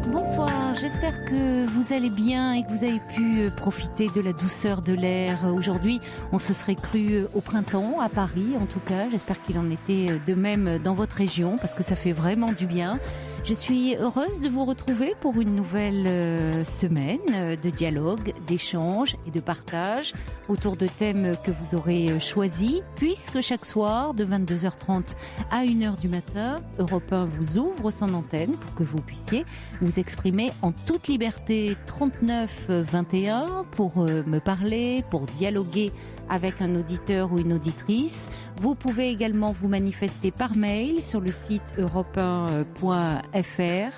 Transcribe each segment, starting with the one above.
Bonsoir, j'espère que vous allez bien et que vous avez pu profiter de la douceur de l'air. Aujourd'hui, on se serait cru au printemps, à Paris en tout cas. J'espère qu'il en était de même dans votre région parce que ça fait vraiment du bien. Je suis heureuse de vous retrouver pour une nouvelle semaine de dialogue, d'échange et de partage autour de thèmes que vous aurez choisis, puisque chaque soir, de 22h30 à 1h du matin, Europe 1 vous ouvre son antenne pour que vous puissiez vous exprimer en toute liberté. 39 21 pour me parler, pour dialoguer avec un auditeur ou une auditrice. Vous pouvez également vous manifester par mail sur le site europe1.fr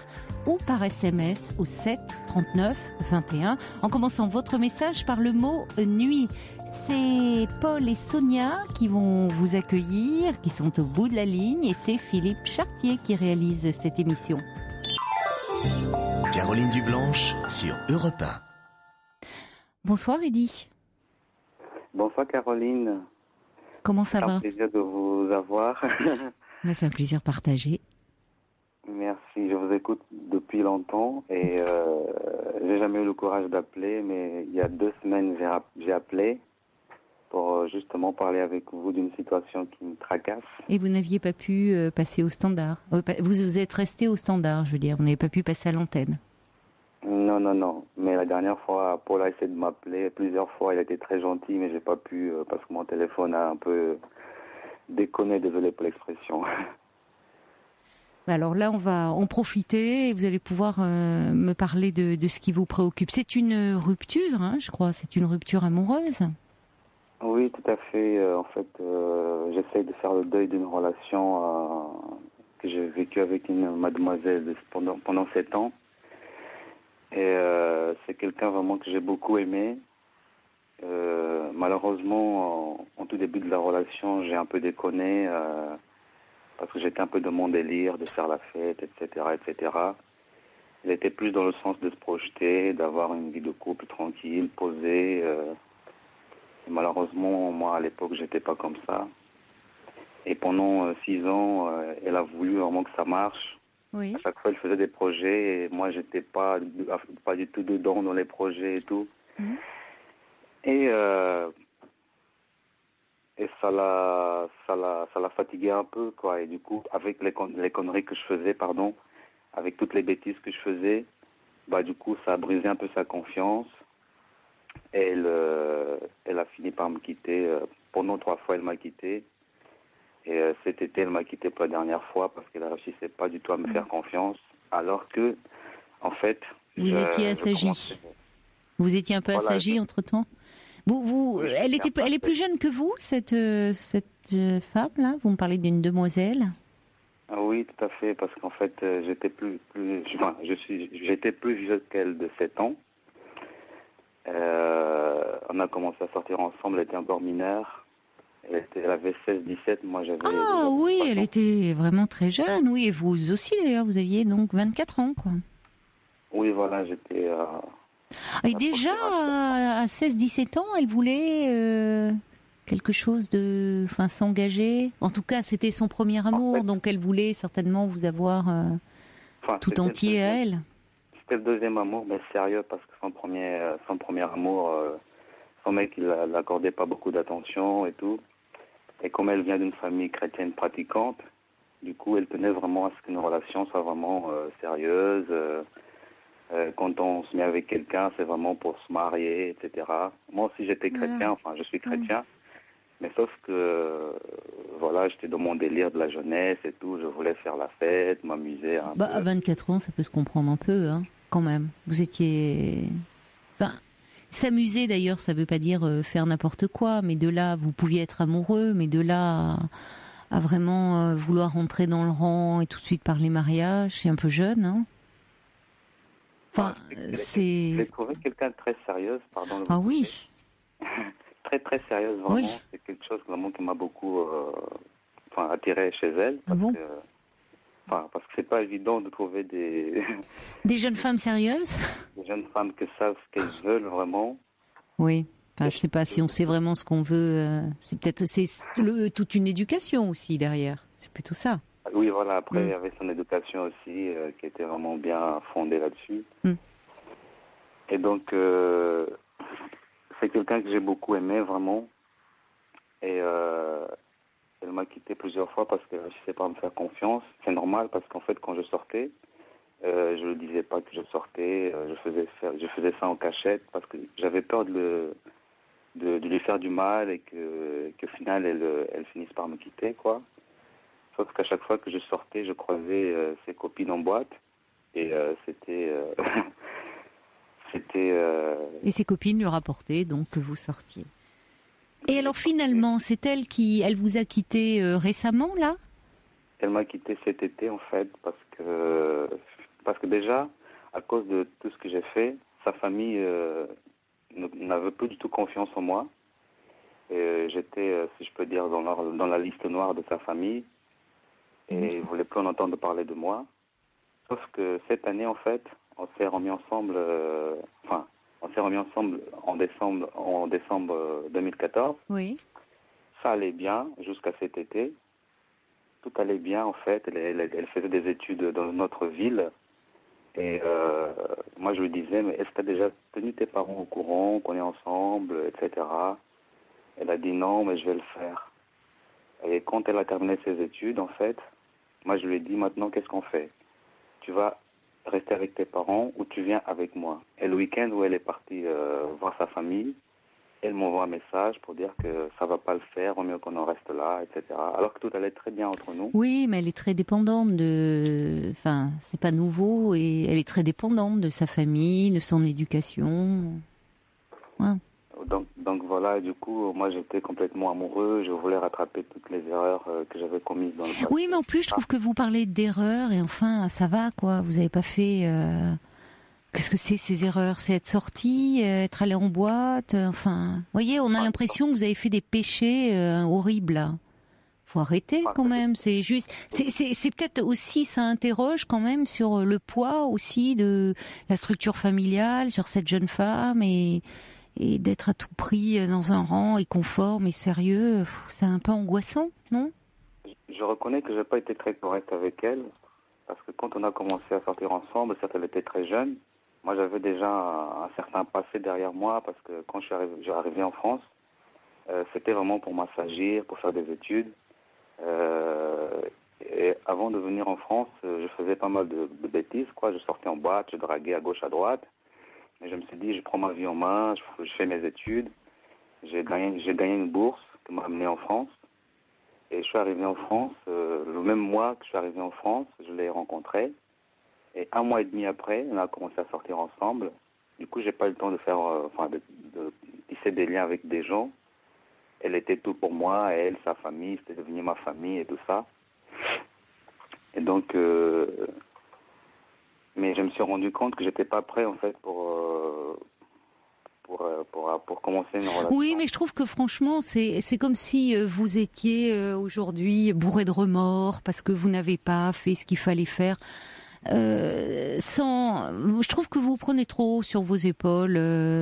ou par SMS au 7 39 21 en commençant votre message par le mot nuit. C'est Paul et Sonia qui vont vous accueillir, qui sont au bout de la ligne, et c'est Philippe Chartier qui réalise cette émission. Caroline Dublanche sur Europe 1. Bonsoir Eddy. Bonsoir Caroline. Comment ça va? C'est un plaisir de vous avoir. Mais c'est un plaisir partagé. Merci, je vous écoute depuis longtemps et j'ai jamais eu le courage d'appeler, mais il y a 2 semaines j'ai appelé pour justement parler avec vous d'une situation qui me tracasse. Et vous n'aviez pas pu passer au standard. Vous êtes resté au standard, je veux dire, vous n'avez pas pu passer à l'antenne. Non. Mais la dernière fois, Paul a essayé de m'appeler plusieurs fois. Il a été très gentil, mais j'ai pas pu parce que mon téléphone a un peu déconné. Désolé pour l'expression. Alors là, on va en profiter et vous allez pouvoir me parler de ce qui vous préoccupe. C'est une rupture, hein, je crois. C'est une rupture amoureuse. Oui, tout à fait. En fait, j'essaye de faire le deuil d'une relation que j'ai vécue avec une mademoiselle pendant 7 ans. Et c'est quelqu'un vraiment que j'ai beaucoup aimé. Malheureusement, en tout début de la relation, j'ai un peu déconné parce que j'étais un peu de mon délire, de faire la fête, etc., etc. Il était plus dans le sens de se projeter, d'avoir une vie de couple tranquille, posée. Et malheureusement, moi, à l'époque, j'étais pas comme ça. Et pendant 6 ans, elle a voulu vraiment que ça marche. Oui. À chaque fois, elle faisait des projets et moi, j'étais pas du tout dedans dans les projets et tout. Mmh. Et ça l'a fatigué un peu, quoi. Et du coup, avec les conneries que je faisais, avec toutes les bêtises que je faisais, du coup, ça a brisé un peu sa confiance. Et elle a fini par me quitter. Pendant 3 fois, elle m'a quitté. Et cet été, elle m'a quitté pour la dernière fois parce qu'elle ne réussissait pas du tout à me faire confiance. Alors que, en fait... Vous étiez assagi. Vous étiez un peu assagi entre-temps. Elle est plus jeune que vous, cette femme-là? Vous me parlez d'une demoiselle? Oui, tout à fait, parce qu'en fait, j'étais plus vieux qu'elle de 7 ans. On a commencé à sortir ensemble, elle était encore mineure. Elle avait 16-17, moi j'avais... Ah oui, elle était vraiment très jeune, oui, et vous aussi d'ailleurs, vous aviez donc 24 ans, quoi. Oui, voilà, j'étais... Et déjà, à 16-17 ans, elle voulait quelque chose de... Enfin, s'engager. En tout cas, c'était son premier amour, en fait, donc elle voulait certainement vous avoir tout entier à elle. C'était le deuxième amour, mais sérieux, parce que son premier amour, son mec, il n'accordait pas beaucoup d'attention et tout. Et comme elle vient d'une famille chrétienne pratiquante, du coup, elle tenait vraiment à ce qu'une relation soit vraiment sérieuse. Quand on se met avec quelqu'un, c'est vraiment pour se marier, etc. Moi aussi, j'étais chrétien, je suis chrétien. Mais sauf que, voilà, j'étais dans mon délire de la jeunesse et tout. Je voulais faire la fête, m'amuser un peu. À 24 ans, ça peut se comprendre un peu, hein, quand même. Vous étiez... Enfin... S'amuser d'ailleurs, ça veut pas dire faire n'importe quoi, mais de là, vous pouviez être amoureux, mais de là à vraiment vouloir rentrer dans le rang et tout de suite parler mariage, c'est un peu jeune, hein. Enfin, c'est... J'ai trouvé quelqu'un de très sérieuse, pardon. Ah oui. Très très sérieuse, vraiment. Oui. C'est quelque chose vraiment qui m'a beaucoup attiré chez elle. Parce que c'est pas évident de trouver des jeunes femmes sérieuses. Des jeunes femmes qui savent ce qu'elles veulent vraiment. Oui. Enfin, je sais pas si on sait vraiment ce qu'on veut. C'est toute une éducation aussi derrière. C'est plutôt ça. Oui, voilà. Après, il y avait son éducation aussi, qui était vraiment bien fondée là-dessus. Mm. Et donc, c'est quelqu'un que j'ai beaucoup aimé, vraiment. Et elle m'a quitté plusieurs fois parce que je ne sais pas me faire confiance. C'est normal parce qu'en fait, quand je sortais, je ne disais pas que je sortais. Je faisais ça en cachette parce que j'avais peur de lui faire du mal et qu'au final, elle finisse par me quitter, quoi. Sauf qu'à chaque fois que je sortais, je croisais ses copines en boîte. Et c'était... c'était... Et ses copines lui rapportaient donc que vous sortiez. Et alors finalement, c'est elle vous a quitté récemment, là? Elle m'a quitté cet été, en fait, parce que déjà, à cause de tout ce que j'ai fait, sa famille n'avait plus du tout confiance en moi. Et j'étais, si je peux dire, dans la liste noire de sa famille. Et ils ne voulaient plus en entendre parler de moi. Sauf que cette année, en fait, on s'est remis ensemble, on s'est remis ensemble en décembre 2014. Oui. Ça allait bien jusqu'à cet été. Tout allait bien, en fait. Elle faisait des études dans notre ville. Et moi, je lui disais, mais est-ce que tu as déjà tenu tes parents au courant qu'on est ensemble, etc. Elle a dit non, mais je vais le faire. Et quand elle a terminé ses études, en fait, moi, je lui ai dit, maintenant, qu'est-ce qu'on fait? Tu vas rester avec tes parents ou tu viens avec moi. Et le week-end où elle est partie voir sa famille, elle m'envoie un message pour dire que ça va pas le faire, vaut mieux qu'on en reste là, etc. Alors que tout allait très bien entre nous. Oui, mais elle est très dépendante de... Enfin, c'est pas nouveau, et elle est très dépendante de sa famille, de son éducation. Ouais. Donc voilà, du coup, moi j'étais complètement amoureux, je voulais rattraper toutes les erreurs que j'avais commises dans le passé. Oui, mais en plus, je trouve que vous parlez d'erreurs, et enfin, ça va, quoi. Vous n'avez pas fait... Qu'est-ce que c'est, ces erreurs? C'est être sorti, être allé en boîte, enfin... Vous voyez, on a l'impression que vous avez fait des péchés horribles, là. Faut arrêter quand même, c'est juste, c'est peut-être aussi, ça interroge quand même sur le poids aussi de la structure familiale, sur cette jeune femme, et d'être à tout prix dans un rang et conforme et sérieux, c'est un peu angoissant, non? Je reconnais que j'ai pas été très correct avec elle, parce que quand on a commencé à sortir ensemble, certes elle était très jeune, moi j'avais déjà un certain passé derrière moi, parce que quand j'ai arrivé en France, c'était vraiment pour m'assagir, pour faire des études. Et avant de venir en France, je faisais pas mal de bêtises, quoi. Je sortais en boîte, je draguais à gauche, à droite. Mais je me suis dit, je prends ma vie en main, je fais mes études. J'ai gagné une bourse qui m'a amené en France. Et je suis arrivé en France, le même mois que je suis arrivé en France, je l'ai rencontrée. Et un mois et demi après, on a commencé à sortir ensemble. Du coup, j'ai pas eu le temps de faire, de tisser des liens avec des gens. Elle était tout pour moi, et elle, sa famille, c'était devenu ma famille et tout ça. Et donc, mais je me suis rendu compte que j'étais pas prêt en fait pour commencer une relation. Oui, mais je trouve que franchement, c'est comme si vous étiez aujourd'hui bourré de remords parce que vous n'avez pas fait ce qu'il fallait faire. Je trouve que vous prenez trop sur vos épaules.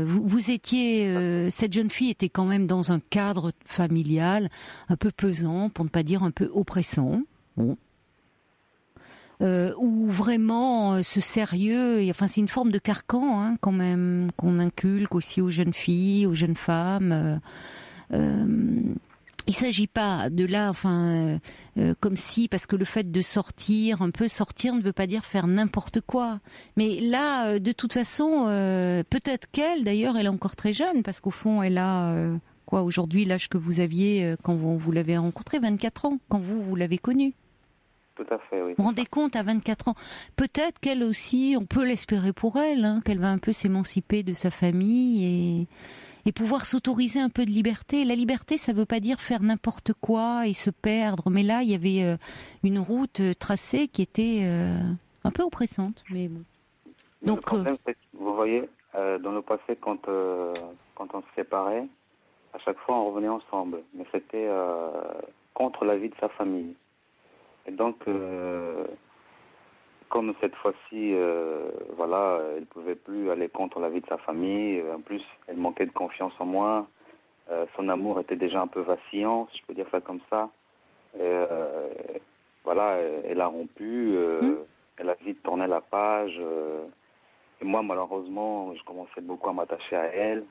Vous étiez, cette jeune fille était quand même dans un cadre familial un peu pesant, pour ne pas dire un peu oppressant. Bon. Où vraiment ce sérieux, enfin c'est une forme de carcan hein, quand même qu'on inculque aussi aux jeunes filles, aux jeunes femmes. Il s'agit pas de là, enfin, comme si, parce que le fait de sortir, un peu sortir ne veut pas dire faire n'importe quoi. Mais là, de toute façon, peut-être qu'elle, d'ailleurs, elle est encore très jeune, parce qu'au fond, elle a, quoi, aujourd'hui, l'âge que vous aviez quand vous l'avez rencontrée, 24 ans, quand vous l'avez connue. Tout à fait, oui. Vous vous rendez compte, à 24 ans, peut-être qu'elle aussi, on peut l'espérer pour elle, hein, qu'elle va un peu s'émanciper de sa famille et pouvoir s'autoriser un peu de liberté. La liberté, ça veut pas dire faire n'importe quoi et se perdre. Mais là, il y avait une route tracée qui était un peu oppressante. Mais bon. Donc, le problème, c'est que, vous voyez, dans le passé, quand on se séparait, à chaque fois, on revenait ensemble. Mais c'était contre l'avis de sa famille. Et donc, comme cette fois-ci, voilà, elle ne pouvait plus aller contre l'avis de sa famille. En plus, elle manquait de confiance en moi. Son amour était déjà un peu vacillant, si je peux dire ça comme ça. voilà, elle a rompu, elle a vite tourné la page. Et moi, malheureusement, je commençais beaucoup à m'attacher à elle.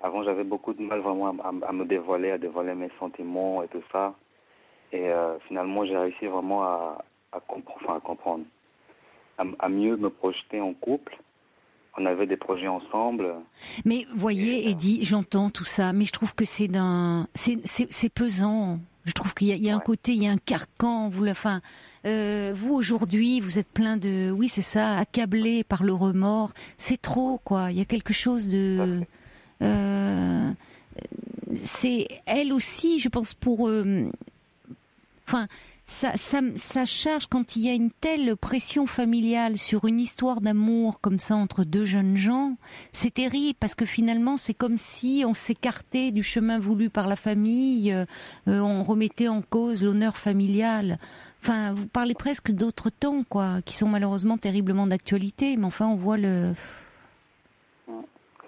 Avant, j'avais beaucoup de mal vraiment à me dévoiler, à dévoiler mes sentiments et tout ça. Et finalement, j'ai réussi vraiment à comprendre, à mieux me projeter en couple. On avait des projets ensemble. Mais voyez, Eddy, j'entends tout ça, mais je trouve que c'est pesant. Je trouve qu'il y a un côté, il y a un carcan. Vous aujourd'hui, vous êtes plein de, oui, c'est ça, accablé par le remords. C'est trop, quoi. Il y a quelque chose de. C'est elle aussi, je pense, pour. Ça charge quand il y a une telle pression familiale sur une histoire d'amour comme ça entre deux jeunes gens. C'est terrible parce que finalement c'est comme si on s'écartait du chemin voulu par la famille, on remettait en cause l'honneur familial. Enfin, vous parlez presque d'autres temps, quoi, qui sont malheureusement terriblement d'actualité. Mais enfin, on voit le.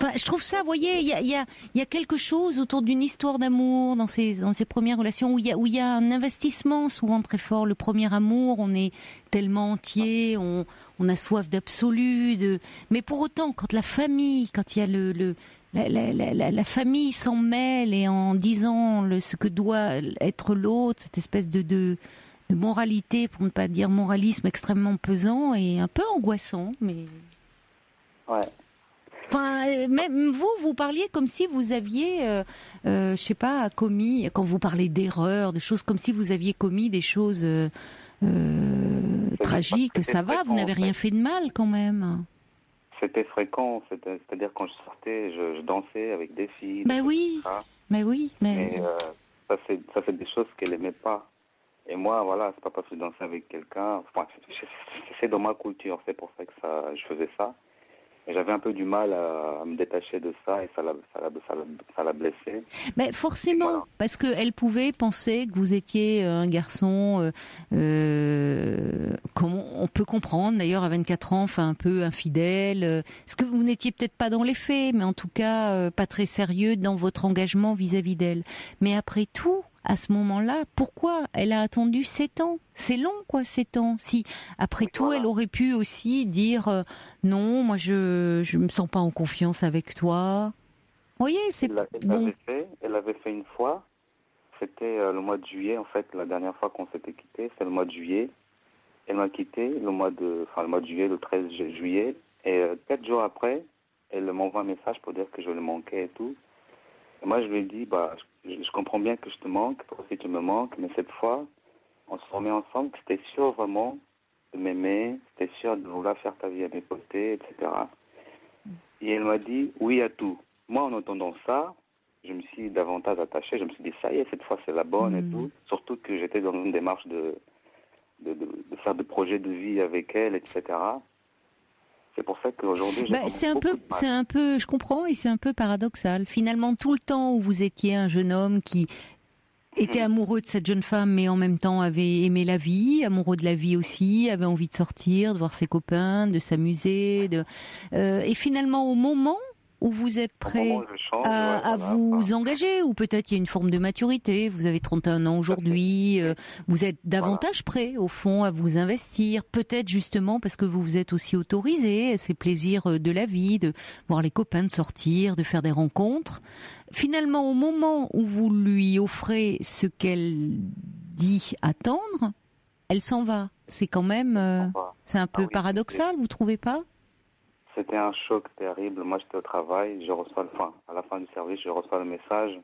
Enfin, je trouve ça, vous voyez, il y a quelque chose autour d'une histoire d'amour dans ces premières relations où il y a un investissement souvent très fort. Le premier amour, on est tellement entier, on a soif d'absolu, mais pour autant, quand la famille, quand il y a la famille s'en mêle et en disant ce que doit être l'autre, cette espèce de moralité, pour ne pas dire moralisme extrêmement pesant et un peu angoissant, mais. Ouais. Enfin, même vous parliez comme si vous aviez, je sais pas, commis, quand vous parlez d'erreurs, de choses comme si vous aviez commis des choses tragiques. Ça va, vous n'avez rien fait de mal quand même. C'était fréquent, c'est-à-dire quand je sortais, je dansais avec des filles. Ben oui, mais oui, mais. Ça c'est des choses qu'elle aimait pas. Et moi, voilà, c'est pas parce que je dansais avec quelqu'un. Enfin, c'est dans ma culture, c'est pour ça que je faisais ça. Et j'avais un peu du mal à me détacher de ça et ça l'a blessée. Mais forcément, voilà. Parce qu'elle pouvait penser que vous étiez un garçon, comme on peut comprendre d'ailleurs à 24 ans, enfin un peu infidèle. Ce que vous n'étiez peut-être pas dans les faits, mais en tout cas pas très sérieux dans votre engagement vis-à-vis d'elle. Mais après tout, à ce moment-là, pourquoi elle a attendu 7 ans? C'est long, quoi, 7 ans. Si, après tout, voilà. Elle aurait pu aussi dire non, moi je me sens pas en confiance avec toi. Vous voyez, c'est bon. Elle l'avait fait une fois. C'était le mois de juillet, en fait, la dernière fois qu'on s'était quitté, c'est le mois de juillet. Elle m'a quitté le mois de juillet, le 13 juillet. Et 4 jours après, elle m'envoie un message pour dire que je le manquais et tout. Et moi, je lui ai dit, je comprends bien que je te manque, toi aussi tu me manques, mais cette fois, on se remet ensemble, tu étais sûr vraiment de m'aimer, tu étais sûr de vouloir faire ta vie à mes côtés, etc. Et elle m'a dit oui à tout. Moi, en entendant ça, je me suis davantage attaché, je me suis dit, ça y est, cette fois c'est la bonne et tout. Surtout que j'étais dans une démarche de faire des projets de vie avec elle, etc. C'est pour ça qu'aujourd'hui, c'est un peu, je comprends, et c'est un peu paradoxal. Finalement, tout le temps où vous étiez un jeune homme qui était amoureux de cette jeune femme, mais en même temps avait aimé la vie, amoureux de la vie aussi, avait envie de sortir, de voir ses copains, de s'amuser, et finalement, au moment où vous êtes prêt à vous engager, ou peut-être il y a une forme de maturité, vous avez 31 ans aujourd'hui, vous êtes davantage prêt, au fond, à vous investir, peut-être justement parce que vous vous êtes aussi autorisé à ces plaisirs de la vie, de voir les copains, de sortir, de faire des rencontres. Finalement, au moment où vous lui offrez ce qu'elle dit attendre, elle s'en va. C'est quand même, c'est un peu paradoxal, vous trouvez pas ? C'était un choc terrible. Moi, j'étais au travail, à la fin du service, je reçois le message.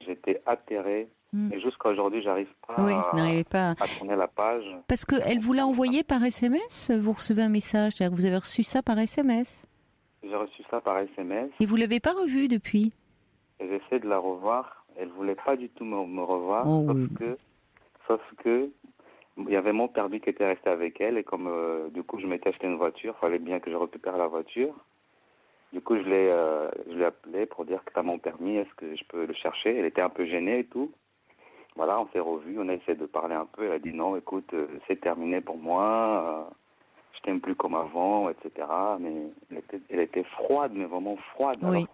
J'étais atterré. Et jusqu'à aujourd'hui, j'arrive pas à tourner la page. Parce qu'elle vous l'a envoyé par SMS? Vous recevez un message, c'est-à-dire que vous avez reçu ça par SMS? J'ai reçu ça par SMS. Et vous l'avez pas revu depuis? Et j'essaie de la revoir. Elle voulait pas du tout me revoir. Sauf que il y avait mon permis qui était resté avec elle et comme du coup je m'étais acheté une voiture, il fallait bien que je récupère la voiture. Du coup je l'ai appelé pour dire que t'as mon permis, est-ce que je peux le chercher? Elle était un peu gênée et tout. Voilà, on s'est revus, on a essayé de parler un peu. Elle a dit non, écoute, c'est terminé pour moi, je t'aime plus comme avant, etc. Mais elle était froide, mais vraiment froide. Oui.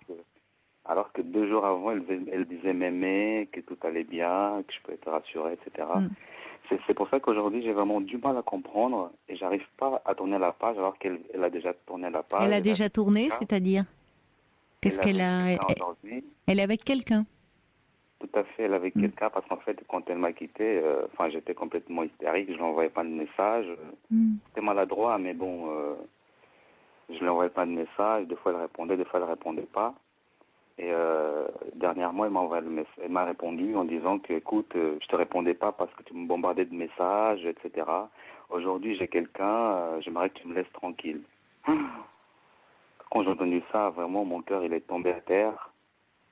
Alors que 2 jours avant, elle disait m'aimer, que tout allait bien, que je peux être rassuré, etc. C'est pour ça qu'aujourd'hui, j'ai vraiment du mal à comprendre et j'arrive pas à tourner la page alors qu'elle a déjà tourné la page. Elle a déjà tourné, c'est-à-dire qu'est-ce qu'elle a Elle est avec quelqu'un. Tout à fait, elle est avec quelqu'un parce qu'en fait, quand elle m'a quitté, j'étais complètement hystérique, je lui envoyais pas de message. C'était maladroit, mais bon, je lui envoyais pas de message. Des fois, elle répondait, des fois, elle répondait pas. Et dernièrement, elle m'a répondu en disant que, écoute, je te répondais pas parce que tu me bombardais de messages, etc. Aujourd'hui, j'ai quelqu'un, j'aimerais que tu me laisses tranquille. Quand j'ai entendu ça, vraiment, mon cœur, il est tombé à terre.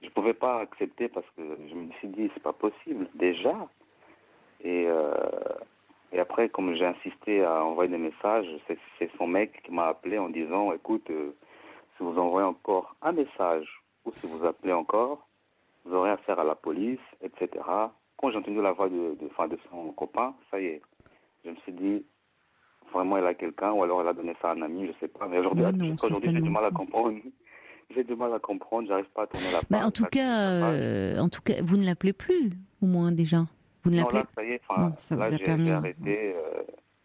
Je pouvais pas accepter parce que je me suis dit, c'est pas possible, déjà. Et après, comme j'ai insisté à envoyer des messages, c'est son mec qui m'a appelé en disant, écoute, si vous envoyez encore un message ou si vous appelez encore, vous aurez affaire à la police, etc. Quand j'ai entendu la voix de son copain, ça y est, je me suis dit, vraiment, elle a quelqu'un, ou alors elle a donné ça à un ami, je sais pas. Mais aujourd'hui, j'ai du mal à comprendre. J'ai du mal à comprendre, j'arrive pas à tourner la page. En tout cas, vous ne l'appelez plus, au moins déjà. Vous ne l'appelez. Non, là, ça y est. Ça vous a permis.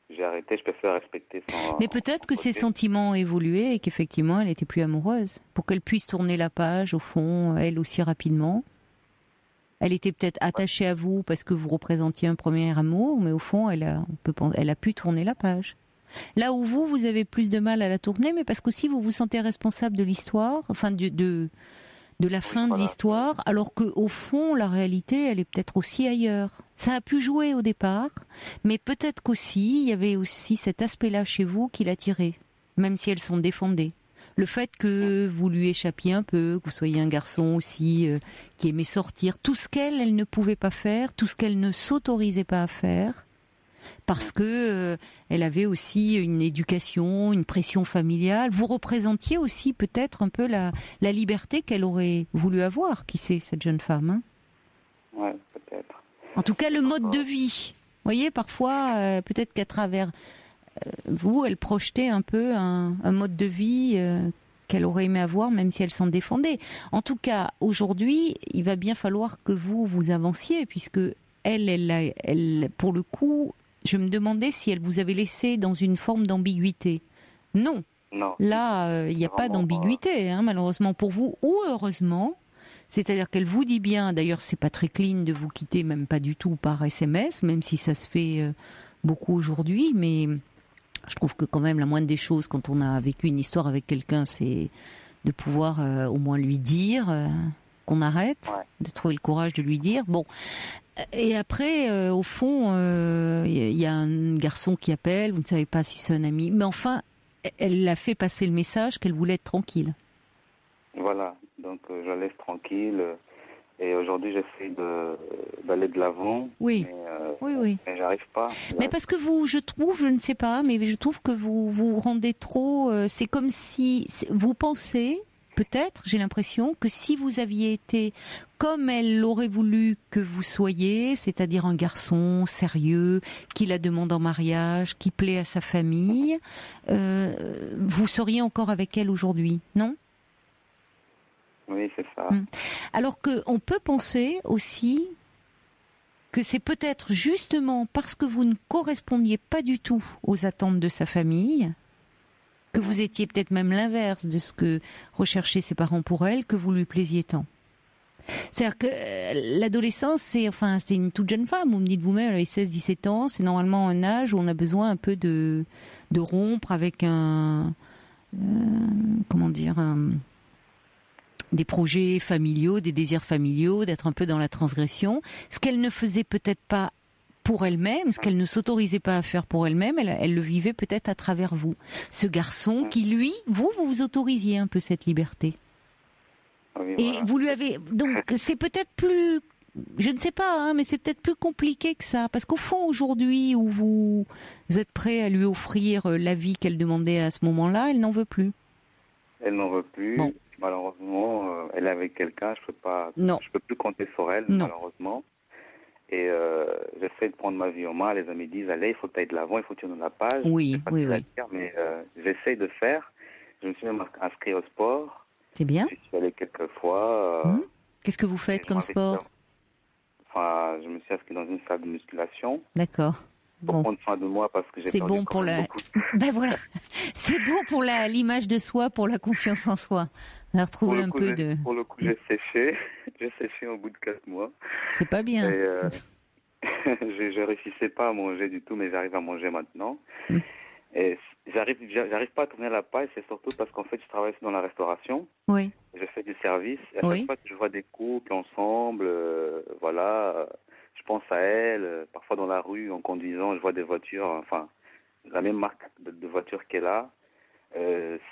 J'ai arrêté, je préfère respecter son. Mais peut-être que ses sentiments ont évolué et qu'effectivement, elle était plus amoureuse. Pour qu'elle puisse tourner la page, au fond, elle aussi rapidement. Elle était peut-être attachée à vous parce que vous représentiez un premier amour, mais au fond, elle a pu tourner la page. Là où vous avez plus de mal à la tourner, mais parce qu'aussi vous vous sentez responsable de l'histoire, enfin de la fin de l'histoire, alors que au fond, la réalité, elle est peut-être aussi ailleurs. Ça a pu jouer au départ, mais peut-être qu'aussi, il y avait aussi cet aspect-là chez vous qui l'attirait, même si elles sont défendées. Le fait que vous lui échappiez un peu, que vous soyez un garçon aussi qui aimait sortir, tout ce elle ne pouvait pas faire, tout ce qu'elle ne s'autorisait pas à faire, parce que elle avait aussi une éducation, une pression familiale. Vous représentiez aussi peut-être un peu la liberté qu'elle aurait voulu avoir, qui sait, cette jeune femme. Hein, ouais, peut-être. En tout cas, le mode de vie. Vous voyez, parfois, peut-être qu'à travers vous, elle projetait un peu un mode de vie qu'elle aurait aimé avoir, même si elle s'en défendait. En tout cas, aujourd'hui, il va bien falloir que vous avanciez, puisque elle, pour le coup, je me demandais si elle vous avait laissé dans une forme d'ambiguïté. Non. Là, il n'y a pas d'ambiguïté, malheureusement pour vous, ou heureusement. C'est-à-dire qu'elle vous dit bien, d'ailleurs c'est pas très clean de vous quitter, même pas du tout par SMS, même si ça se fait beaucoup aujourd'hui, mais je trouve que quand même la moindre des choses quand on a vécu une histoire avec quelqu'un, c'est de pouvoir au moins lui dire qu'on arrête, de trouver le courage de lui dire. Bon, et après, au fond, il y a un garçon qui appelle, vous ne savez pas si c'est un ami, mais enfin, elle a fait passer le message qu'elle voulait être tranquille. Voilà, donc je la laisse tranquille. Et aujourd'hui, j'essaie d'aller de l'avant. Oui. Oui. Mais j'arrive pas. Mais parce que je ne sais pas, mais je trouve que vous rendez trop. C'est comme si vous pensez, peut-être, j'ai l'impression, que si vous aviez été comme elle aurait voulu que vous soyez, c'est-à-dire un garçon sérieux, qui la demande en mariage, qui plaît à sa famille, vous seriez encore avec elle aujourd'hui, non ? Oui, c'est ça. Alors qu'on peut penser aussi que c'est peut-être justement parce que vous ne correspondiez pas du tout aux attentes de sa famille, que vous étiez peut-être même l'inverse de ce que recherchaient ses parents pour elle, que vous lui plaisiez tant. C'est-à-dire que l'adolescence, c'est une toute jeune femme, vous me dites vous-même, elle avait 16-17 ans, c'est normalement un âge où on a besoin un peu de rompre avec des projets familiaux, des désirs familiaux, d'être un peu dans la transgression. Ce qu'elle ne faisait peut-être pas pour elle-même, ce qu'elle ne s'autorisait pas à faire pour elle-même, elle le vivait peut-être à travers vous. Ce garçon qui, lui, vous autorisiez un peu cette liberté. Oui, et voilà. Vous lui avez... Donc, c'est peut-être plus... Je ne sais pas, mais c'est peut-être plus compliqué que ça. Parce qu'au fond, aujourd'hui, où vous êtes prêt à lui offrir la vie qu'elle demandait à ce moment-là, elle n'en veut plus. Elle n'en veut plus. Bon. Malheureusement, elle est avec quelqu'un, je peux plus compter sur elle, malheureusement. Et j'essaie de prendre ma vie en main. Les amis disent, allez, il faut que tu ailles de l'avant, il faut que tu tournes la page. Oui. Dire, mais j'essaie de faire. Je me suis même inscrit au sport. C'est bien. Je suis allé quelques fois. Qu'est-ce que vous faites comme sport? Je me suis inscrit dans une salle de musculation. D'accord. Pour prendre soin de moi parce que j'ai c'est perdu bon pour Ben voilà, c'est bon pour l'image de soi, pour la confiance en soi. On a retrouvé un peu de. Pour le coup, j'ai séché. J'ai séché au bout de 4 mois. C'est pas bien. Et, je réussissais pas à manger du tout, mais j'arrive à manger maintenant. Et j'arrive pas à tourner la page, c'est surtout parce qu'en fait, je travaille dans la restauration. Oui. Je fais du service. Et à chaque fois que je vois des couples ensemble, je pense à elle. Parfois dans la rue, en conduisant, je vois des voitures, la même marque de voiture qu'elle a.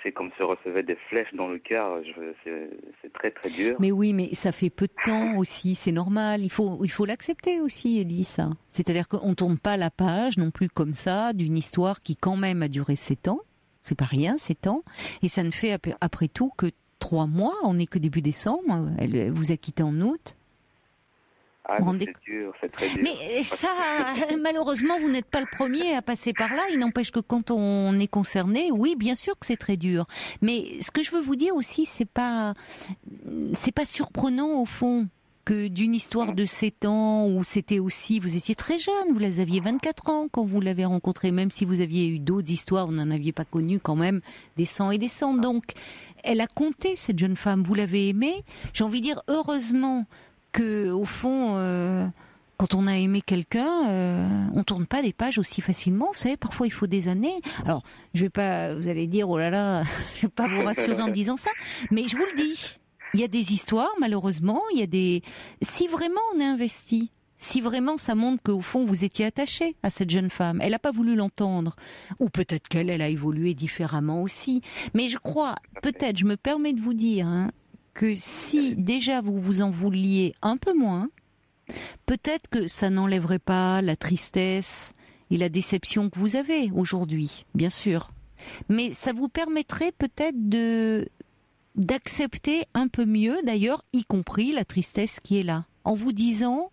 C'est comme se recevoir des flèches dans le cœur. C'est très très dur. Mais oui, mais ça fait peu de temps aussi, c'est normal. Il faut l'accepter aussi, Eddie, ça. C'est-à-dire qu'on tourne pas la page non plus comme ça d'une histoire qui quand même a duré 7 ans. C'est pas rien, 7 ans. Et ça ne fait après tout que 3 mois. On n'est que début décembre. Elle vous a quitté en août. C'est dur, c'est très dur. Mais ça, malheureusement, vous n'êtes pas le premier à passer par là. Il n'empêche que quand on est concerné, oui, bien sûr que c'est très dur. Mais ce que je veux vous dire aussi, c'est pas surprenant au fond que d'une histoire de 7 ans où c'était aussi, vous étiez très jeune, vous aviez 24 ans quand vous l'avez rencontrée, même si vous aviez eu d'autres histoires, vous n'en aviez pas connu quand même des 100 et des 100. Donc, elle a compté, cette jeune femme, vous l'avez aimée. J'ai envie de dire, heureusement que au fond, quand on a aimé quelqu'un, on tourne pas des pages aussi facilement. Vous savez, parfois il faut des années. Alors, je vais pas, vous allez dire, oh là là, je vais pas vous rassurer en disant ça, mais je vous le dis, il y a des histoires, malheureusement, si vraiment on est investi, si vraiment ça montre qu'au fond vous étiez attaché à cette jeune femme, elle n'a pas voulu l'entendre, ou peut-être qu'elle a évolué différemment aussi. Mais je crois, peut-être, je me permets de vous dire, que si déjà vous vous en vouliez un peu moins, peut-être que ça n'enlèverait pas la tristesse et la déception que vous avez aujourd'hui, bien sûr. Mais ça vous permettrait peut-être d'accepter un peu mieux, d'ailleurs, y compris la tristesse qui est là, en vous disant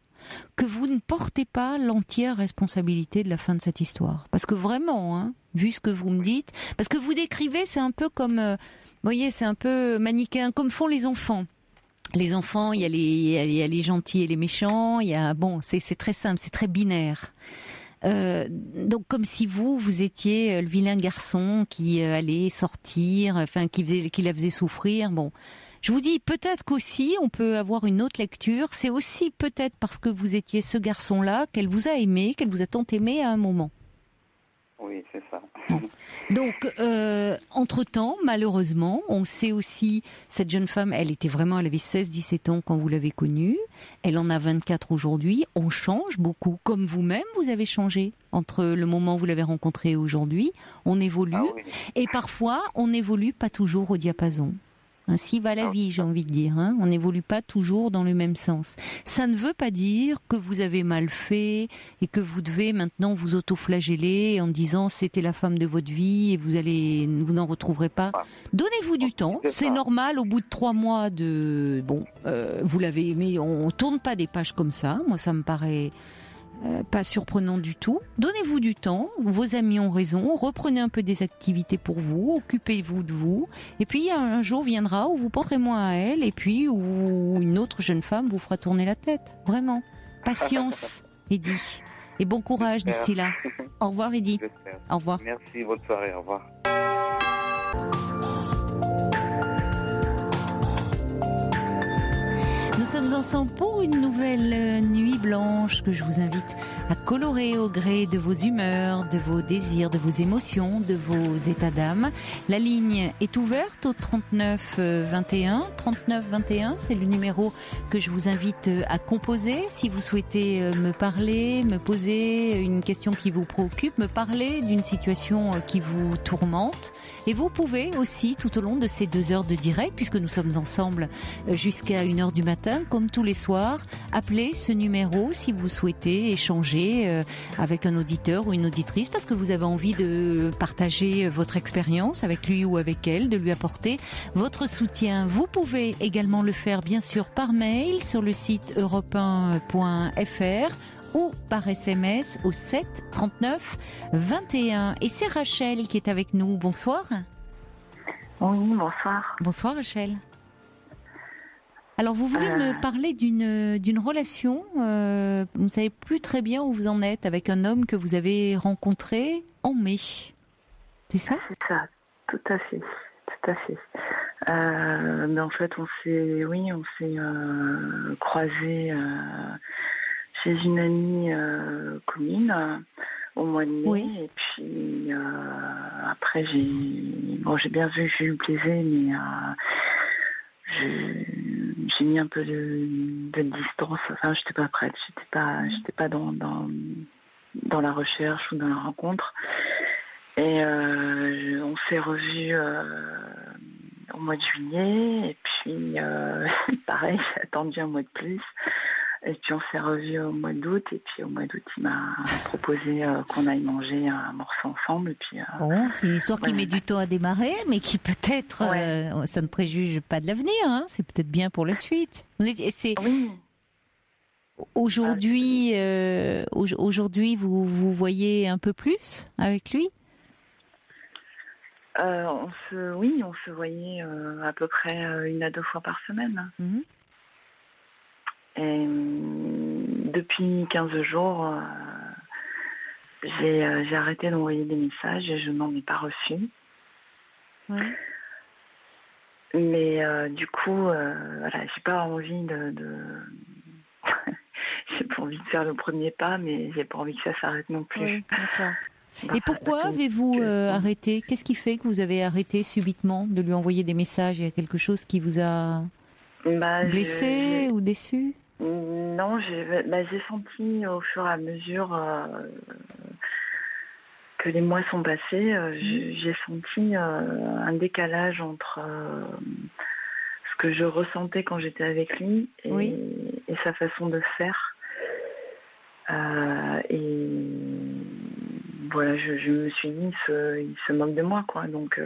que vous ne portez pas l'entière responsabilité de la fin de cette histoire. Parce que vraiment, vu ce que vous me dites, parce que vous décrivez, c'est un peu comme... vous voyez, c'est un peu manichéen, comme font les enfants. Les enfants, il y a les gentils et les méchants. C'est très simple, c'est très binaire. Donc, comme si vous étiez le vilain garçon qui allait sortir, qui la faisait souffrir. Bon, je vous dis, peut-être qu'aussi, on peut avoir une autre lecture. C'est aussi peut-être parce que vous étiez ce garçon-là qu'elle vous a aimé, qu'elle vous a tant aimé à un moment. Oui, c'est ça. Donc, entre-temps, malheureusement, on sait aussi, cette jeune femme, elle avait 16-17 ans quand vous l'avez connue, elle en a 24 aujourd'hui, on change beaucoup, comme vous-même, vous avez changé entre le moment où vous l'avez rencontrée et aujourd'hui, on évolue, et parfois, on n'évolue pas toujours au diapason. Ainsi va la vie, j'ai envie de dire. On n'évolue pas toujours dans le même sens. Ça ne veut pas dire que vous avez mal fait et que vous devez maintenant vous auto-flageller en disant c'était la femme de votre vie et vous n'en retrouverez pas. Donnez-vous du temps, c'est normal. Au bout de 3 mois vous l'avez aimé, on tourne pas des pages comme ça. Moi, ça me paraît pas surprenant du tout. Donnez-vous du temps, vos amis ont raison, reprenez un peu des activités pour vous, occupez-vous de vous, et puis un jour viendra où vous penserez moins à elle, et puis où une autre jeune femme vous fera tourner la tête. Vraiment. Patience, Eddie. Et bon courage d'ici là. Au revoir, Eddie. Au revoir. Merci, bonne soirée, au revoir. Nous sommes ensemble pour une nouvelle nuit blanche que je vous invite à colorer au gré de vos humeurs, de vos désirs, de vos émotions, de vos états d'âme. La ligne est ouverte au 39 21. 39 21, c'est le numéro que je vous invite à composer si vous souhaitez me parler, me poser une question qui vous préoccupe, me parler d'une situation qui vous tourmente. Et vous pouvez aussi, tout au long de ces 2 heures de direct, puisque nous sommes ensemble jusqu'à 1h du matin, comme tous les soirs, appelez ce numéro si vous souhaitez échanger avec un auditeur ou une auditrice parce que vous avez envie de partager votre expérience avec lui ou avec elle, de lui apporter votre soutien. Vous pouvez également le faire bien sûr par mail sur le site europe1.fr ou par SMS au 7 39 21. Et c'est Rachel qui est avec nous. Bonsoir. Oui, bonsoir. Bonsoir Rachel. Alors, vous voulez me parler d'une relation. Vous ne savez plus très bien où vous en êtes avec un homme que vous avez rencontré en mai. C'est ça? C'est ça, tout à fait, tout à fait. Mais en fait, on s'est croisés chez une amie commune au mois de mai. Oui. Et puis après, j'ai bien vu que je lui plaisais, mais j'ai mis un peu de distance. Enfin, j'étais pas prête. J'étais pas dans la recherche ou dans la rencontre. Et on s'est revus au mois de juillet. Et puis, pareil, j'ai attendu un mois de plus. Et puis, on s'est revus au mois d'août. Et puis, au mois d'août, il m'a proposé qu'on aille manger un morceau ensemble. Et puis, bon, c'est une histoire qui met du temps à démarrer, mais qui peut-être, ça ne préjuge pas de l'avenir. Hein, c'est peut-être bien pour la suite. Oui. Aujourd'hui, vous voyez un peu plus avec lui? On se voyait à peu près 1 à 2 fois par semaine. Mm-hmm. Et depuis 15 jours, j'ai arrêté d'envoyer des messages et je n'en ai pas reçu. Oui. Mais du coup, voilà, j'ai pas envie de j'ai pas envie de faire le premier pas, mais j'ai pas envie que ça s'arrête non plus. Oui, d'accord. Et pourquoi avez-vous arrêté? Qu'est-ce qui fait que vous avez arrêté subitement de lui envoyer des messages? Il y a quelque chose qui vous a blessé ou déçu? Non, j'ai senti au fur et à mesure que les mois sont passés, j'ai senti un décalage entre ce que je ressentais quand j'étais avec lui et sa façon de faire. Et voilà, je me suis dit, il se moque de moi, quoi. Donc,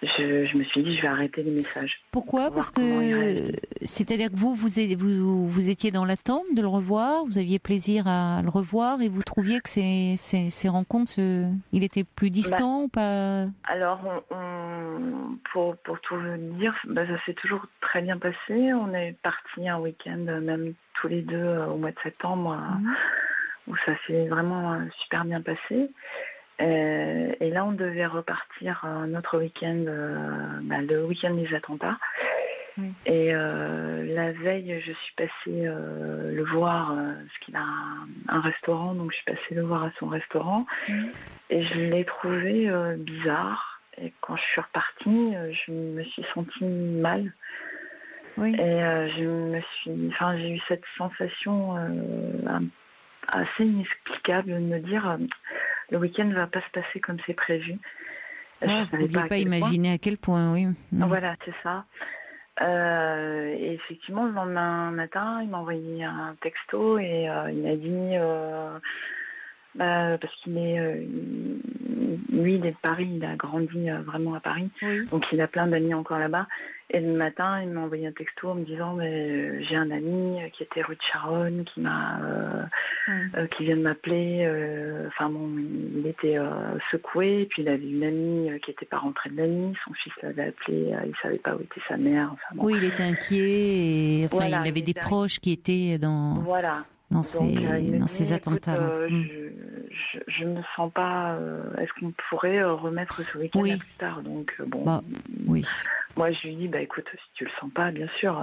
je me suis dit, je vais arrêter les messages. Pourquoi? Parce que, c'est-à-dire que vous étiez dans l'attente de le revoir, vous aviez plaisir à le revoir et vous trouviez que ces rencontres, il était plus distant ou pas? Alors, pour tout vous dire, ça s'est toujours très bien passé. On est partis un week-end, même tous les deux, au mois de septembre, où ça s'est vraiment super bien passé. Et là, on devait repartir un autre week-end, le week-end des attentats. Oui. Et la veille, je suis passée le voir, parce qu'il a un restaurant, donc je suis passée le voir à son restaurant. Et je l'ai trouvé bizarre. Et quand je suis repartie, je me suis sentie mal. Oui. Et j'ai eu cette sensation assez inexplicable de me dire le week-end ne va pas se passer comme c'est prévu. Ça, vous ne pouviez pas imaginer à quel point, oui. Voilà, c'est ça. Et effectivement, le lendemain matin, il m'a envoyé un texto et il m'a dit, parce qu'il est, lui, il est de Paris, il a grandi vraiment à Paris, donc il a plein d'amis encore là-bas. Et le matin, il m'a envoyé un texto en me disant, j'ai un ami qui était rue de Charonne, qui vient de m'appeler. Il était secoué. Et puis il avait une amie qui n'était pas rentrée de la nuit. Son fils l'avait appelé. Il savait pas où était sa mère. Enfin, bon. Oui, il était inquiet. Et, il avait des proches qui étaient dans ces attentats. Je me sens pas. Est-ce qu'on pourrait remettre ce week-end à plus tard? Donc oui. Moi, je lui dis, écoute, si tu le sens pas, bien sûr.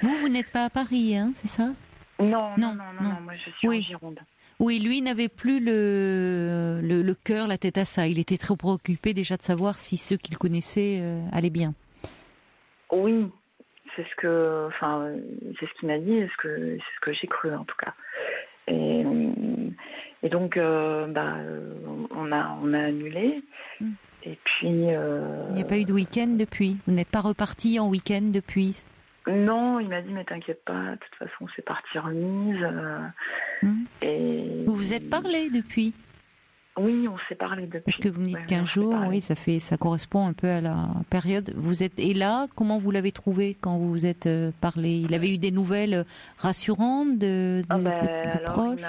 Vous n'êtes pas à Paris, hein, c'est ça? Non, moi je suis en Gironde. Oui, lui n'avait plus le cœur, la tête à ça. Il était trop préoccupé déjà de savoir si ceux qu'il connaissait allaient bien. Oui, c'est ce qu'il m'a dit, c'est ce que j'ai cru en tout cas. Et donc, on a annulé. Et puis... Il n'y a pas eu de week-end depuis? Vous n'êtes pas reparti en week-end depuis? Non, il m'a dit, mais t'inquiète pas, de toute façon, c'est partie remise. Et... Vous vous êtes parlé depuis? Oui, on s'est parlé depuis. Parce que vous me dites 15 jours, ça correspond un peu à la période. Et là, comment vous l'avez trouvé quand vous vous êtes parlé? Il avait eu des nouvelles rassurantes de proches?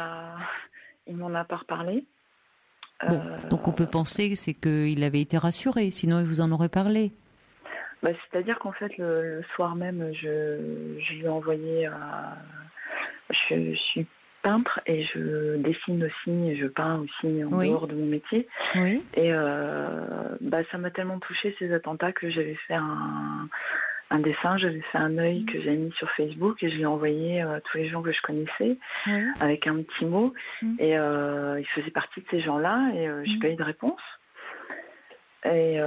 Il m'en a pas reparlé. Bon, donc on peut penser que c'est qu'il avait été rassuré, sinon il vous en aurait parlé. C'est-à-dire qu'en fait, le soir même, je lui ai envoyé... je suis peintre et je dessine aussi, et je peins aussi en dehors de mon métier. Oui. Et ça m'a tellement touchée, ces attentats, que j'avais fait un dessin, j'avais fait un œil que j'avais mis sur Facebook et je l'ai envoyé à tous les gens que je connaissais avec un petit mot. Et il faisait partie de ces gens-là et j'ai pas eu de réponse. Et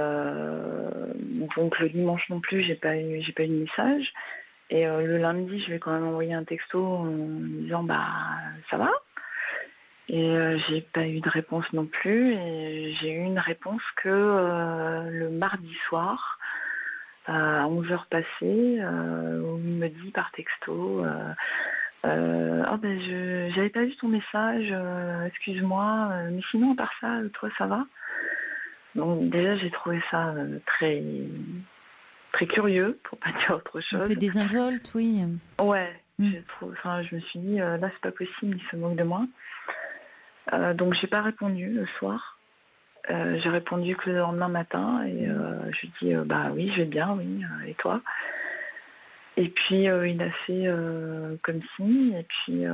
donc le dimanche non plus, j'ai pas eu de message. Et le lundi, je lui ai quand même envoyé un texto en me disant ça va. Et j'ai pas eu de réponse non plus. Et j'ai eu une réponse que le mardi soir, à 11h passées, où il me dit par texto j'avais pas vu ton message, excuse-moi, mais sinon à part ça, toi ça va? Donc déjà j'ai trouvé ça très très curieux, pour pas dire autre chose. Un peu désinvolte, oui. Ouais, je me suis dit là c'est pas possible, il se moque de moi. Donc j'ai pas répondu le soir. J'ai répondu que le lendemain matin et je lui dis oui, je vais bien, oui, et toi? Et puis il a fait comme si, et puis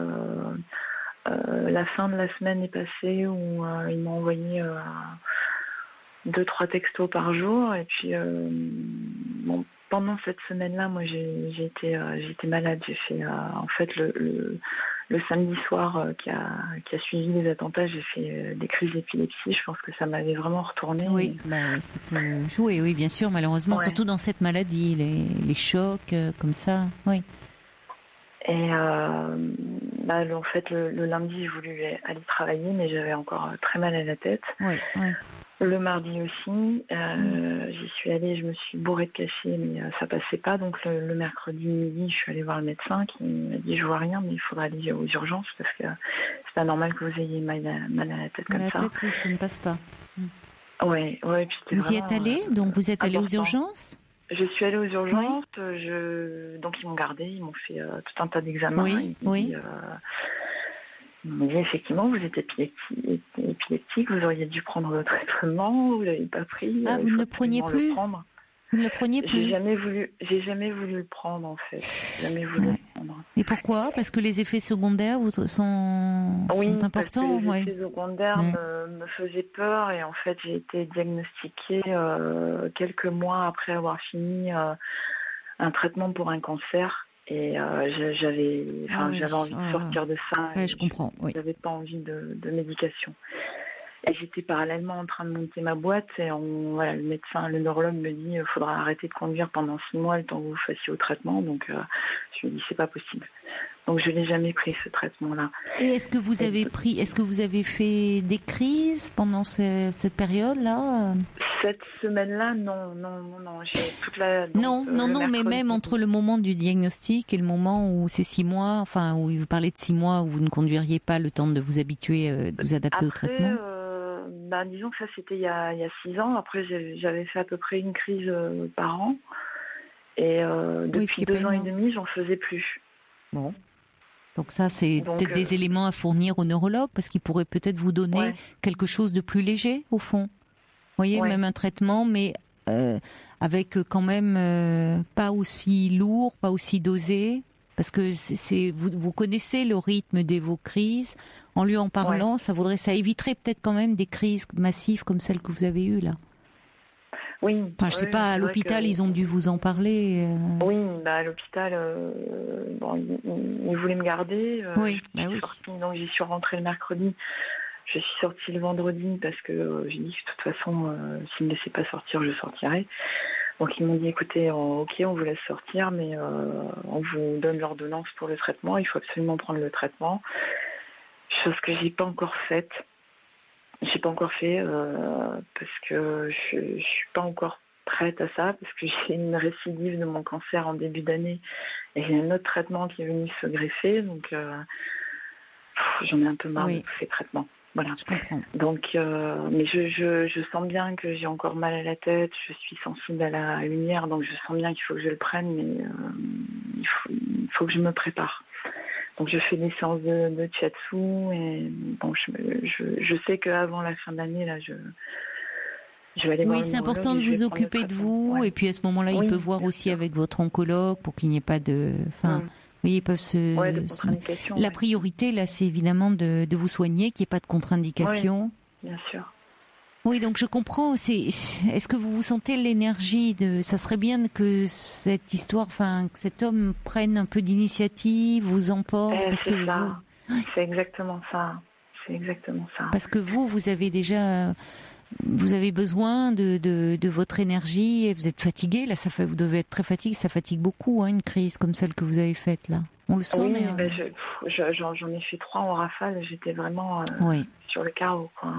la fin de la semaine est passée où il m'a envoyé 2-3 textos par jour, et puis pendant cette semaine-là, moi j'ai été malade. J'ai fait en fait le samedi soir qui a suivi les attentats, j'ai fait des crises d'épilepsie. Je pense que ça m'avait vraiment retourné. Oui, ça peut jouer, oui, bien sûr, malheureusement, surtout dans cette maladie, les chocs comme ça, oui. Et en fait, le lundi, j'ai voulu aller travailler, mais j'avais encore très mal à la tête. Oui, oui. Le mardi aussi, j'y suis allée, je me suis bourrée de cachet, mais ça passait pas. Donc le mercredi midi, je suis allée voir le médecin qui m'a dit je vois rien, mais il faudra aller aux urgences parce que c'est pas normal que vous ayez mal à la tête comme ça. La tête, oui, ça ne passe pas. Ouais. Puis vous y êtes allée, donc vous êtes allée aux urgences? Je suis allée aux urgences, donc ils m'ont gardée, ils m'ont fait tout un tas d'examens. Oui. Ils m'ont dit effectivement vous êtes épileptique, vous auriez dû prendre le traitement, vous l'avez pas pris. Vous ne le preniez plus? Vous ne le preniez plus? J'ai jamais voulu le prendre en fait. Jamais voulu le prendre. Et pourquoi? Parce que les effets secondaires sont importants. Parce que les effets secondaires me faisaient peur et en fait j'ai été diagnostiquée quelques mois après avoir fini un traitement pour un cancer. Et j'avais envie de sortir de ça. Je comprends. J'avais pas envie de médication. Et j'étais parallèlement en train de monter ma boîte et le médecin, le neurologue me dit faudra arrêter de conduire pendant 6 mois le temps que vous fassiez au traitement. Donc je lui ai dit c'est pas possible. Donc je n'ai jamais pris ce traitement-là. Et est-ce que vous avez fait des crises pendant cette période-là? Cette semaine-là, non. J'ai toute la. Non, mais même entre le moment du diagnostic et le moment où c'est 6 mois, où vous parlez de 6 mois où vous ne conduiriez pas, le temps de vous habituer, de vous adapter au traitement. Disons que ça c'était il y a 6 ans. Après j'avais fait à peu près une crise par an. Et depuis 2 ans et demi, j'en faisais plus. Bon. Donc ça, c'est peut-être des éléments à fournir au neurologue parce qu'il pourrait peut-être vous donner quelque chose de plus léger, au fond. Vous voyez, même un traitement, mais avec quand même pas aussi lourd, pas aussi dosé. Parce que vous connaissez le rythme de vos crises. En lui en parlant, ça éviterait peut-être quand même des crises massives comme celle que vous avez eue là. Oui. Je sais pas, à l'hôpital, ils ont dû vous en parler. Oui, à l'hôpital, ils voulaient me garder. Donc j'y suis rentrée le mercredi. Je suis sortie le vendredi parce que j'ai dit que de toute façon, s'ils ne me laissaient pas sortir, je sortirais. Donc ils m'ont dit, écoutez, ok, on vous laisse sortir, mais on vous donne l'ordonnance pour le traitement. Il faut absolument prendre le traitement. Chose que j'ai pas encore faite. J'ai pas encore fait parce que je suis pas encore prête à ça, parce que j'ai une récidive de mon cancer en début d'année et j'ai un autre traitement qui est venu se greffer, donc j'en ai un peu marre de tous ces traitements. Voilà. Je comprends. Donc, mais je sens bien que j'ai encore mal à la tête, je suis sensible à la lumière, donc je sens bien qu'il faut que je le prenne, mais il faut que je me prépare. Donc je fais des séances de shiatsu et bon, je sais qu'avant la fin de l'année là, Je vais aller voir Oui, le c'est important de neurologue et je vous vais prendre le occuper de traitement. vous, Ouais. et puis à ce moment-là, il Oui, peut voir bien aussi sûr. avec votre oncologue pour qu'il n'y ait pas de... Enfin, oui, ils peuvent Ouais, de contre-indication. La Ouais. priorité, là, c'est évidemment de vous soigner, qu'il n'y ait pas de contre-indication. Oui, bien sûr. Oui, donc je comprends. Est-ce que vous vous sentez l'énergie de... Ça serait bien que cette histoire, enfin, que cet homme prenne un peu d'initiative, vous emporte, parce C'est que ça. C'est exactement ça. C'est exactement ça. parce que vous avez déjà, vous avez besoin de votre énergie et vous êtes fatigué. Là, vous devez être très fatigué. Ça fatigue beaucoup, hein, une crise comme celle que vous avez faite là. On le sent. Oui, mais, ben j'en ai fait 3 en rafale. J'étais vraiment oui. sur le carreau, quoi.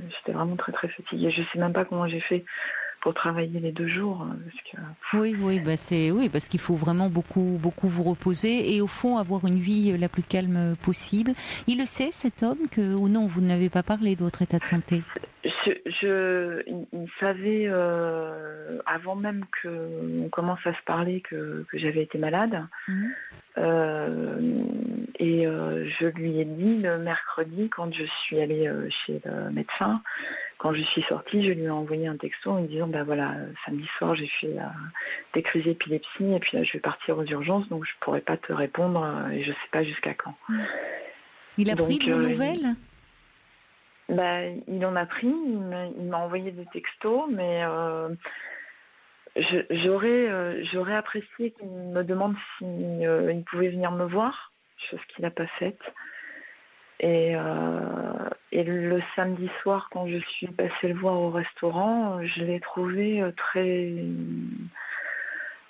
J'étais vraiment très très fatiguée. Je sais même pas comment j'ai fait pour travailler les 2 jours, parce que... Oui, parce qu'il faut vraiment beaucoup vous reposer et au fond avoir une vie la plus calme possible. Il le sait, cet homme, ou non, vous n'avez pas parlé de votre état de santé? Il savait avant même qu'on commence à se parler que j'avais été malade. Je lui ai dit le mercredi, quand je suis allée chez le médecin, quand je suis sortie, je lui ai envoyé un texto en lui disant voilà, samedi soir j'ai fait des crises d'épilepsie et puis là je vais partir aux urgences, donc je pourrais pas te répondre et je sais pas jusqu'à quand. Il a pris de vos nouvelles? Il en a pris, il m'a envoyé des textos, mais j'aurais apprécié qu'il me demande il pouvait venir me voir, chose qu'il n'a pas faite. Et le samedi soir, quand je suis passée le voir au restaurant, je l'ai trouvé très,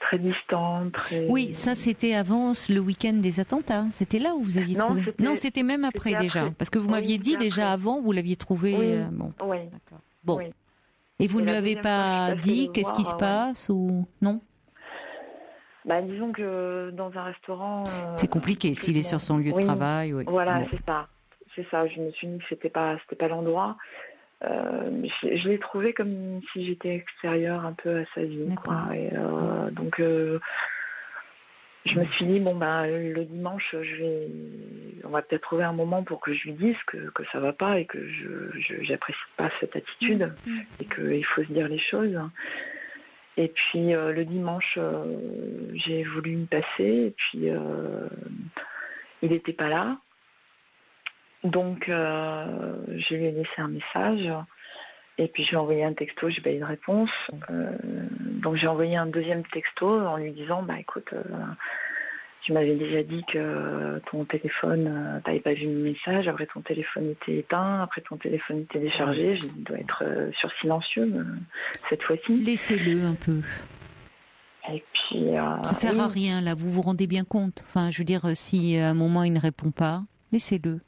très distant. Oui, ça c'était avant le week-end des attentats. C'était là où vous aviez trouvé? Non, c'était même après déjà. Après. Parce que vous m'aviez dit déjà avant, vous l'aviez trouvé... Oui. D'accord. Bon. Oui. Et vous ne lui avez pas dit qu'est-ce qui se passe ou non? Disons que dans un restaurant... c'est compliqué s'il est sur son lieu de travail. Oui. Voilà, c'est ça. C'est ça. Je me suis dit que c'était pas l'endroit. Je l'ai trouvé comme si j'étais extérieure un peu à sa vie. Quoi. Et, donc, je me suis dit, le dimanche, on va peut-être trouver un moment pour que je lui dise que ça va pas et que j'apprécie pas cette attitude et qu'il faut se dire les choses. Et puis, le dimanche, j'ai voulu y passer et puis il n'était pas là. Donc, je lui ai laissé un message et puis je lui ai envoyé un texto, j'ai pas eu de réponse. Donc, j'ai envoyé un deuxième texto en lui disant, écoute, tu m'avais déjà dit que ton téléphone, t'avais pas vu mon message, après ton téléphone était éteint, après ton téléphone était déchargé, il doit être sur silencieux cette fois-ci. Laissez-le un peu. Et puis, ça sert à rien là, vous vous rendez bien compte. Enfin, je veux dire, si à un moment il ne répond pas, laissez-le.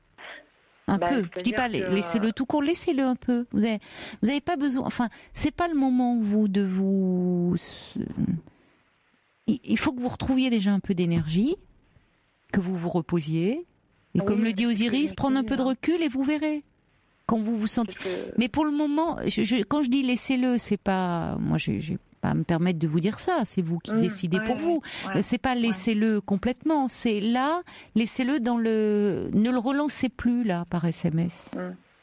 Un peu. Je dis pas laissez-le tout court, laissez-le un peu. Vous avez pas besoin. Enfin, c'est pas le moment de vous. Il faut que vous retrouviez déjà un peu d'énergie, que vous vous reposiez, et comme le dit Osiris, prendre un peu de recul et vous verrez quand vous vous sentez. Mais pour le moment, quand je dis laissez-le, c'est pas moi. Je pas me permettre de vous dire ça, c'est vous qui décidez pour vous. C'est pas laissez-le complètement, c'est là, laissez-le dans le... Ne le relancez plus là par SMS.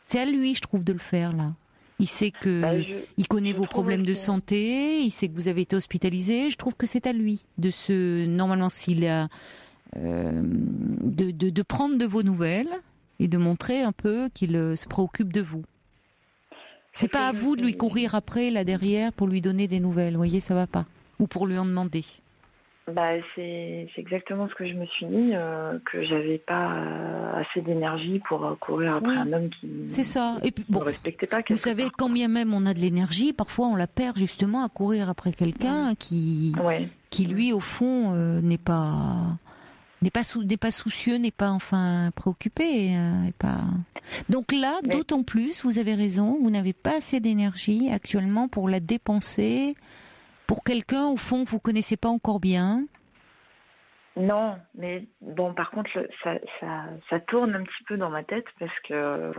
C'est à lui, je trouve, de le faire là. Il sait que il connaît vos problèmes de santé, il sait que vous avez été hospitalisé. Je trouve que c'est à lui de normalement s'il a de prendre de vos nouvelles et de montrer un peu qu'il se préoccupe de vous. C'est pas à vous de lui courir après, là derrière, pour lui donner des nouvelles. Vous voyez, ça va pas. Ou pour lui en demander. C'est exactement ce que je me suis dit, que j'avais pas assez d'énergie pour courir après un homme qui ne respectait pas. Vous savez, quand bien même on a de l'énergie, parfois on la perd justement à courir après quelqu'un qui lui, au fond, n'est pas soucieux, n'est pas enfin préoccupé. Donc là, d'autant plus, vous avez raison, vous n'avez pas assez d'énergie actuellement pour la dépenser pour quelqu'un, au fond, que vous connaissez pas encore bien. Non, mais bon, par contre, ça tourne un petit peu dans ma tête parce que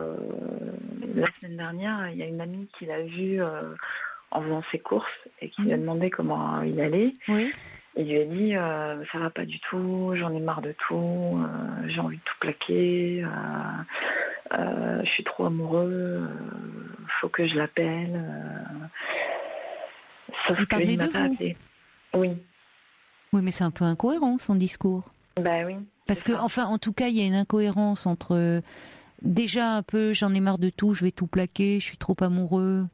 la semaine dernière, il y a une amie qui l'a vu en faisant ses courses et qui lui a demandé comment il allait. Oui. Il lui a dit ça va pas du tout, j'en ai marre de tout, j'ai envie de tout plaquer, Je suis trop amoureux, faut que je l'appelle. Sauf qu'il m'a pas appelé. Oui. Oui, mais c'est un peu incohérent son discours. Bah oui. Parce que, enfin, en tout cas, il y a une incohérence entre déjà un peu, j'en ai marre de tout, je vais tout plaquer, je suis trop amoureux.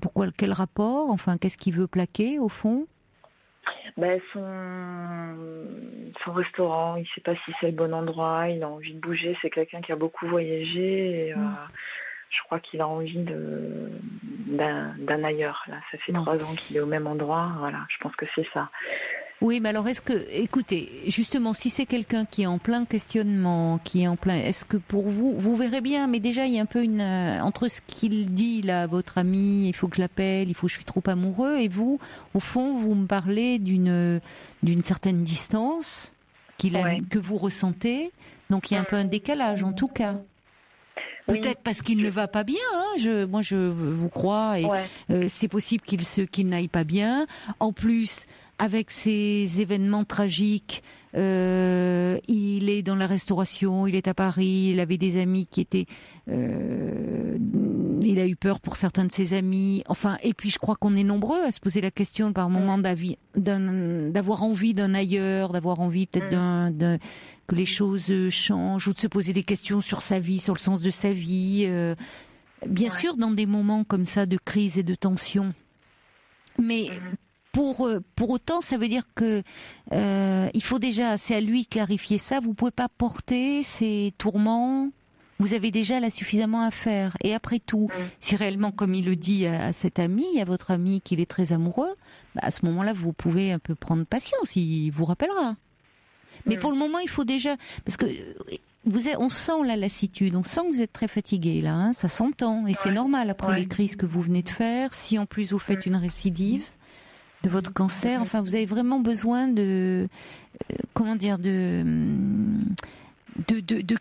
Pourquoi, quel rapport? Enfin, qu'est-ce qu'il veut plaquer au fond? Ben, son restaurant, il ne sait pas si c'est le bon endroit, il a envie de bouger, c'est quelqu'un qui a beaucoup voyagé et je crois qu'il a envie d'un ailleurs. Là, ça fait 3 ans qu'il est au même endroit, voilà, je pense que c'est ça. Oui, mais alors écoutez, justement, si c'est quelqu'un qui est en plein questionnement, est-ce que pour vous, vous verrez bien, mais déjà il y a un peu entre ce qu'il dit là, votre ami, il faut que je l'appelle, je suis trop amoureux, et vous, au fond, vous me parlez d'une certaine distance que vous ressentez, donc il y a un peu un décalage en tout cas. Peut-être parce qu'il ne va pas bien. Hein. Moi, je vous crois et c'est possible qu'il n'aille pas bien. En plus, avec ces événements tragiques, il est dans la restauration, il est à Paris, il avait des amis qui étaient... il a eu peur pour certains de ses amis. Enfin, et puis je crois qu'on est nombreux à se poser la question par moment d'avoir envie d'un ailleurs, d'avoir envie peut-être que les choses changent, ou de se poser des questions sur sa vie, sur le sens de sa vie. Bien sûr, dans des moments comme ça de crise et de tension. Mais pour autant, ça veut dire que il faut déjà, c'est à lui de clarifier ça. Vous pouvez pas porter ces tourments. Vous avez déjà là suffisamment à faire. Et après tout, si réellement, comme il le dit à cet ami, à votre ami, qu'il est très amoureux, à ce moment-là, vous pouvez un peu prendre patience. Il vous rappellera. Mais pour le moment, il faut déjà, parce que on sent la lassitude, on sent que vous êtes très fatigué là, hein, ça s'entend, et c'est normal après les crises que vous venez de faire. Si en plus vous faites une récidive de votre cancer, enfin, vous avez vraiment besoin de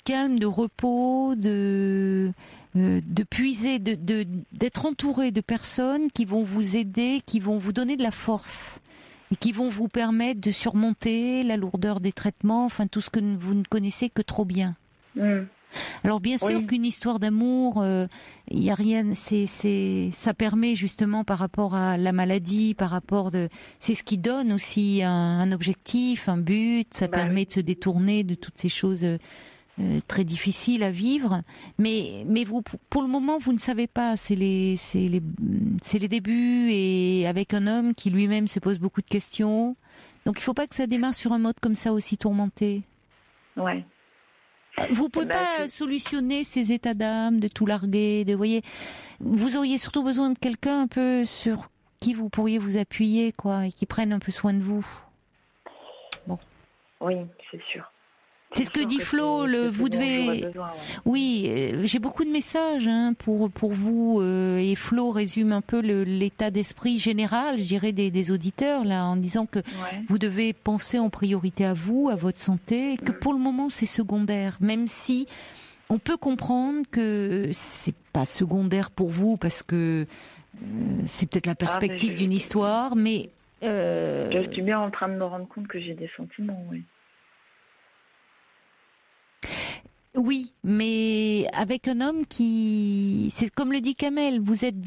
calme, de repos, de puiser, d'être entouré de personnes qui vont vous aider, qui vont vous donner de la force et qui vont vous permettre de surmonter la lourdeur des traitements, enfin tout ce que vous ne connaissez que trop bien. Alors bien sûr qu'une histoire d'amour, il y a rien, ça permet justement par rapport à la maladie, c'est ce qui donne aussi un objectif, un but, ça permet de se détourner de toutes ces choses très difficiles à vivre. Mais vous, pour le moment, vous ne savez pas, c'est les débuts, et avec un homme qui lui-même se pose beaucoup de questions. Donc il faut pas que ça démarre sur un mode comme ça aussi tourmenté. Ouais. Vous pouvez pas solutionner ces états d'âme, de tout larguer, voyez. Vous auriez surtout besoin de quelqu'un un peu sur qui vous pourriez vous appuyer, quoi, et qui prenne un peu soin de vous. Bon. Oui, c'est sûr. C'est ce que dit Flo, vous devez... Oui, j'ai beaucoup de messages pour vous, et Flo résume un peu l'état d'esprit général, je dirais, des auditeurs, là, en disant que vous devez penser en priorité à vous, à votre santé, et que pour le moment c'est secondaire, même si on peut comprendre que c'est pas secondaire pour vous, parce que c'est peut-être la perspective d'une histoire, mais... Je suis bien en train de me rendre compte que j'ai des sentiments, oui. Oui, mais avec un homme c'est comme le dit Kamel, vous êtes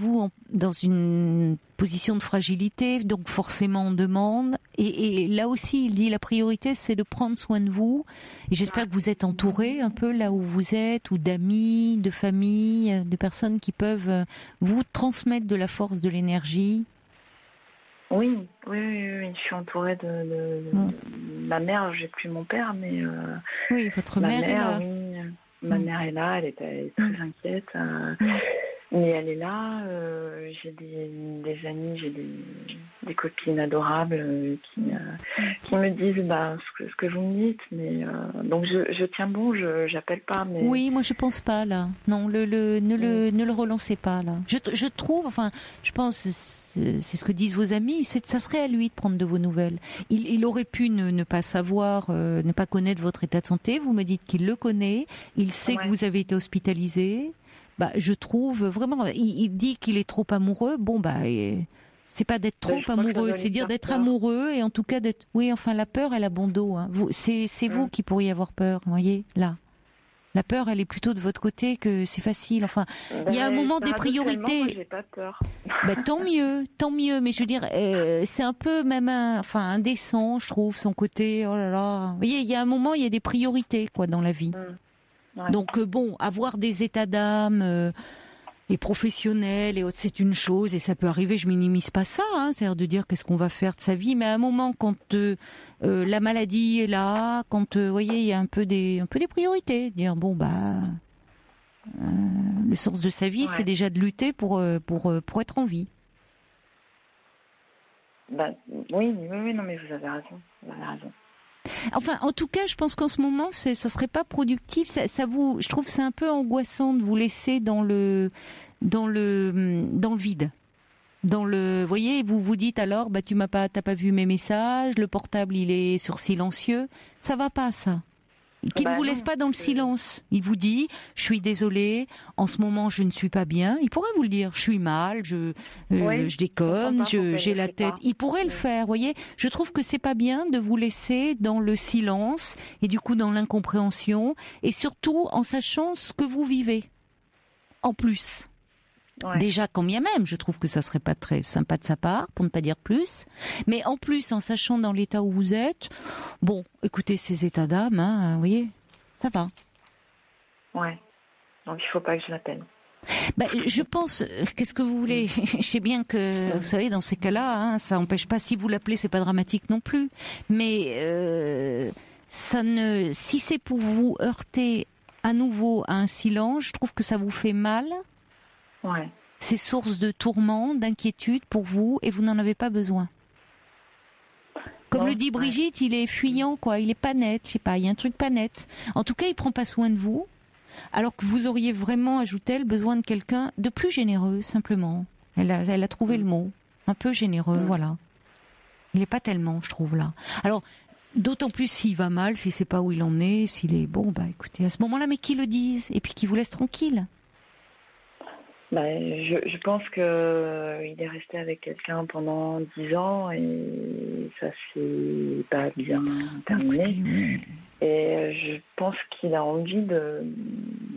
dans une position de fragilité, donc forcément on demande, et là aussi il dit la priorité c'est de prendre soin de vous, et j'espère que vous êtes entouré un peu là où vous êtes, ou d'amis, de famille, de personnes qui peuvent vous transmettre de la force, de l'énergie. Oui, je suis entourée de ma mère, j'ai plus mon père, mais oui, votre mère est là. Oui, ma mère est là, elle est très inquiète, mais elle est là. J'ai des amis, j'ai des copines adorables qui me disent ce que vous me dites, mais donc je tiens bon, j'appelle pas. Mais... Oui, moi je pense pas là. Non, ne le relancez pas là. Je trouve, enfin, je pense. C'est ce que disent vos amis, ça serait à lui de prendre de vos nouvelles. Il aurait pu ne pas savoir, ne pas connaître votre état de santé. Vous me dites qu'il le connaît, il sait que vous avez été hospitalisé. Je trouve vraiment, il dit qu'il est trop amoureux. C'est pas d'être trop amoureux, c'est dire d'être amoureux, et en tout cas d'être... Oui, enfin, la peur, elle a bon dos. C'est vous qui pourriez avoir peur, vous voyez, là. La peur, elle est plutôt de votre côté, que c'est facile. Enfin, il y a un moment des priorités. Moi, j'ai pas peur. Tant mieux. Mais je veux dire, c'est un peu même indécent, je trouve, son côté. Oh là là. Vous voyez, il y a un moment, il y a des priorités, quoi, dans la vie. Ouais. Donc avoir des états d'âme et professionnels et autres, c'est une chose, et ça peut arriver. Je minimise pas ça, c'est-à-dire de dire qu'est-ce qu'on va faire de sa vie. Mais à un moment, quand la maladie est là, quand vous voyez, il y a un peu des priorités. Dire le sens de sa vie, c'est déjà de lutter pour être en vie. Oui, non, mais vous avez raison. Enfin, en tout cas, je pense qu'en ce moment, ça serait pas productif. Je trouve que c'est un peu angoissant de vous laisser dans le vide. Vous voyez, vous vous dites alors, t'as pas vu mes messages, le portable il est sur silencieux. Ça va pas, ça. Qu'il ne vous laisse pas dans le silence. Il vous dit, je suis désolée, en ce moment je ne suis pas bien. Il pourrait vous le dire, je suis mal, je déconne, j'ai la tête. Il pourrait le faire, vous voyez. Je trouve que c'est pas bien de vous laisser dans le silence et du coup dans l'incompréhension, et surtout en sachant ce que vous vivez. En plus. Ouais. Déjà, quand bien même, je trouve que ça serait pas très sympa de sa part, pour ne pas dire plus. Mais en plus, en sachant dans l'état où vous êtes, écoutez, ces états d'âme, vous voyez, ça va. Ouais. Donc il faut pas que je l'appelle. Je pense, qu'est-ce que vous voulez ? Je sais bien que, vous savez, dans ces cas-là, ça n'empêche pas, si vous l'appelez, c'est pas dramatique non plus. Mais si c'est pour vous heurter à nouveau à un silence, je trouve que ça vous fait mal. Ouais. C'est source de tourment, d'inquiétude pour vous, et vous n'en avez pas besoin. Comme le dit Brigitte, il est fuyant, quoi. Il est pas net, je sais pas, il y a un truc pas net. En tout cas, il prend pas soin de vous, alors que vous auriez vraiment, ajoute-t-elle, besoin de quelqu'un de plus généreux, simplement. Elle a trouvé le mot. Un peu généreux, voilà. Il est pas tellement, je trouve, là. Alors, d'autant plus s'il va mal, s'il sait pas où il en est, s'il est écoutez, à ce moment-là, mais qu'il le dise, et puis qu'il vous laisse tranquille. Je pense que il est resté avec quelqu'un pendant 10 ans et ça s'est pas bien terminé. Écoutez, oui. Et je pense qu'il a envie de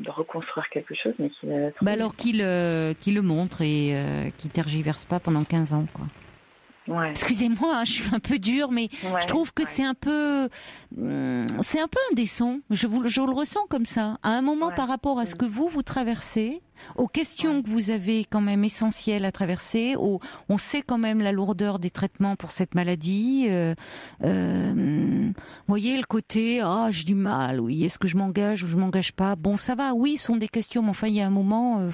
reconstruire quelque chose, mais qu'il a trouvé... alors qu'il le montre et qu'il tergiverse pas pendant 15 ans, quoi. Ouais. Excusez-moi, je suis un peu dure, mais je trouve que c'est un peu indécent. Je le ressens comme ça. À un moment, par rapport à ce que vous traversez, aux questions que vous avez quand même essentielles à traverser, on sait quand même la lourdeur des traitements pour cette maladie. Voyez le côté, j'ai du mal, oui, est-ce que je m'engage ou je m'engage pas? Bon, ça va, oui, ce sont des questions, mais enfin, il y a un moment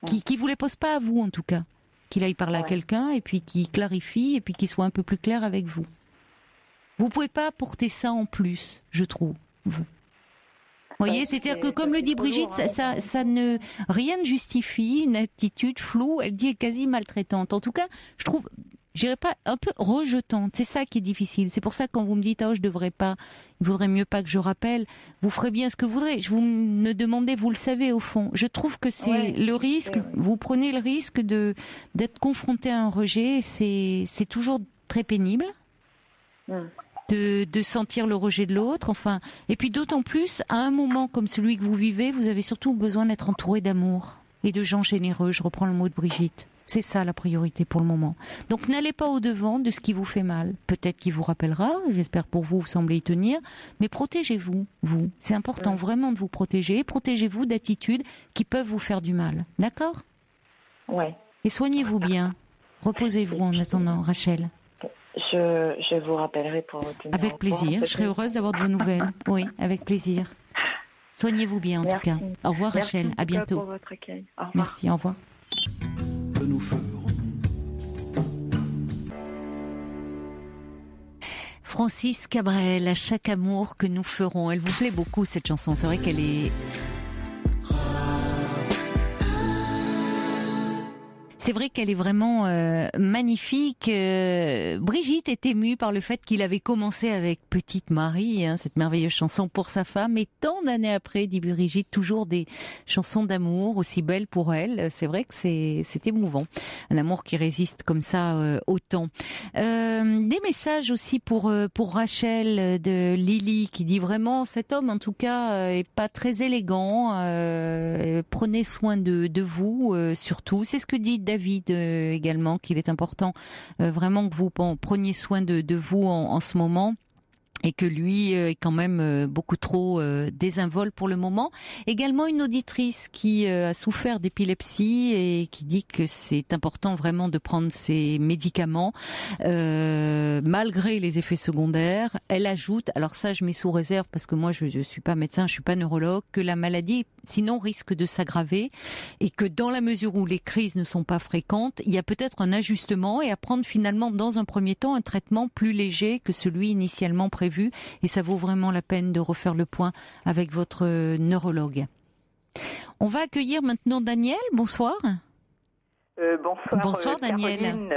qui vous les pose pas à vous, en tout cas. Qu'il aille parler à quelqu'un et puis qu'il clarifie et puis qu'il soit un peu plus clair avec vous. Vous pouvez pas porter ça en plus, je trouve. Vous voyez, c'est-à-dire que comme le dit Brigitte, rien ne justifie une attitude floue, elle dit quasi maltraitante. En tout cas, je trouve, je dirais pas un peu rejetante. C'est ça qui est difficile. C'est pour ça que quand vous me dites je devrais pas, il vaudrait mieux pas que je rappelle, vous ferez bien ce que vous voudrez. Je vous me demandez, vous le savez au fond. Je trouve que c'est le risque. Vous prenez le risque d'être confronté à un rejet. C'est toujours très pénible. De sentir le rejet de l'autre, et puis d'autant plus, à un moment comme celui que vous vivez, vous avez surtout besoin d'être entouré d'amour et de gens généreux, je reprends le mot de Brigitte. C'est ça la priorité pour le moment. Donc n'allez pas au-devant de ce qui vous fait mal. Peut-être qu'il vous rappellera, j'espère pour vous, vous semblez y tenir, mais protégez-vous, vous. C'est important vraiment de vous protéger, protégez-vous d'attitudes qui peuvent vous faire du mal. D'accord ? Ouais. Et soignez-vous bien. Reposez-vous en attendant, Rachel. Je vous rappellerai pour tenir avec plaisir, je serai heureuse d'avoir de vos nouvelles. Oui, avec plaisir. Soignez-vous bien en tout cas. Au revoir Rachel, à bientôt. Pour votre accueil. Au revoir. Merci, au revoir. Que nous ferons. Francis Cabrel, à chaque amour que nous ferons. Elle vous plaît beaucoup cette chanson, c'est vrai qu'elle est... C'est vrai qu'elle est vraiment magnifique. Brigitte est émue par le fait qu'il avait commencé avec Petite Marie, cette merveilleuse chanson pour sa femme, et tant d'années après, dit Brigitte, toujours des chansons d'amour aussi belles pour elle. C'est vrai que c'est émouvant, un amour qui résiste comme ça au temps. Des messages aussi pour Rachel de Lily qui dit vraiment cet homme en tout cas est pas très élégant. Prenez soin de vous surtout. C'est ce que dit David également, qu'il est important vraiment que vous preniez soin de vous en ce moment. Et que lui est quand même beaucoup trop désinvolte pour le moment. Également une auditrice qui a souffert d'épilepsie et qui dit que c'est important vraiment de prendre ses médicaments malgré les effets secondaires. Elle ajoute, alors ça je mets sous réserve parce que moi je suis pas médecin, je suis pas neurologue, que la maladie sinon risque de s'aggraver et que dans la mesure où les crises ne sont pas fréquentes, il y a peut-être un ajustement et à prendre finalement dans un premier temps un traitement plus léger que celui initialement prévu. Et ça vaut vraiment la peine de refaire le point avec votre neurologue. On va accueillir maintenant Daniel. Bonsoir. Bonsoir. Bonsoir Daniel. Caroline,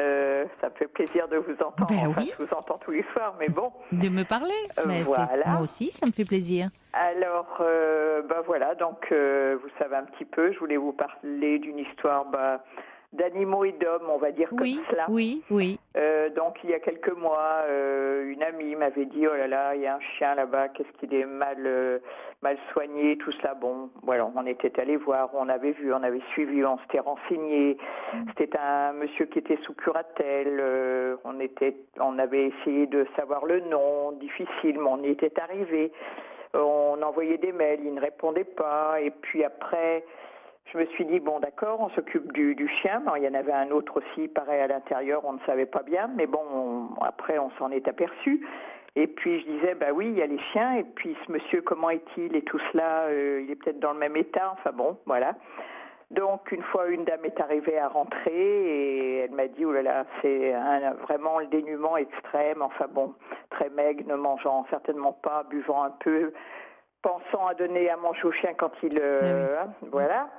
ça me fait plaisir de vous entendre. Oui. Je vous entends tous les soirs, mais bon. De me parler. Mais voilà. Moi aussi, ça me fait plaisir. Alors, voilà, donc vous savez un petit peu, je voulais vous parler d'une histoire d'animaux et d'hommes, on va dire comme cela. Oui. Donc il y a quelques mois, une amie m'avait dit oh là là, il y a un chien là-bas, qu'est-ce qu'il est mal soigné, tout cela. Bon, voilà, on était allé voir, on avait vu, on avait suivi, on s'était renseigné. C'était un monsieur qui était sous curatelle. On avait essayé de savoir le nom, difficile, mais on y était arrivé. On envoyait des mails, il ne répondait pas. Et puis après, je me suis dit, bon d'accord, on s'occupe du chien. Bon, il y en avait un autre aussi, pareil à l'intérieur, on ne savait pas bien, mais bon, après on s'en est aperçu. Et puis je disais, oui, il y a les chiens, et puis ce monsieur, comment est-il et tout cela, il est peut-être dans le même état, enfin bon, voilà. Donc une fois, une dame est arrivée à rentrer, et elle m'a dit, oh là là, c'est vraiment le dénuement extrême, enfin bon, très maigre, ne mangeant certainement pas, buvant un peu, pensant à donner à manger au chien quand il... voilà.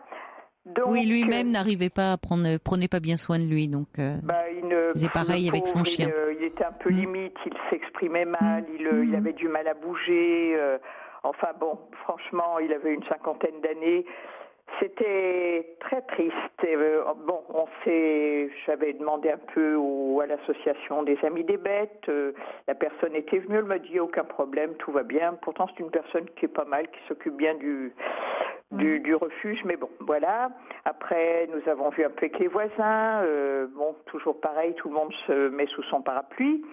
Donc, oui, lui-même n'arrivait pas à prenait pas bien soin de lui, donc c'est pareil avec son chien. Il était un peu limite, il s'exprimait mal, il avait du mal à bouger. Enfin bon, franchement, il avait une 50aine d'années. C'était très triste. Et, j'avais demandé un peu à l'association des Amis des Bêtes. La personne était venue, elle m'a dit aucun problème, tout va bien. Pourtant, c'est une personne qui est pas mal, qui s'occupe bien du refuge, mais bon, voilà. Après, nous avons vu un peu avec les voisins. Toujours pareil, tout le monde se met sous son parapluie.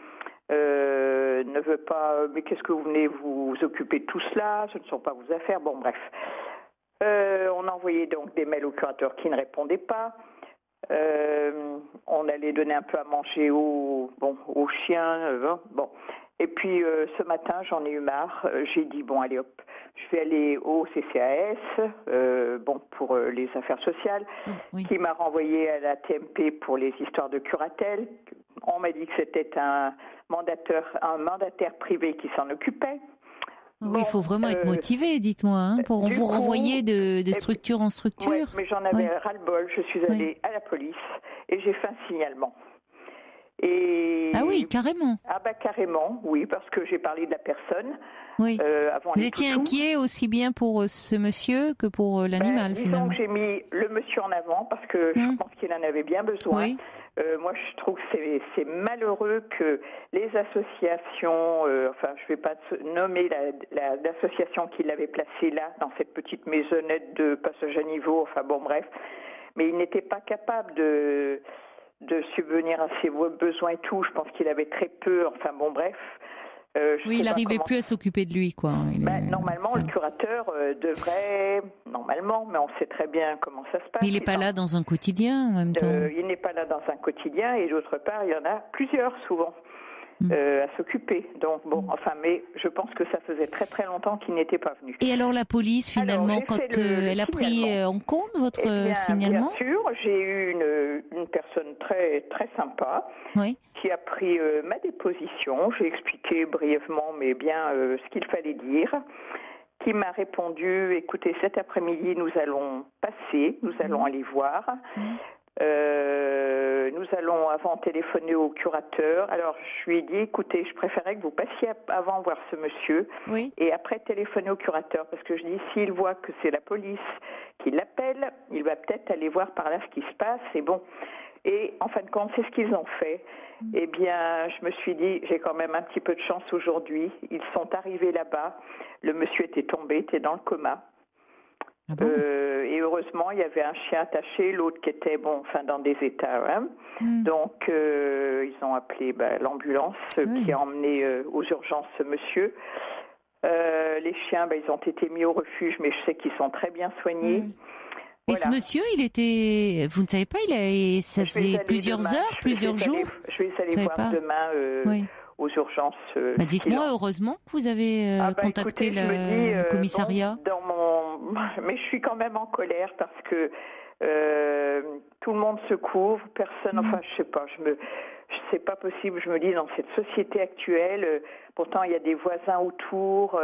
Ne veut pas, mais qu'est-ce que vous venez vous occuper de tout cela? Ce ne sont pas vos affaires. Bon, bref. On envoyait donc des mails au curateur qui ne répondaient pas. On allait donner un peu à manger aux chiens. Bon. Et puis ce matin, j'en ai eu marre. J'ai dit bon, allez hop, je vais aller au CCAS, pour les affaires sociales, qui m'a renvoyé à la TMP pour les histoires de curatelle. On m'a dit que c'était un mandataire privé qui s'en occupait. Oui, il faut vraiment être motivé, dites-moi, pour vous renvoyer de structure en structure. Oui, mais j'en avais ras-le-bol. Je suis allée à la police et j'ai fait un signalement. Ah oui, carrément. Ah carrément, oui, parce que j'ai parlé de la personne. Oui. Avant vous étiez inquiet aussi bien pour ce monsieur que pour l'animal, finalement. J'ai mis le monsieur en avant parce que je pense qu'il en avait bien besoin. Oui. Moi, je trouve que c'est malheureux que les associations, je ne vais pas nommer l'association qui l'avait placé là, dans cette petite maisonnette de passage à niveau, mais il n'était pas capable de subvenir à ses besoins et tout. Je pense qu'il avait très peu, il n'arrivait plus à s'occuper de lui, quoi. Normalement, le curateur devrait... Normalement, mais on sait très bien comment ça se passe. Mais il n'est pas là dans un quotidien, en même temps. Il n'est pas là dans un quotidien, et d'autre part, il y en a plusieurs, souvent, à s'occuper. Donc, mais je pense que ça faisait très très longtemps qu'il n'était pas venu. Et alors, la police, finalement, quand elle a pris en compte votre signalement? Bien sûr, j'ai eu une personne très très sympa qui a pris ma déposition. J'ai expliqué brièvement, mais bien, ce qu'il fallait dire, qui m'a répondu, écoutez, cet après-midi, nous allons passer, nous allons aller voir. Nous allons avant téléphoner au curateur. Alors, je lui ai dit, écoutez, je préférais que vous passiez avant voir ce monsieur et après téléphoner au curateur. Parce que je dis, s'il voit que c'est la police qui l'appelle, il va peut-être aller voir par là ce qui se passe. Et bon. Et en fin de compte, c'est ce qu'ils ont fait. Eh bien, je me suis dit, j'ai quand même un petit peu de chance aujourd'hui. Ils sont arrivés là-bas. Le monsieur était tombé, était dans le coma. Ah bon et heureusement, il y avait un chien attaché, l'autre qui était dans des états. Hein. Donc, ils ont appelé l'ambulance qui a emmené aux urgences ce monsieur. Les chiens, ils ont été mis au refuge, mais je sais qu'ils sont très bien soignés. Et ce monsieur, il était... Vous ne savez pas, ça faisait plusieurs heures, plusieurs jours. Je vais aller voir demain aux urgences. Dites-moi, heureusement que vous avez contacté le commissariat. Mais je suis quand même en colère parce que tout le monde se couvre, personne... Enfin, je sais pas, c'est pas possible, je me dis, dans cette société actuelle, pourtant il y a des voisins autour,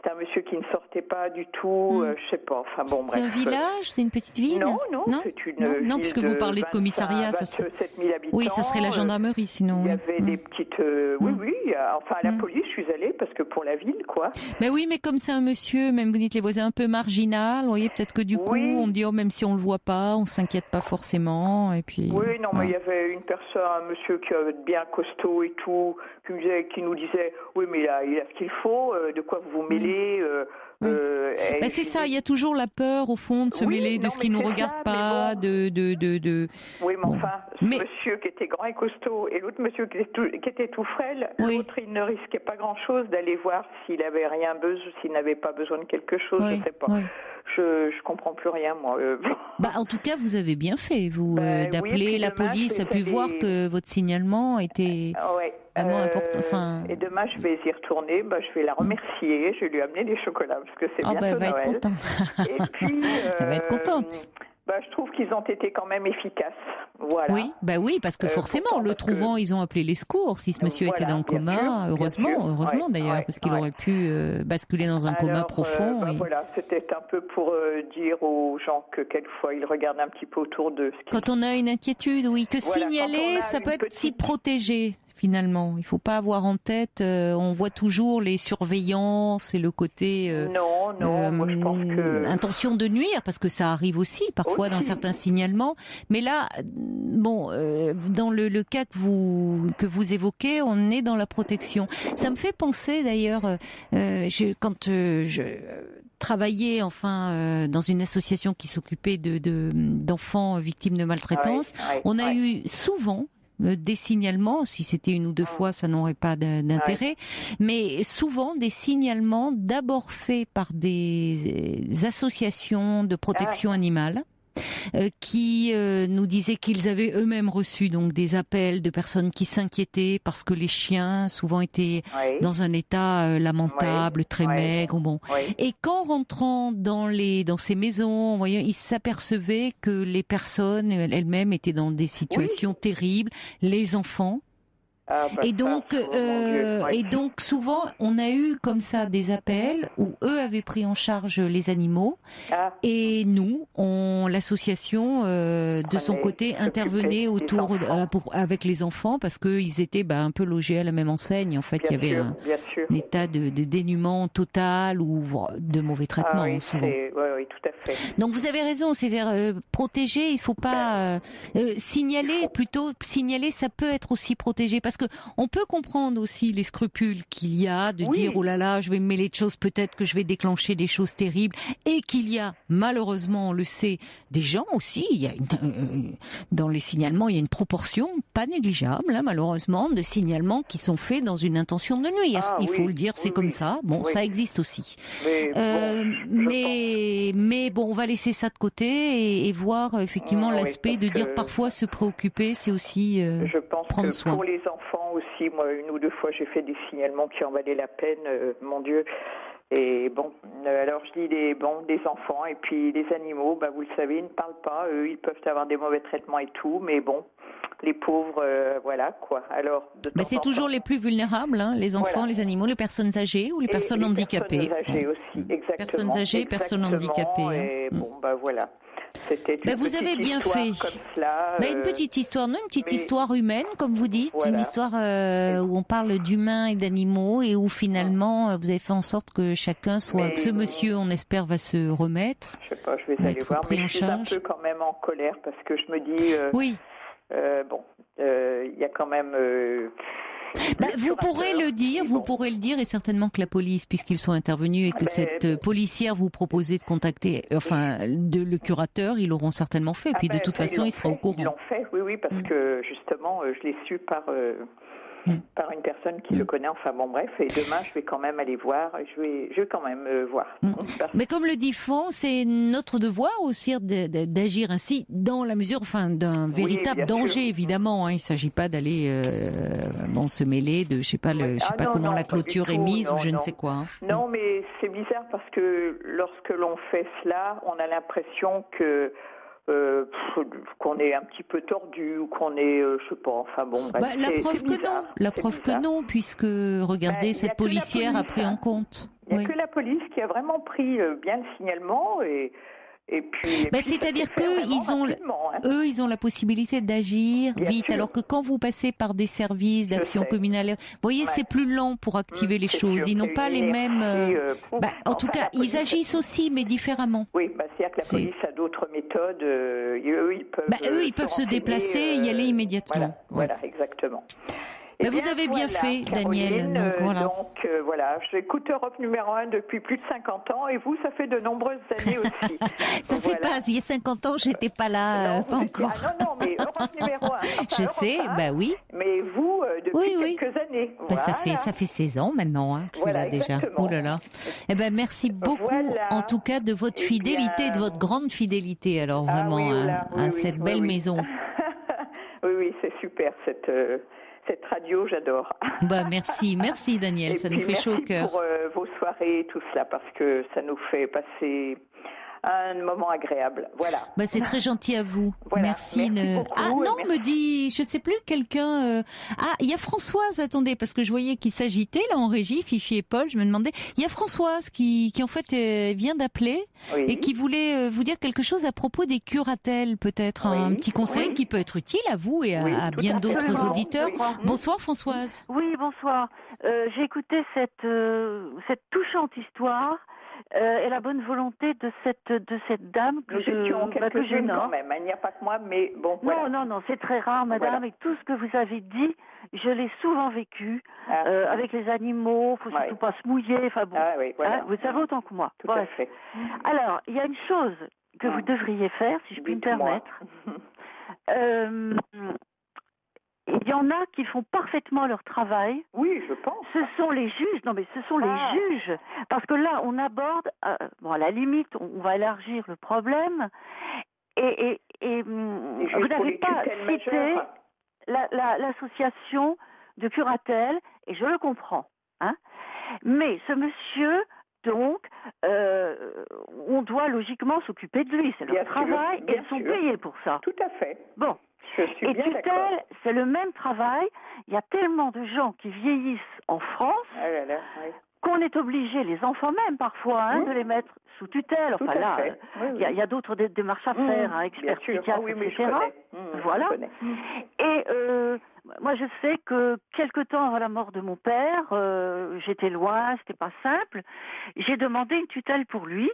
c'est un monsieur qui ne sortait pas du tout, je sais pas, enfin bon, bref. C'est un village, c'est une petite ville? Non, c'est une ville non, parce que vous parlez de commissariat, 27 000 habitants. Oui, ça serait la gendarmerie, sinon. Il y avait des petites... à la police, je suis allée, parce que pour la ville, quoi. Mais oui, mais comme c'est un monsieur, même vous dites les voisins un peu marginal, vous voyez, peut-être que du coup, on dit, même si on le voit pas, on s'inquiète pas forcément, et puis... Oui, non, mais il y avait un monsieur qui est bien costaud et tout, qui nous disait, oui, mais il a ce qu'il faut, de quoi vous vous mêlez c'est ça, il y a toujours la peur au fond de se mêler de ce qui ne nous regarde pas, Oui, mais enfin, ce monsieur qui était grand et costaud et l'autre monsieur qui était tout frêle, l'autre il ne risquait pas grand-chose d'aller voir s'il avait rien besoin, s'il n'avait pas besoin de quelque chose, je sais pas. Je comprends plus rien, moi. En tout cas, vous avez bien fait, d'appeler la police, a pu voir que votre signalement était vraiment important. Enfin... Et demain, je vais y retourner, je vais la remercier, je vais lui amener des chocolats, parce que c'est bientôt elle va Noël. Être contente. Et puis, elle va être contente. Je trouve qu'ils ont été quand même efficaces. Voilà. Oui, parce que forcément, le trouvant, ils ont appelé les secours. Si ce monsieur était dans le coma, heureusement d'ailleurs, parce qu'il aurait pu basculer dans un coma profond. Voilà, c'était un peu pour dire aux gens que quelquefois ils regardent un petit peu autour d'eux. Quand on a une inquiétude, que signaler, ça peut être aussi protéger. Finalement, il faut pas avoir en tête. On voit toujours les surveillances et le côté moi je pense que intention de nuire, parce que ça arrive aussi parfois dans certains signalements. Mais là, dans le cas que vous évoquez, on est dans la protection. Ça me fait penser d'ailleurs, quand je travaillais dans une association qui s'occupait d'enfants victimes de maltraitance, on a eu souvent des signalements, si c'était une ou deux fois, ça n'aurait pas d'intérêt, mais souvent des signalements d'abord faits par des associations de protection animale, qui nous disaient qu'ils avaient eux-mêmes reçu donc des appels de personnes qui s'inquiétaient parce que les chiens souvent étaient dans un état lamentable, très maigre, et qu'en rentrant dans ces maisons, ils s'apercevaient que les personnes elles-mêmes étaient dans des situations terribles, les enfants. Et donc souvent on a eu comme ça des appels où eux avaient pris en charge les animaux et nous, l'association de son côté intervenait autour avec les enfants parce qu'ils étaient un peu logés à la même enseigne. En fait, il y avait un état de dénuement total ou de mauvais traitements souvent. Oui, tout à fait. Donc vous avez raison, c'est-à-dire protéger, il faut pas signaler, ça peut être aussi protégé parce que on peut comprendre aussi les scrupules qu'il y a de dire oh là là, je vais me mêler de choses, peut-être que je vais déclencher des choses terribles, et qu'il y a malheureusement, on le sait, des gens aussi, il y a dans les signalements, il y a une proportion pas négligeable, malheureusement, de signalements qui sont faits dans une intention de nuire. Il faut le dire, c'est comme ça. Ça existe aussi. Mais bon, on va laisser ça de côté et voir effectivement l'aspect de dire parfois se préoccuper, c'est aussi je pense prendre que soin. Pour les enfants aussi, moi, une ou deux fois, j'ai fait des signalements qui en valaient la peine, mon Dieu. Et alors je dis des enfants et puis les animaux, vous le savez, ils ne parlent pas, eux, ils peuvent avoir des mauvais traitements et tout, mais les pauvres, voilà quoi. Alors, c'est toujours les plus vulnérables, les enfants, les animaux, les personnes âgées ou les personnes handicapées. Les personnes âgées aussi, exactement. Personnes âgées, personnes handicapées. Et voilà. C'était une vous avez bien fait. Comme cela, une petite histoire, non, une petite histoire humaine, comme vous dites, Voilà. une histoire où on parle d'humains et d'animaux et où finalement vous avez fait en sorte que chacun soit, que ce monsieur, on espère, va se remettre. Je sais pas, je vais aller voir, mais je suis un peu quand même en colère parce que je me dis, oui. Il y a quand même. Vous pourrez le dire, et certainement que la police, puisqu'ils sont intervenus et que cette policière vous proposait de contacter, le curateur, ils l'auront certainement fait. Puis de toute façon, il sera au courant. Ils l'ont fait, oui, parce que justement, je l'ai su par une personne qui le connaît. Enfin bon, bref. Et demain, je vais quand même aller voir. Je vais quand même voir. Mais comme le dit Fon, c'est notre devoir aussi d'agir ainsi dans la mesure, d'un véritable danger, évidemment. Il ne s'agit pas d'aller se mêler de, je sais pas comment la clôture est mise ou je ne sais quoi. Non, mais c'est bizarre parce que lorsque l'on fait cela, on a l'impression que qu'on est un petit peu tordu ou qu'on est, je sais pas, enfin bon. La preuve que non, puisque regardez, cette policière a pris en compte. Il n'y a que la police qui a vraiment pris bien le signalement et puis c'est-à-dire qu'eux, ils ont la possibilité d'agir vite, alors que quand vous passez par des services d'action communale, vous voyez, c'est plus lent pour activer les choses. Ils n'ont pas les mêmes. En tout cas, ils agissent aussi, mais différemment. Oui, c'est-à-dire que la police a d'autres méthodes. Eux, ils peuvent se déplacer et y aller immédiatement. Voilà, exactement. Vous avez bien fait, Daniel. Donc voilà, j'écoute Europe numéro 1 depuis plus de 50 ans et vous, ça fait de nombreuses années aussi. Ça fait pas, il y a 50 ans, j'étais pas là, pas encore. Non, mais Europe numéro 1. Je sais, oui. Mais vous, depuis quelques années. Ça fait 16 ans maintenant, je suis là déjà. Oh là là. Merci beaucoup, en tout cas, de votre fidélité, de votre grande fidélité, alors vraiment, à cette belle maison. Oui, c'est super, cette radio, j'adore. Merci Daniel, ça nous fait chaud au cœur. Merci pour vos soirées et tout cela, parce que ça nous fait passer un moment agréable. Voilà. C'est très gentil à vous. Voilà. Merci. Me dit, je sais plus, quelqu'un. Il y a Françoise. Attendez, parce que je voyais qu'il s'agitait là en régie, Fifi et Paul. Je me demandais. Il y a Françoise qui en fait vient d'appeler et qui voulait vous dire quelque chose à propos des curatelles, peut-être un petit conseil qui peut être utile à vous et à bien d'autres auditeurs. Oui. Bonsoir Françoise. Oui, bonsoir. J'ai écouté cette touchante histoire. Et la bonne volonté de cette dame que je nomme. Quand même, il n'y a pas que moi, mais bon. Voilà. Non, c'est très rare, madame. Voilà. Et tout ce que vous avez dit, je l'ai souvent vécu avec les animaux. Il ne faut surtout pas se mouiller. Enfin bon, vous savez autant que moi. Tout à fait. Alors, il y a une chose que vous devriez faire, si je puis me permettre. Il y en a qui font parfaitement leur travail. Oui, je pense. Ce sont les juges. Non, mais ce sont les juges. Parce que là, on aborde, à la limite, on va élargir le problème. Et vous n'avez pas cité l'association de curatelle, et je le comprends. Mais ce monsieur, donc, on doit logiquement s'occuper de lui. C'est leur travail et ils sont payés pour ça. Tout à fait. Bon. Et tutelle, c'est le même travail. Il y a tellement de gens qui vieillissent en France qu'on est obligé, les enfants même parfois, de les mettre sous tutelle. Enfin là, il y a d'autres démarches à faire, experts psychiatres, etc. Voilà. Et moi, je sais que quelque temps avant la mort de mon père, j'étais loin, c'était pas simple. J'ai demandé une tutelle pour lui.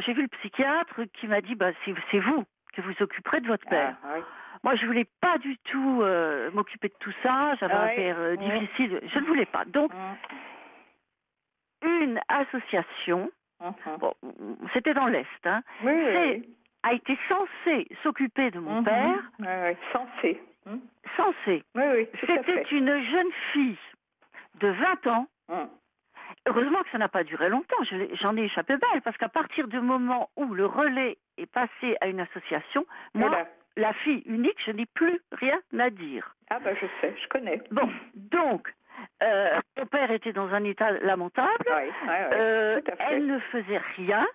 J'ai vu le psychiatre qui m'a dit c'est vous que vous occuperez de votre père. Moi, je voulais pas du tout m'occuper de tout ça. J'avais un père difficile. Je ne voulais pas. Donc, une association, c'était dans l'Est, a été censée s'occuper de mon père. Censée. Censée. C'était une jeune fille de 20 ans. Heureusement que ça n'a pas duré longtemps, j'en ai échappé belle, parce qu'à partir du moment où le relais est passé à une association, moi, la fille unique, je n'ai plus rien à dire. Je sais, je connais. Bon, donc, mon père était dans un état lamentable, elle ne faisait rien,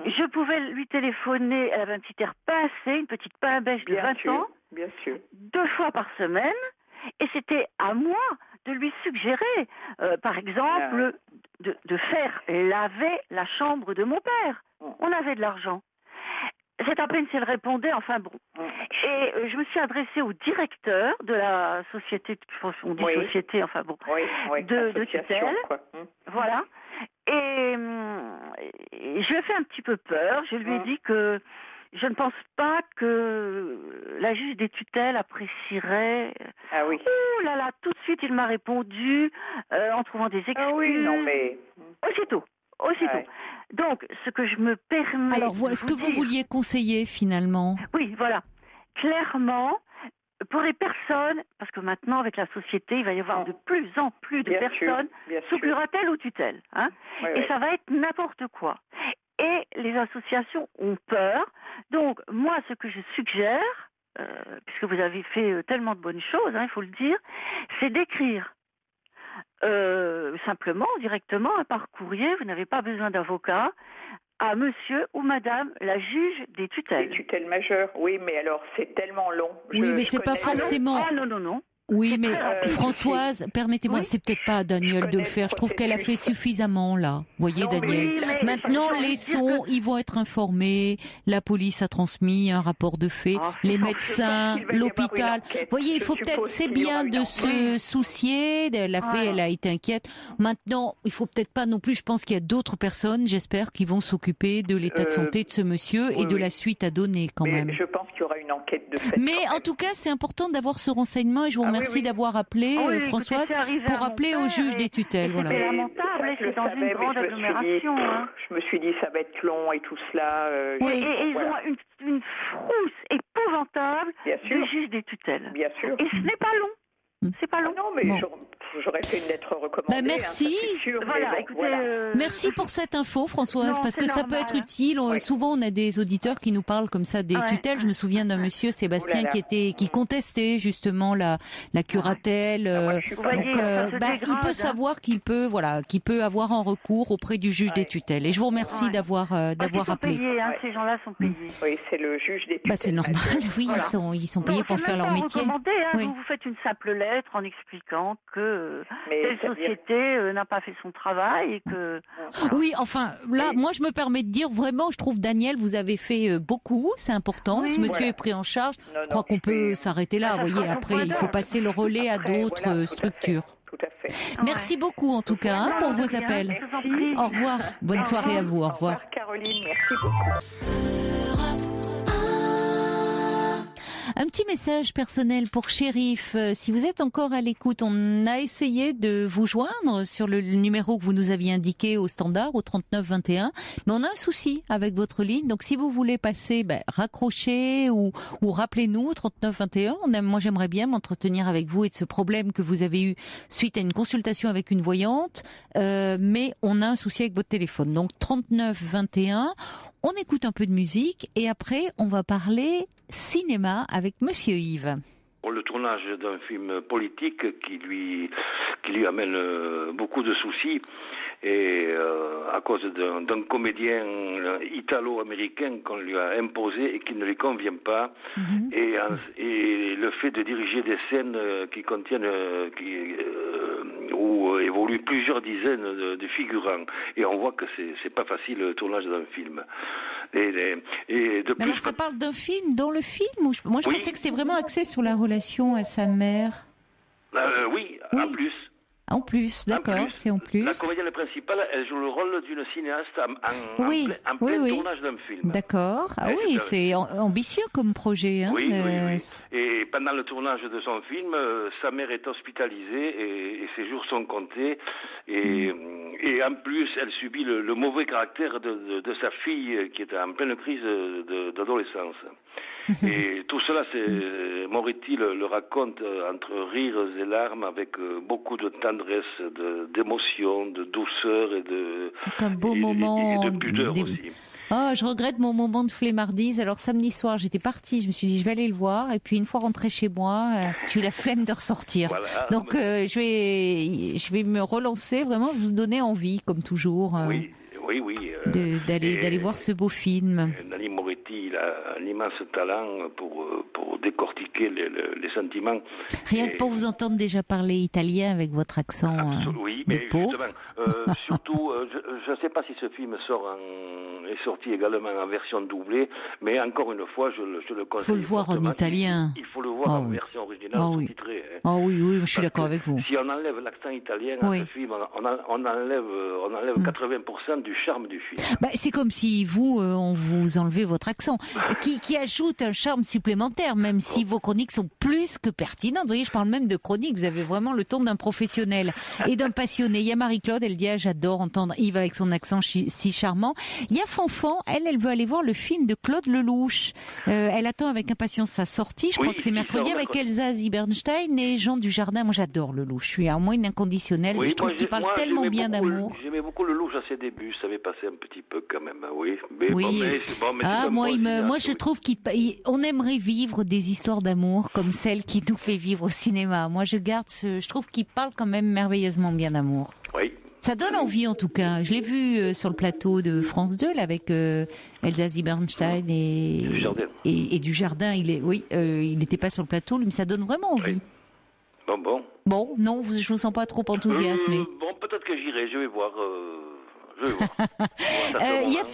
je pouvais lui téléphoner, elle avait un petit air pincé, une petite pain bêche de 20 ans, 2 fois par semaine, et c'était à moi de lui suggérer, par exemple, de faire laver la chambre de mon père. On avait de l'argent. C'est à peine si elle répondait, enfin bon. Et je me suis adressée au directeur de la société, on dit société, enfin bon, de tutelle. Voilà. Et je lui ai fait un petit peu peur. Je lui ai dit que je ne pense pas que la juge des tutelles apprécierait. Ah oui. Oh là là, tout de suite, il m'a répondu en trouvant des excuses. Ah oui, non mais... Aussitôt. Ouais. Donc, ce que je me permets... Alors, ce que vous vouliez conseiller, finalement. Oui, voilà. Clairement, pour les personnes, parce que maintenant, avec la société, il va y avoir de plus en plus de personnes sous curatelle ou tutelle. Hein, et ça va être n'importe quoi. Et les associations ont peur. Donc, moi, ce que je suggère, puisque vous avez fait tellement de bonnes choses, il faut le dire, c'est d'écrire simplement, directement, par courrier, vous n'avez pas besoin d'avocat, à monsieur ou madame la juge des tutelles. Des tutelles majeures, oui, mais alors c'est tellement long. Oui, mais c'est pas forcément... Ah non. Oui, mais Françoise, permettez-moi, c'est peut-être pas à Daniel de le faire. Je trouve qu'elle a fait suffisamment, là. Vous voyez, Daniel. Maintenant, laissons, ils vont être informés. La police a transmis un rapport de fait. Les médecins, l'hôpital. Vous voyez, il faut peut-être, c'est bien de se soucier. La fée, elle a été inquiète. Maintenant, il faut peut-être pas non plus, je pense qu'il y a d'autres personnes, j'espère, qui vont s'occuper de l'état de santé de ce monsieur et de la suite à donner, quand même. Je pense qu'il y aura une enquête de fait. Mais en tout cas, c'est important d'avoir ce renseignement et je vous remercie d'avoir appelé, Françoise, pour appeler au juge des tutelles. Voilà. C'est lamentable, c'est dans une grande agglomération. Je me suis dit, ça va être long et tout cela. Et ils ont une frousse épouvantable du juge des tutelles. Bien sûr. Et ce n'est pas long. C'est pas long. Non, mais j'aurais fait une lettre recommandée. Merci. Sûr, voilà, écoutez, merci pour cette info, Françoise, parce que ça peut être utile. Souvent, on a des auditeurs qui nous parlent comme ça des tutelles. Je me souviens d'un monsieur, Sébastien, qui contestait justement la curatelle. Il peut savoir qu'il peut avoir un recours auprès du juge des tutelles. Et je vous remercie d'avoir appelé. Payés, ces gens-là sont payés. Oui, c'est le juge des tutelles. C'est normal. Oui, ils sont payés pour faire leur métier. Vous faites une simple lettre en expliquant que telle société n'a pas fait son travail et que... Oui, enfin, là, moi, je me permets de dire, vraiment, je trouve, Daniel, vous avez fait beaucoup, c'est important, ce monsieur est pris en charge. Je crois qu'on peut s'arrêter là, vous voyez, après, il faut passer le relais à d'autres structures. Tout à fait. Merci beaucoup, en tout cas, pour vos appels. Au revoir. Bonne soirée à vous. Au revoir. Caroline, merci beaucoup. Un petit message personnel pour Chérif. Si vous êtes encore à l'écoute, on a essayé de vous joindre sur le numéro que vous nous aviez indiqué au standard, au 39 21. Mais on a un souci avec votre ligne. Donc, si vous voulez passer, raccrochez ou rappelez-nous au 39 21. Moi, j'aimerais bien m'entretenir avec vous et de ce problème que vous avez eu suite à une consultation avec une voyante. Mais on a un souci avec votre téléphone. Donc, 39 21. On écoute un peu de musique et après, on va parler cinéma avec Monsieur Yves. Pour le tournage d'un film politique qui lui amène beaucoup de soucis et à cause d'un comédien italo-américain qu'on lui a imposé et qui ne lui convient pas et le fait de diriger des scènes qui contiennent où évoluent plusieurs dizaines de figurants et on voit que c'est pas facile le tournage d'un film. Et de plus, alors ça parle d'un film dans le film ou moi je pensais que c'était vraiment axé sur la relation à sa mère. Oui, en plus. En plus, d'accord, c'est en plus. La comédienne principale, elle joue le rôle d'une cinéaste en plein tournage d'un film. D'accord. Ah oui, c'est ambitieux comme projet. Hein, oui. Et pendant le tournage de son film, sa mère est hospitalisée et ses jours sont comptés. Et en plus, elle subit le mauvais caractère de sa fille qui est en pleine crise d'adolescence. Et tout cela, Moretti le raconte entre rires et larmes avec beaucoup de tendresse, d'émotion, de douceur et de pudeur aussi. Oh, je regrette mon moment de flemmardise. Alors samedi soir, j'étais partie, je me suis dit je vais aller le voir et puis une fois rentrée chez moi, j'ai eu la flemme de ressortir. Voilà, donc je vais me relancer vraiment, vous donner envie comme toujours. Oui. D'aller voir ce beau film. Nanni Moretti, il a un immense talent pour décortiquer les sentiments. Rien que pour vous entendre déjà parler italien avec votre accent oui, de mais peau. justement, surtout, je ne sais pas si ce film est sorti également en version doublée, mais encore une fois, je le conseille. Il faut le voir en italien. Il faut le voir en version originale sous-titrée. Oui, je suis d'accord avec vous. Si on enlève l'accent italien à ce film, on enlève 80% du charme du film. C'est comme si on vous enlevait votre accent, qui ajoute un charme supplémentaire, même si vos chroniques sont plus que pertinentes. Vous voyez, je parle même de chroniques, vous avez vraiment le ton d'un professionnel et d'un passionné. Il y a Marie-Claude, elle dit j'adore entendre Yves avec son accent si charmant. Il y a Fanfan, elle veut aller voir le film de Claude Lelouch. Elle attend avec impatience sa sortie, je crois que c'est mercredi, avec Elsa Zieberstein et Jean Dujardin. Moi j'adore Lelouch, je suis à moins une inconditionnelle, je trouve qu'il parle tellement bien d'amour. J'aimais beaucoup Lelouch à ses débuts, ça m'avait passé un petit peu quand même, oui. Moi je trouve qu'on aimerait vivre des histoires d'amour comme celle qui nous fait vivre au cinéma. Moi je trouve qu'il parle quand même merveilleusement bien d'amour. Oui. Ça donne envie en tout cas. Je l'ai vu sur le plateau de France 2 là, avec Elsa Zieberstein et Dujardin. Il n'était pas sur le plateau, mais ça donne vraiment envie. Bon. Bon, non, je vous sens pas trop enthousiasmé. Peut-être que j'irai, je vais voir.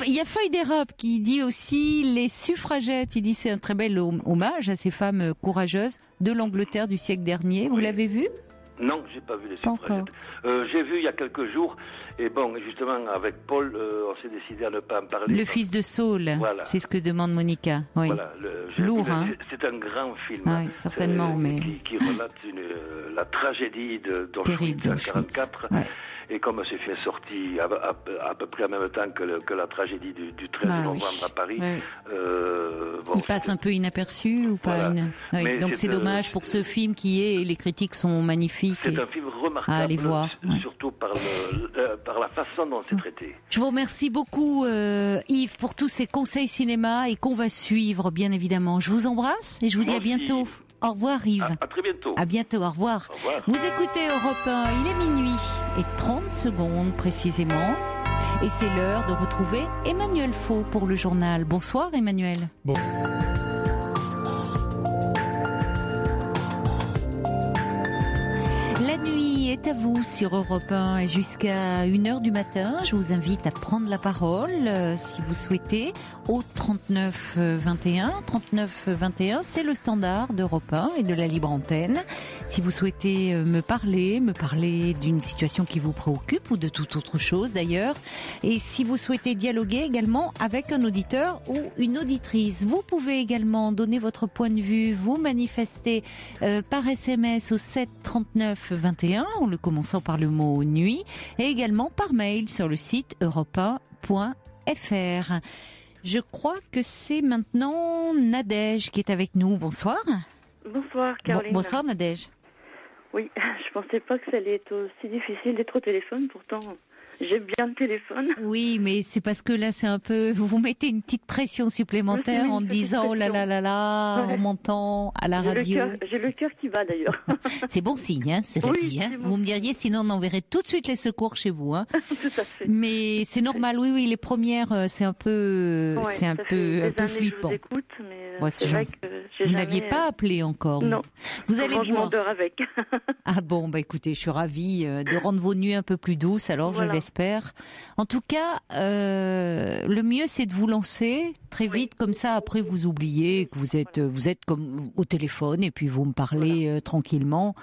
Il y a Feuille d'érable qui dit aussi les suffragettes. Il dit c'est un très bel hommage à ces femmes courageuses de l'Angleterre du siècle dernier. Vous l'avez vu ? Non, j'ai pas vu les suffragettes. J'ai vu il y a quelques jours. Et justement, avec Paul, on s'est décidé à ne pas en parler. Le fils de Saul, voilà. C'est ce que demande Monica. Oui. Voilà, lourd, hein. C'est un grand film. Oui, certainement, mais qui relate la tragédie d'Auschwitz en 1944. Ouais. Et comme ce film est sorti à peu près en même temps que la tragédie du 13 novembre à Paris, il passe un peu inaperçu ou pas Donc c'est dommage pour ce film les critiques sont magnifiques. C'est un film remarquable, aller voir, surtout par la façon dont c'est traité. Je vous remercie beaucoup Yves pour tous ces conseils cinéma et qu'on va suivre bien évidemment. Je vous embrasse et je vous dis à bientôt. Au revoir Yves. À très bientôt. À bientôt, au revoir. Au revoir. Vous écoutez Europe 1, il est minuit et 30 secondes précisément. Et c'est l'heure de retrouver Emmanuel Faux pour le journal. Bonsoir Emmanuel. Bon. La nuit est à vous sur Europe 1 et jusqu'à 1h du matin. Je vous invite à prendre la parole si vous souhaitez au 39 21. 39 21, c'est le standard d'Europe 1 et de la libre antenne. Si vous souhaitez me parler d'une situation qui vous préoccupe ou de toute autre chose d'ailleurs. Et si vous souhaitez dialoguer également avec un auditeur ou une auditrice, vous pouvez également donner votre point de vue, vous manifester par SMS au 7 39 21, en le commençant par le mot nuit, et également par mail sur le site europe1.fr. Je crois que c'est maintenant Nadège qui est avec nous. Bonsoir. Bonsoir Caroline. Bonsoir Nadège. Oui, je pensais pas que ça allait être aussi difficile d'être au téléphone, pourtant j'aime bien le téléphone. Oui, mais c'est parce que là c'est un peu, vous mettez une petite pression supplémentaire en disant oh là là là là, en montant à la radio. J'ai le cœur qui bat d'ailleurs. C'est bon signe, hein, cela dit. Hein. Vous me diriez, sinon on enverrait tout de suite les secours chez vous. Hein. Tout à fait. Mais c'est normal, oui, les premières, c'est un peu, c'est un peu flippant. Je vous écoute, mais c'est vrai que vous n'aviez pas appelé encore. Non. Vous allez voir. Je m'endors avec. Ah bon, écoutez, je suis ravie de rendre vos nuits un peu plus douces, alors je l'espère. En tout cas, le mieux c'est de vous lancer très vite, comme ça après vous oubliez que vous êtes comme au téléphone et puis vous me parlez tranquillement.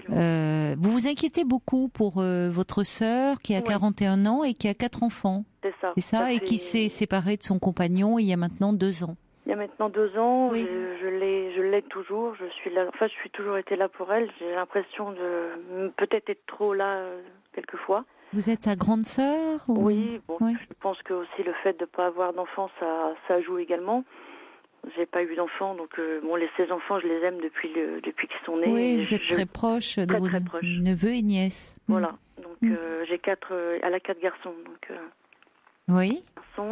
Vous vous inquiétez beaucoup pour votre sœur qui a 41 ans et qui a 4 enfants. C'est ça. C'est ça, et qui s'est séparée de son compagnon il y a maintenant 2 ans. Il y a maintenant 2 ans, je l'aide toujours, je suis là, enfin je suis toujours été là pour elle, j'ai l'impression de peut-être être trop là quelquefois. Vous êtes sa grande sœur ou... Oui, je pense que aussi le fait de ne pas avoir d'enfants, ça joue également. J'ai pas eu d'enfants, donc ces enfants, je les aime depuis qu'ils sont nés. Oui, vous êtes très proche de vos neveux et nièces. Voilà, donc j'ai 4 garçons. Donc, oui,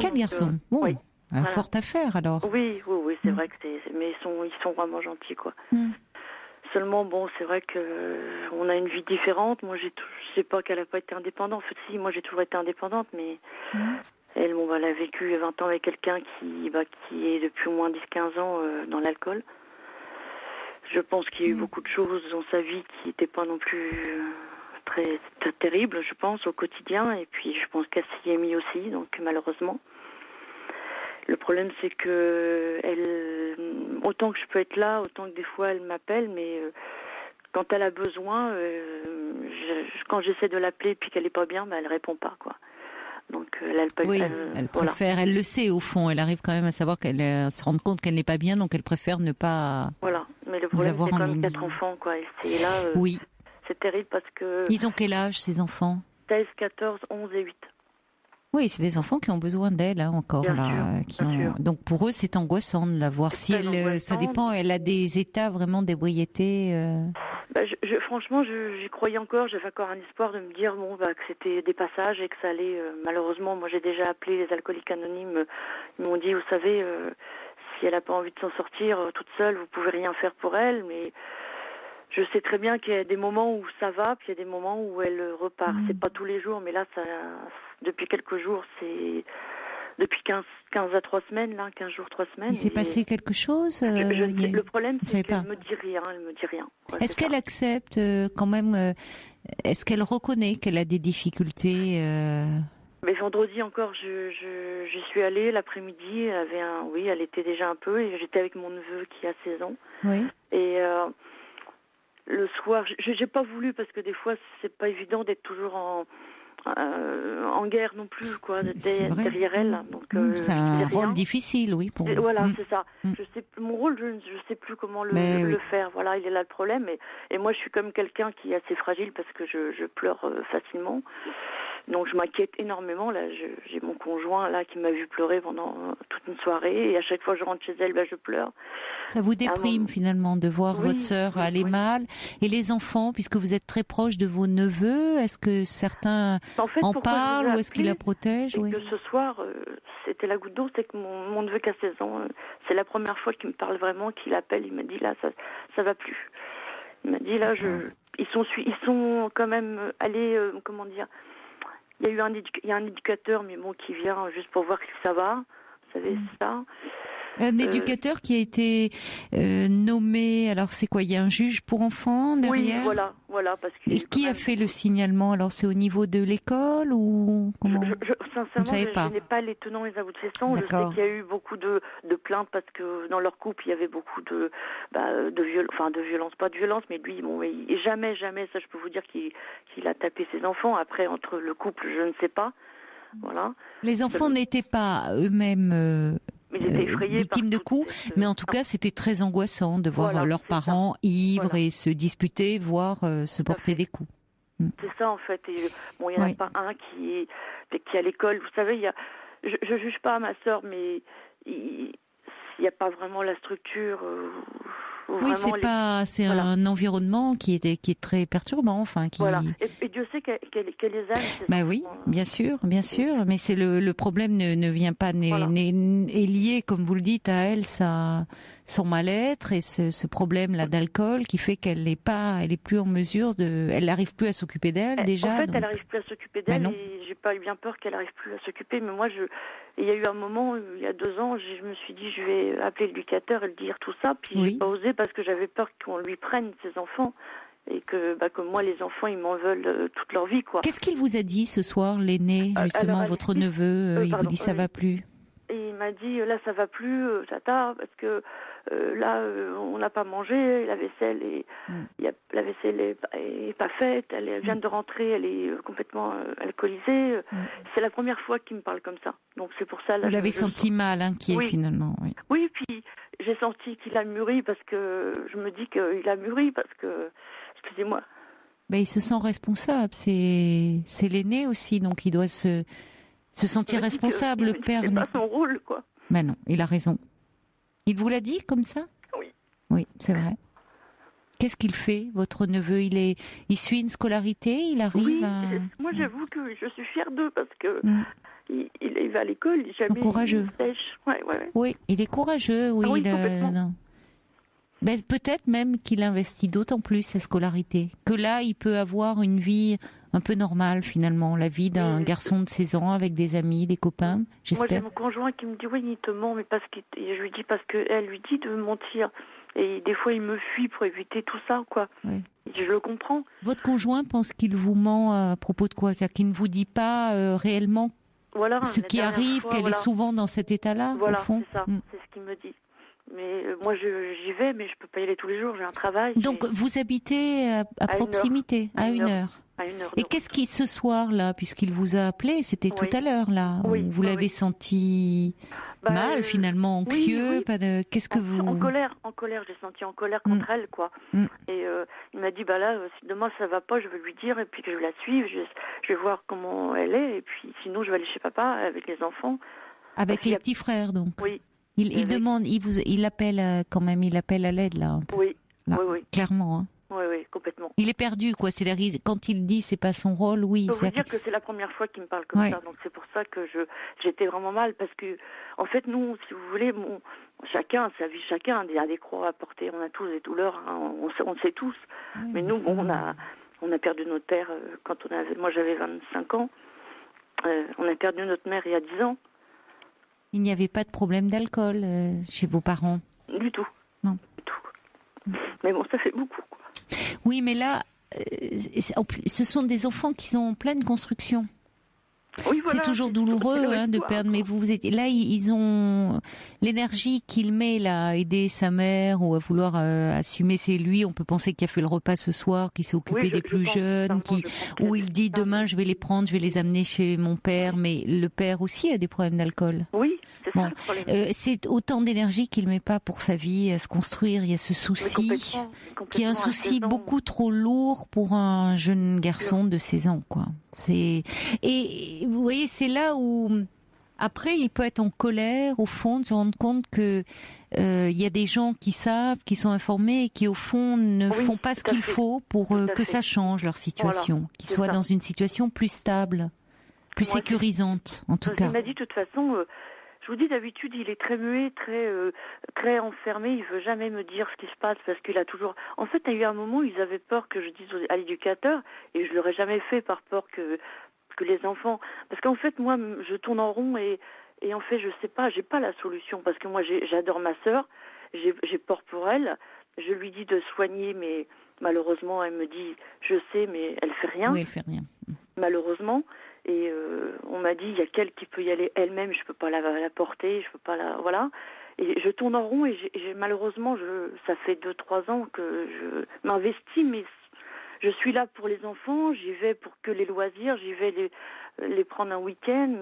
4 garçons. Bon. Oui. Forte affaire alors. Oui, c'est vrai que mais ils sont vraiment gentils quoi. Seulement c'est vrai que on a une vie différente. Moi je sais pas qu'elle a pas été indépendante. En fait, si, moi j'ai toujours été indépendante, mais elle, elle a vécu 20 ans avec quelqu'un qui est depuis au moins 10-15 ans dans l'alcool. Je pense qu'il y a eu beaucoup de choses dans sa vie qui n'étaient pas non plus très, très terribles, je pense, au quotidien. Et puis, je pense qu'elle s'y est mise aussi, donc malheureusement. Le problème, c'est que autant que je peux être là, autant que des fois elle m'appelle, mais quand elle a besoin, quand j'essaie de l'appeler et puis qu'elle n'est pas bien, elle répond pas, quoi. Donc elle préfère, elle le sait au fond, elle arrive quand même à savoir qu'elle se rend compte qu'elle n'est pas bien, donc elle préfère ne pas. Voilà, mais le problème c'est quand même 4 enfants, quoi. Et c'est là, c'est terrible parce que. Ils ont quel âge ces enfants? 16, 14, 11 et 8. Oui, c'est des enfants qui ont besoin d'elle encore bien là. Sûr. Donc pour eux, c'est angoissant de la voir. Si elle, ça dépend, elle a des états vraiment d'ébriété. Franchement, j'y croyais encore. J'avais encore un espoir de me dire que c'était des passages et que ça allait. Malheureusement, moi j'ai déjà appelé les alcooliques anonymes. Ils m'ont dit, vous savez, si elle n'a pas envie de s'en sortir toute seule, vous pouvez rien faire pour elle. Mais je sais très bien qu'il y a des moments où ça va, puis il y a des moments où elle repart. C'est pas tous les jours, mais là, depuis quelques jours, c'est depuis 15 à 3 semaines, là, 15 jours, 3 semaines. Il s'est passé quelque chose Le problème, c'est qu'elle me dit rien, Ouais, est-ce qu'elle accepte quand même est-ce qu'elle reconnaît qu'elle a des difficultés Mais vendredi encore, j'y suis allée l'après-midi. Elle était déjà un peu, et j'étais avec mon neveu qui a 16 ans. Oui. Et le soir, j'ai pas voulu parce que des fois, c'est pas évident d'être toujours en guerre non plus, quoi, derrière elle. Donc, c'est un rôle difficile, oui. Voilà, c'est ça. Mon rôle, je sais plus comment le faire. Voilà, il est là le problème. Et moi, je suis comme quelqu'un qui est assez fragile parce que je pleure facilement. Donc, je m'inquiète énormément. Là, j'ai mon conjoint là qui m'a vu pleurer pendant toute une soirée. Et à chaque fois que je rentre chez elle, je pleure. Ça vous déprime finalement de voir votre sœur aller mal. Et les enfants, puisque vous êtes très proche de vos neveux, est-ce que certains en parlent ou est-ce qu'ils la protègent? Que ce soir, c'était la goutte d'eau, c'est que mon neveu qui a 16 ans, c'est la première fois qu'il me parle vraiment, qu'il appelle, il m'a dit là, ça va plus. Il m'a dit là, ils sont quand même allés, comment dire, il y a un éducateur, mais qui vient juste pour voir si ça va, vous savez ça. Un éducateur qui a été nommé, alors c'est quoi, il y a un juge pour enfants derrière? Oui, voilà. Parce que et qui a fait le signalement? Alors c'est au niveau de l'école ou comment? Sincèrement, je n'ai pas les tenants et les aboutissants. Je sais qu'il y a eu beaucoup de plaintes parce que dans leur couple, il y avait beaucoup de violence, pas de violence, mais lui, jamais, ça je peux vous dire qu'il a tapé ses enfants. Après, entre le couple, je ne sais pas. Voilà. Les enfants n'étaient pas eux-mêmes victimes de coups, mais en tout cas c'était très angoissant de voir leurs parents ivres et se disputer, voire se porter des coups. C'est ça en fait. Et, il n'y en a pas un qui est à l'école. Vous savez, je juge pas ma sœur, mais il n'y a pas vraiment la structure. C'est un environnement qui est très perturbant, Voilà. Et Dieu sait qu'elle les aime. Oui, bien sûr, mais c'est le problème ne vient pas est lié, comme vous le dites, à elle, son mal-être et ce problème là d'alcool qui fait qu'elle est plus en mesure elle n'arrive plus à s'occuper d'elle déjà. En fait, elle n'arrive plus à s'occuper d'elle et j'ai pas eu bien peur qu'elle n'arrive plus à s'occuper. Mais moi, il y a eu un moment, il y a 2 ans, je me suis dit, je vais appeler l'éducateur et lui dire tout ça. Puis j'ai pas osé parce que j'avais peur qu'on lui prenne ses enfants. Et que, comme moi, les enfants, ils m'en veulent toute leur vie, quoi. Qu'est-ce qu'il vous a dit ce soir, l'aîné, justement, votre neveu? Il vous dit ça va plus? Et il m'a dit, là, ça va plus, tata, parce que là, on n'a pas mangé, la vaisselle est pas faite, elle vient de rentrer, elle est complètement alcoolisée. C'est la première fois qu'il me parle comme ça. Donc c'est pour ça. Là, vous l'avez senti mal, inquiet finalement. Oui, puis j'ai senti qu'il a mûri parce que je me dis qu'il a mûri parce que, excusez-moi. Il se sent responsable, c'est l'aîné aussi, donc il doit se sentir responsable. Le père c'est pas son rôle, quoi. Non, il a raison. Il vous l'a dit comme ça? Oui. Oui, c'est vrai. Qu'est-ce qu'il fait, votre neveu? Il suit une scolarité? Il arrive moi j'avoue que je suis fière d'eux parce que il va à l'école, il jamais courageux. Il sèche. Ouais. Oui, il est courageux. Oui, complètement. Peut-être même qu'il investit d'autant plus sa scolarité. Que là, il peut avoir une vie un peu normale finalement, la vie d'un garçon de 16 ans avec des amis, des copains, j'espère. Moi j'ai mon conjoint qui me dit oui, il te ment, mais je lui dis parce qu'elle lui dit de mentir. Et des fois, il me fuit pour éviter tout ça, quoi. Oui. Je le comprends. Votre conjoint pense qu'il vous ment à propos de quoi? C'est-à-dire qu'il ne vous dit pas réellement ce qui arrive, qu'elle est souvent dans cet état-là, au fond. C'est ça, c'est ce qu'il me dit. Mais moi, j'y vais, mais je peux pas y aller tous les jours. J'ai un travail. Donc, vous habitez à proximité, à une heure. Et qu'est-ce qui, ce soir-là, puisqu'il vous a appelé, c'était tout à l'heure, là, vous l'avez senti mal, finalement, anxieux, pas de... Qu'est-ce que vous... En colère, je l'ai senti en colère contre elle, quoi. Et il m'a dit, là, si demain ça va pas, je vais lui dire, et puis que je vais la suivre, je vais voir comment elle est, et puis sinon je vais aller chez papa avec les enfants. Avec les petits frères, donc. Oui. Il demande, il appelle quand même, il appelle à l'aide, là. Oui. Là, oui. Clairement, hein. Oui, complètement. Il est perdu, quoi. C'est quand il dit c'est pas son rôle, oui. Je peux vous dire que c'est la première fois qu'il me parle comme ça, donc c'est pour ça que j'étais vraiment mal, parce que en fait nous, si vous voulez, chacun sa vie, chacun a des croix à porter, on a tous des douleurs, hein, on le sait tous. Mais nous, on a perdu notre père quand moi j'avais 25 ans, on a perdu notre mère il y a 10 ans. Il n'y avait pas de problème d'alcool chez vos parents? Du tout. Non. Du tout. Mais bon, ça fait beaucoup, quoi. Oui, mais là, ce sont des enfants qui sont en pleine construction. Oui, voilà, c'est toujours douloureux de perdre, mais vous êtes là, ils ont l'énergie qu'il met là, à aider sa mère ou à vouloir assumer. C'est lui, on peut penser qu'il a fait le repas ce soir, qui s'est occupé des plus jeunes, où il dit demain je vais les prendre, je vais les amener chez mon père, mais le père aussi a des problèmes d'alcool. Oui, c'est ça le problème. C'est autant d'énergie qu'il met pas pour sa vie à se construire. Il y a ce souci qui est un souci beaucoup trop lourd pour un jeune garçon de 16 ans, quoi. Et vous voyez, c'est là où après il peut être en colère au fond, de se rendre compte que il y a des gens qui savent, qui sont informés et qui au fond ne font pas ce qu'il faut pour que ça change leur situation, qu'ils soient dans une situation plus stable, plus sécurisante en tout cas. Il m'a dit de toute façon, je vous dis d'habitude il est très muet, très enfermé, il veut jamais me dire ce qui se passe parce qu'il a toujours... En fait il y a eu un moment où ils avaient peur que je dise à l'éducateur et je l'aurais jamais fait par peur que les enfants, parce qu'en fait moi je tourne en rond et en fait je sais pas, j'ai pas la solution parce que moi j'adore ma sœur, j'ai peur pour elle, je lui dis de soigner mais malheureusement elle me dit je sais mais elle fait rien. Oui, elle fait rien. Malheureusement, et on m'a dit il y a qu'elle qui peut y aller elle-même, je peux pas la porter, je peux pas la voilà. Et je tourne en rond et malheureusement ça fait 2-3 ans que je m'investis mais je suis là pour les enfants, j'y vais pour que les loisirs, j'y vais les prendre un week-end,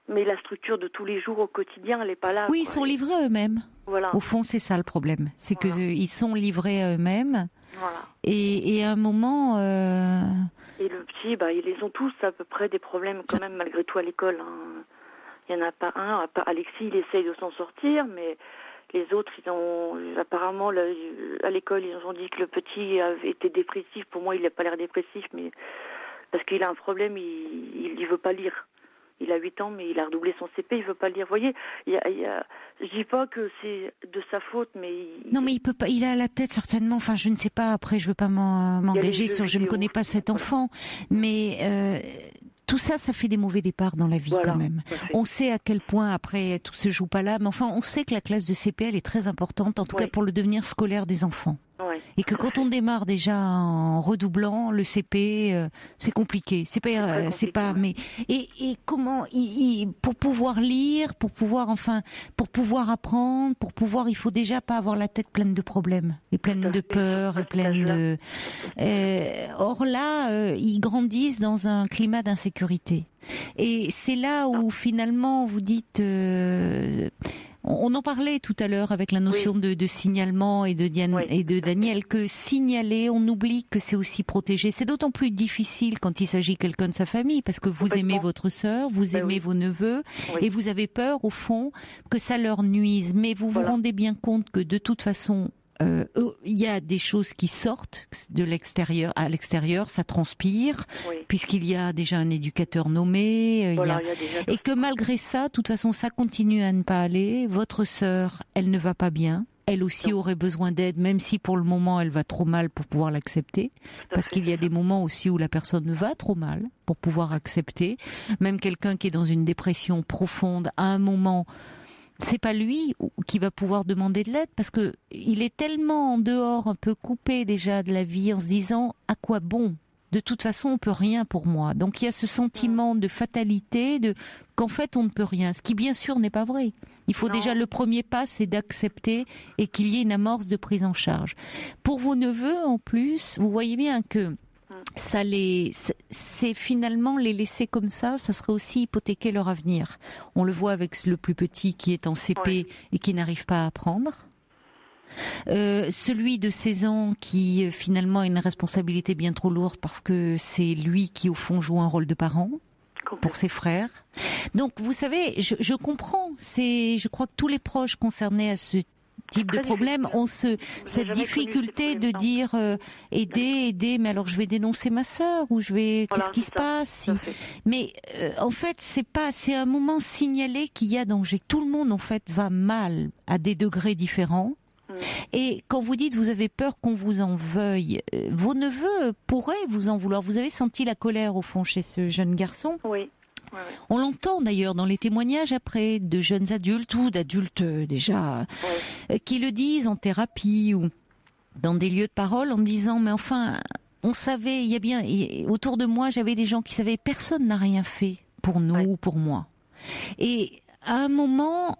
mais la structure de tous les jours au quotidien, elle n'est pas là. Oui, ils sont livrés à eux-mêmes. Voilà. Au fond, c'est ça le problème. C'est qu'ils sont livrés à eux-mêmes. Voilà. Et à un moment... Et le petit, ils les ont tous à peu près des problèmes quand même, malgré tout à l'école. Hein. Il n'y en a pas un. Alexis, il essaye de s'en sortir, mais... Les autres, apparemment, à l'école, ils ont dit que le petit était dépressif. Pour moi, il n'a pas l'air dépressif, mais parce qu'il a un problème, il ne veut pas lire. Il a 8 ans, mais il a redoublé son CP, il ne veut pas lire. Vous voyez, je dis pas que c'est de sa faute, mais... Non, mais il peut pas. Il a la tête certainement. Enfin, je ne sais pas. Après, je ne veux pas m'engager sur. Je ne connais pas cet enfant, mais. Tout ça, ça fait des mauvais départs dans la vie quand même. On sait à quel point après tout se joue pas là, mais enfin on sait que la classe de CP elle est très importante, en tout cas pour le devenir scolaire des enfants. Et que quand on démarre déjà en redoublant le CP, c'est compliqué. C'est pas. Mais et comment pour pouvoir lire, pour pouvoir apprendre, il faut déjà pas avoir la tête pleine de problèmes et pleine de peur et pleine de. Or là, ils grandissent dans un climat d'insécurité. Et c'est là où finalement vous dites. On en parlait tout à l'heure avec la notion de signalement et de Diane et de Daniel, que signaler, on oublie que c'est aussi protéger. C'est d'autant plus difficile quand il s'agit de quelqu'un de sa famille, parce que vous aimez votre sœur, vous aimez vos neveux, et vous avez peur, au fond, que ça leur nuise. Mais vous vous rendez bien compte que de toute façon, il y a des choses qui sortent de l'extérieur à l'extérieur, ça transpire, puisqu'il y a déjà un éducateur nommé, et que malgré ça, de toute façon, ça continue à ne pas aller. Votre sœur, elle ne va pas bien. Elle aussi aurait besoin d'aide, même si pour le moment elle va trop mal pour pouvoir l'accepter, parce qu'il y a des moments aussi où la personne va trop mal pour pouvoir accepter. Même quelqu'un qui est dans une dépression profonde, à un moment, c'est pas lui qui va pouvoir demander de l'aide parce que il est tellement en dehors, un peu coupé déjà de la vie, en se disant à quoi bon ? De toute façon, on peut rien pour moi. Donc il y a ce sentiment de fatalité, qu'en fait on ne peut rien. Ce qui bien sûr n'est pas vrai. Il faut déjà le premier pas, c'est d'accepter et qu'il y ait une amorce de prise en charge. Pour vos neveux, en plus, vous voyez bien que c'est finalement les laisser comme ça serait aussi hypothéquer leur avenir. On le voit avec le plus petit qui est en CP et qui n'arrive pas à apprendre. Celui de 16 ans qui finalement a une responsabilité bien trop lourde parce que c'est lui qui au fond joue un rôle de parent pour ses frères. Donc vous savez, je comprends. Je crois que tous les proches concernés à ce type de problème ont cette difficulté de dire aider, mais alors je vais dénoncer ma sœur ou qu'est-ce qui se passe Mais en fait c'est un moment signalé qu'il y a danger. Tout le monde en fait va mal à des degrés différents. Et quand vous dites vous avez peur qu'on vous en veuille, vos neveux pourraient vous en vouloir. Vous avez senti la colère au fond chez ce jeune garçon ? Oui. On l'entend d'ailleurs dans les témoignages après de jeunes adultes ou d'adultes déjà qui le disent en thérapie ou dans des lieux de parole en disant mais enfin on savait, il y a bien autour de moi j'avais des gens qui savaient personne n'a rien fait pour nous ou pour moi. Et à un moment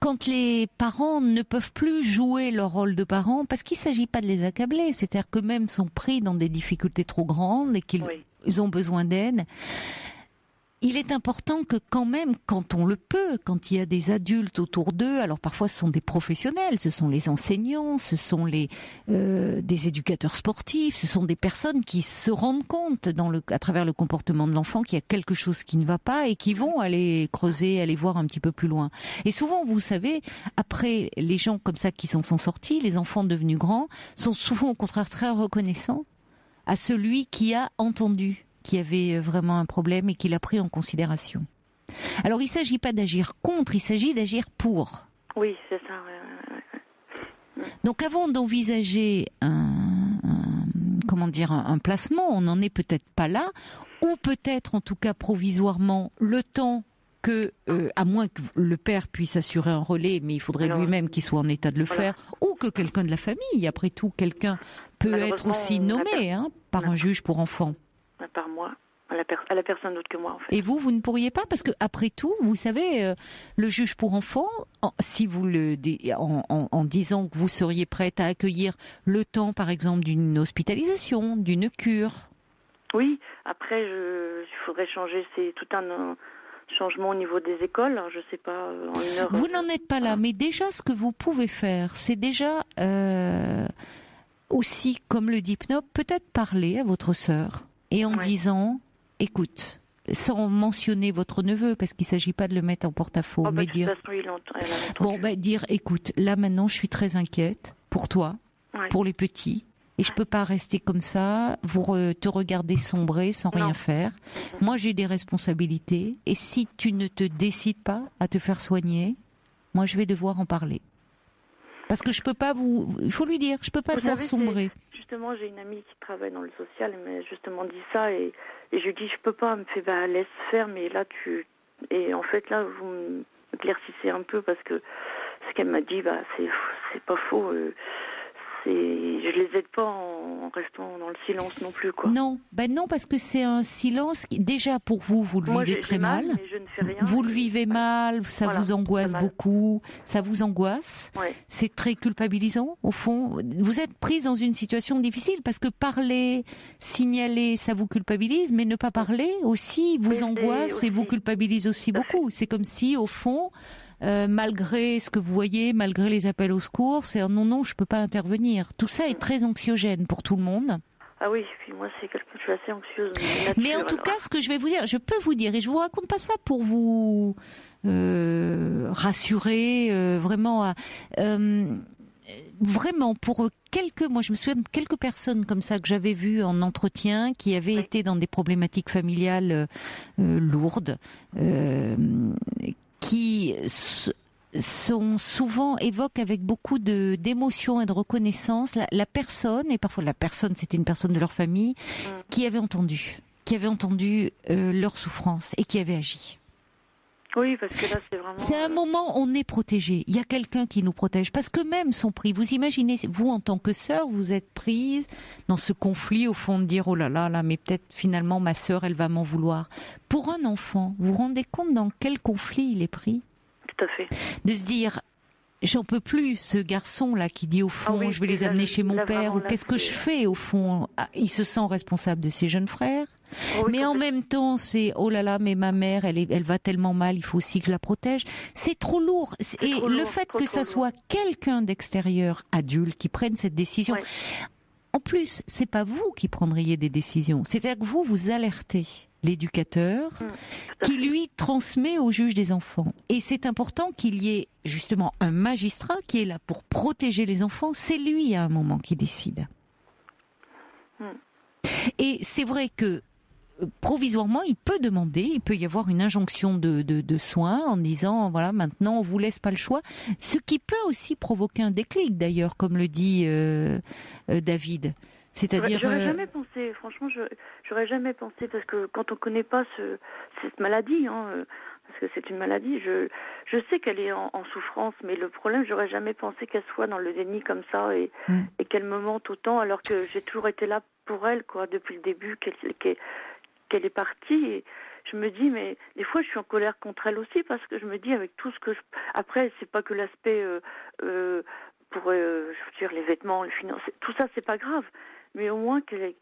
quand les parents ne peuvent plus jouer leur rôle de parents, parce qu'il ne s'agit pas de les accabler, c'est-à-dire qu'eux-mêmes sont pris dans des difficultés trop grandes et qu'ils ont besoin d'aide, il est important que quand même, quand on le peut, quand il y a des adultes autour d'eux, alors parfois ce sont des professionnels, ce sont les enseignants, ce sont des éducateurs sportifs, ce sont des personnes qui se rendent compte à travers le comportement de l'enfant qu'il y a quelque chose qui ne va pas et qui vont aller creuser, aller voir un petit peu plus loin. Et souvent, vous savez, après les gens comme ça qui s'en sont sortis, les enfants devenus grands, sont souvent au contraire très reconnaissants à celui qui a entendu qui avait vraiment un problème et qui l'a pris en considération. Alors, il ne s'agit pas d'agir contre, il s'agit d'agir pour. Oui, c'est ça. Donc, avant d'envisager un placement, on n'en est peut-être pas là, ou peut-être, en tout cas provisoirement, le temps que, à moins que le père puisse assurer un relais, mais il faudrait lui-même qu'il soit en état de le faire, ou que quelqu'un de la famille, après tout, quelqu'un peut être aussi nommé par un juge pour enfants. Par moi, à la personne d'autre que moi en fait. Et vous ne pourriez pas parce que après tout, vous savez, le juge pour enfants, si vous en disant que vous seriez prête à accueillir le temps, par exemple, d'une hospitalisation, d'une cure. Oui, après, il faudrait changer, c'est tout un changement au niveau des écoles, je sais pas, en une heure. Vous n'en êtes pas là, mais déjà ce que vous pouvez faire, c'est déjà aussi, comme le dit Pnop, peut-être parler à votre sœur. Et en disant, écoute, sans mentionner votre neveu, parce qu'il ne s'agit pas de le mettre en porte-à-faux, mais dire, dire, écoute, là maintenant je suis très inquiète pour toi, pour les petits, et je ne peux pas rester comme ça, te regarder sombrer sans rien faire. Moi j'ai des responsabilités, et si tu ne te décides pas à te faire soigner, moi je vais devoir en parler. Parce que je peux pas il faut lui dire, je peux pas te voir sombrer. Justement, j'ai une amie qui travaille dans le social, elle m'a justement dit ça, et je lui dis, je peux pas, elle me fait, laisse faire, mais là, et en fait, là, vous m'éclaircissez un peu, parce que ce qu'elle m'a dit, c'est pas faux, je les aide pas en restant dans le silence non plus, quoi. Non, non, parce que c'est un silence qui, déjà pour vous le vivez très mal. Mais je ne fais rien. Vous le vivez mal, ça vous angoisse beaucoup, ça vous angoisse. Ouais. C'est très culpabilisant, au fond. Vous êtes prise dans une situation difficile parce que parler, signaler, ça vous culpabilise, mais ne pas parler aussi vous angoisse et vous culpabilise aussi beaucoup. C'est comme si, au fond, malgré ce que vous voyez, malgré les appels au secours, c'est non, je peux pas intervenir. Tout ça est très anxiogène pour tout le monde. Ah oui, puis moi je suis assez anxieuse. Mais en tout cas, ce que je vais vous dire, je peux vous dire, et je vous raconte pas ça pour vous rassurer, vraiment, vraiment pour moi je me souviens de quelques personnes comme ça que j'avais vues en entretien qui avaient été dans des problématiques familiales lourdes, qui sont souvent évoquent avec beaucoup d'émotion et de reconnaissance la personne, et parfois la personne c'était une personne de leur famille, qui avait entendu leur souffrance et qui avait agi. Oui, parce que là, c'est vraiment... C'est un moment où on est protégé. Il y a quelqu'un qui nous protège. Parce qu'eux-mêmes sont pris. Vous imaginez, vous, en tant que sœur, vous êtes prise dans ce conflit, au fond, de dire, oh là là, mais peut-être finalement ma sœur, elle va m'en vouloir. Pour un enfant, vous vous rendez compte dans quel conflit il est pris? Tout à fait. De se dire, j'en peux plus, ce garçon-là qui dit, au fond, je vais les amener chez mon père, ou qu'est-ce que je fais, au fond? Il se sent responsable de ses jeunes frères. Mais en même temps, c'est oh là là, mais ma mère, elle va tellement mal, il faut aussi que je la protège. C'est trop lourd. Et le fait que ça soit quelqu'un d'extérieur, adulte, qui prenne cette décision. Ouais. En plus, c'est pas vous qui prendriez des décisions. C'est-à-dire que vous alertez l'éducateur qui lui transmet au juge des enfants. Et c'est important qu'il y ait justement un magistrat qui est là pour protéger les enfants. C'est lui à un moment qui décide. Et c'est vrai que provisoirement, il peut demander, il peut y avoir une injonction de soins en disant, voilà, maintenant on vous laisse pas le choix. Ce qui peut aussi provoquer un déclic, d'ailleurs, comme le dit David. C'est-à-dire, j'aurais jamais pensé, franchement, j'aurais jamais pensé, parce que quand on connaît pas cette maladie, parce que c'est une maladie, je sais qu'elle est en souffrance, mais le problème, j'aurais jamais pensé qu'elle soit dans le déni comme ça et qu'elle me mente autant, alors que j'ai toujours été là pour elle, quoi, depuis le début, qu'elle est partie. Et je me dis, mais des fois, je suis en colère contre elle aussi, parce que je me dis, avec tout ce que après, c'est pas que l'aspect pour, je veux dire, les vêtements, les finances, tout ça, c'est pas grave. Mais au moins qu'elle...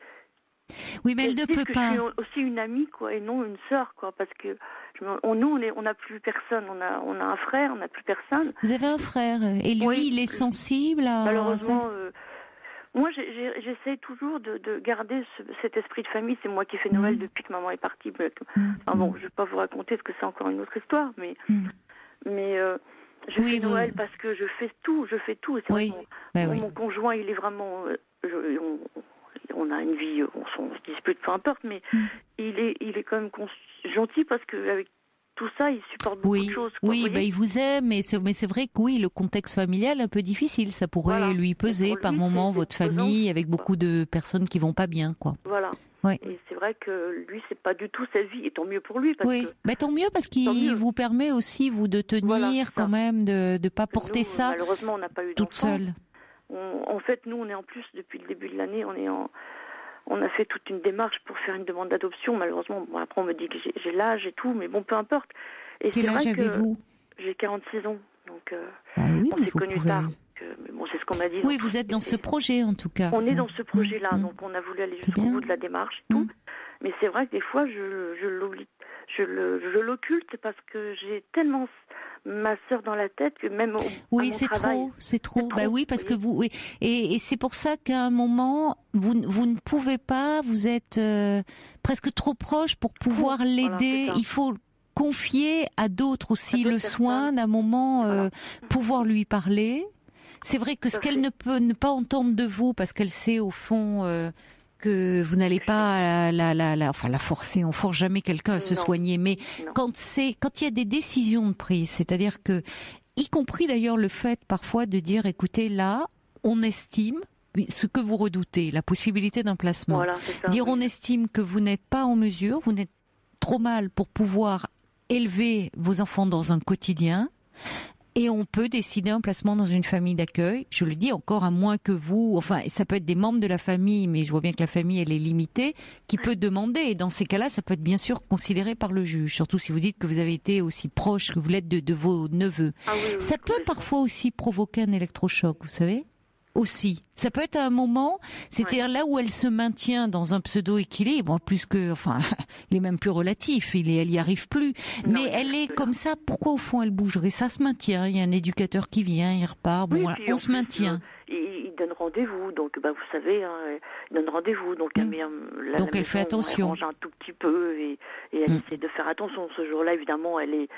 Oui, mais elle ne peut pas. Je suis aussi une amie, quoi, et non une sœur, quoi, parce que nous, on n'a plus personne. On a un frère, on n'a plus personne. Vous avez un frère, et lui, il est sensible à... Malheureusement, moi, j'essaie toujours de garder cet esprit de famille. C'est moi qui fais Noël depuis que maman est partie. Enfin bon, je vais pas vous raconter parce que c'est encore une autre histoire, mais je fais Noël parce que je fais tout. Et c'est mon conjoint, il est vraiment... on a une vie, on se dispute, peu importe, mais il est quand même gentil parce qu'avec tout ça, il supporte beaucoup de choses. Oui, il vous aime, mais c'est vrai que le contexte familial est un peu difficile. Ça pourrait lui peser par moments, votre famille, avec beaucoup de personnes qui vont pas bien, quoi. Voilà. Ouais. Et c'est vrai que lui, c'est pas du tout sa vie, et tant mieux pour lui. Parce que... tant mieux parce qu'il vous permet aussi, vous, de tenir quand même, de ne pas porter ça malheureusement, on n'a pas eu toute seule. En fait, nous, on est en plus, depuis le début de l'année, on a fait toute une démarche pour faire une demande d'adoption. Malheureusement, après, on me dit que j'ai l'âge et tout, mais bon, peu importe. Et quel âge avez-vous? J'ai 46 ans, donc on s'est connus tard. Mais bon, c'est ce qu'on m'a dit. Oui, vous êtes dans ce projet, en tout cas. On est dans ce projet-là, donc on a voulu aller jusqu'au bout de la démarche et tout. Mais c'est vrai que des fois, je l'oublie, je l'occulte parce que j'ai tellement ma sœur dans la tête que même c'est trop. Bah oui, parce que vous et c'est pour ça qu'à un moment vous ne pouvez pas, vous êtes presque trop proche pour pouvoir l'aider. Il faut confier à d'autres aussi le soin d'un moment, pouvoir lui parler. C'est vrai que ce qu'elle ne peut ne pas entendre de vous, parce qu'elle sait au fond que vous n'allez pas la forcer. On force jamais quelqu'un à se soigner, mais quand il y a des décisions de prise, c'est-à-dire que, y compris d'ailleurs le fait parfois de dire, écoutez, là, on estime ce que vous redoutez, la possibilité d'un placement. Voilà, on estime que vous n'êtes pas en mesure, vous n'êtes trop mal pour pouvoir élever vos enfants dans un quotidien. Et on peut décider un placement dans une famille d'accueil. Je le dis encore, à moins que vous... Enfin, ça peut être des membres de la famille, mais je vois bien que la famille, elle est limitée, qui peut demander. Et dans ces cas-là, ça peut être bien sûr considéré par le juge. Surtout si vous dites que vous avez été aussi proche que vous l'êtes de vos neveux. Ça peut parfois aussi provoquer un électrochoc, vous savez ? Aussi. Ça peut être à un moment, c'est-à-dire là où elle se maintient dans un pseudo-équilibre, plus que, il est même plus relatif, elle y arrive plus. Mais elle est comme ça, pourquoi au fond elle bougerait? Ça se maintient, il y a un éducateur qui vient, il repart, on se maintient. Il donne rendez-vous, donc vous savez, il donne rendez-vous, donc donc elle fait attention. Elle range un tout petit peu et elle essaie de faire attention. Ce jour-là, évidemment, elle est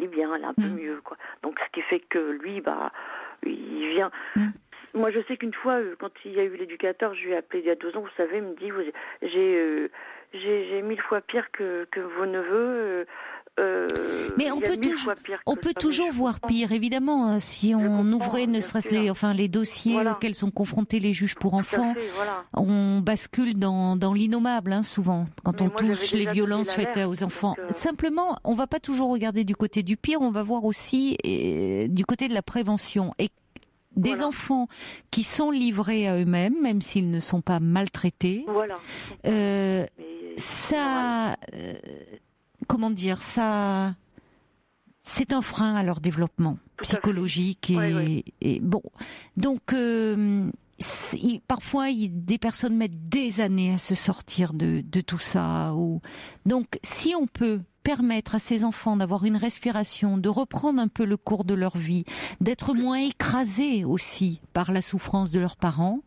bien, elle est un peu mieux, quoi. Donc ce qui fait que lui, il vient... Moi, je sais qu'une fois, quand il y a eu l'éducateur, je lui ai appelé il y a 2 ans, vous savez, il me dit, j'ai 1000 fois pire que vos neveux, Mais on peut toujours voir pire, évidemment, si on ouvrait ne serait-ce les dossiers auxquels sont confrontés les juges pour enfants, on bascule dans l'innommable, souvent, quand on touche les violences faites aux enfants. Simplement, on va pas toujours regarder du côté du pire, on va voir aussi du côté de la prévention. Et des enfants qui sont livrés à eux-mêmes, même s'ils ne sont pas maltraités, c'est un frein à leur développement psychologique et bon. Donc parfois des personnes mettent des années à se sortir de tout ça. Donc si on peut permettre à ces enfants d'avoir une respiration, de reprendre un peu le cours de leur vie, d'être moins écrasés aussi par la souffrance de leurs parents,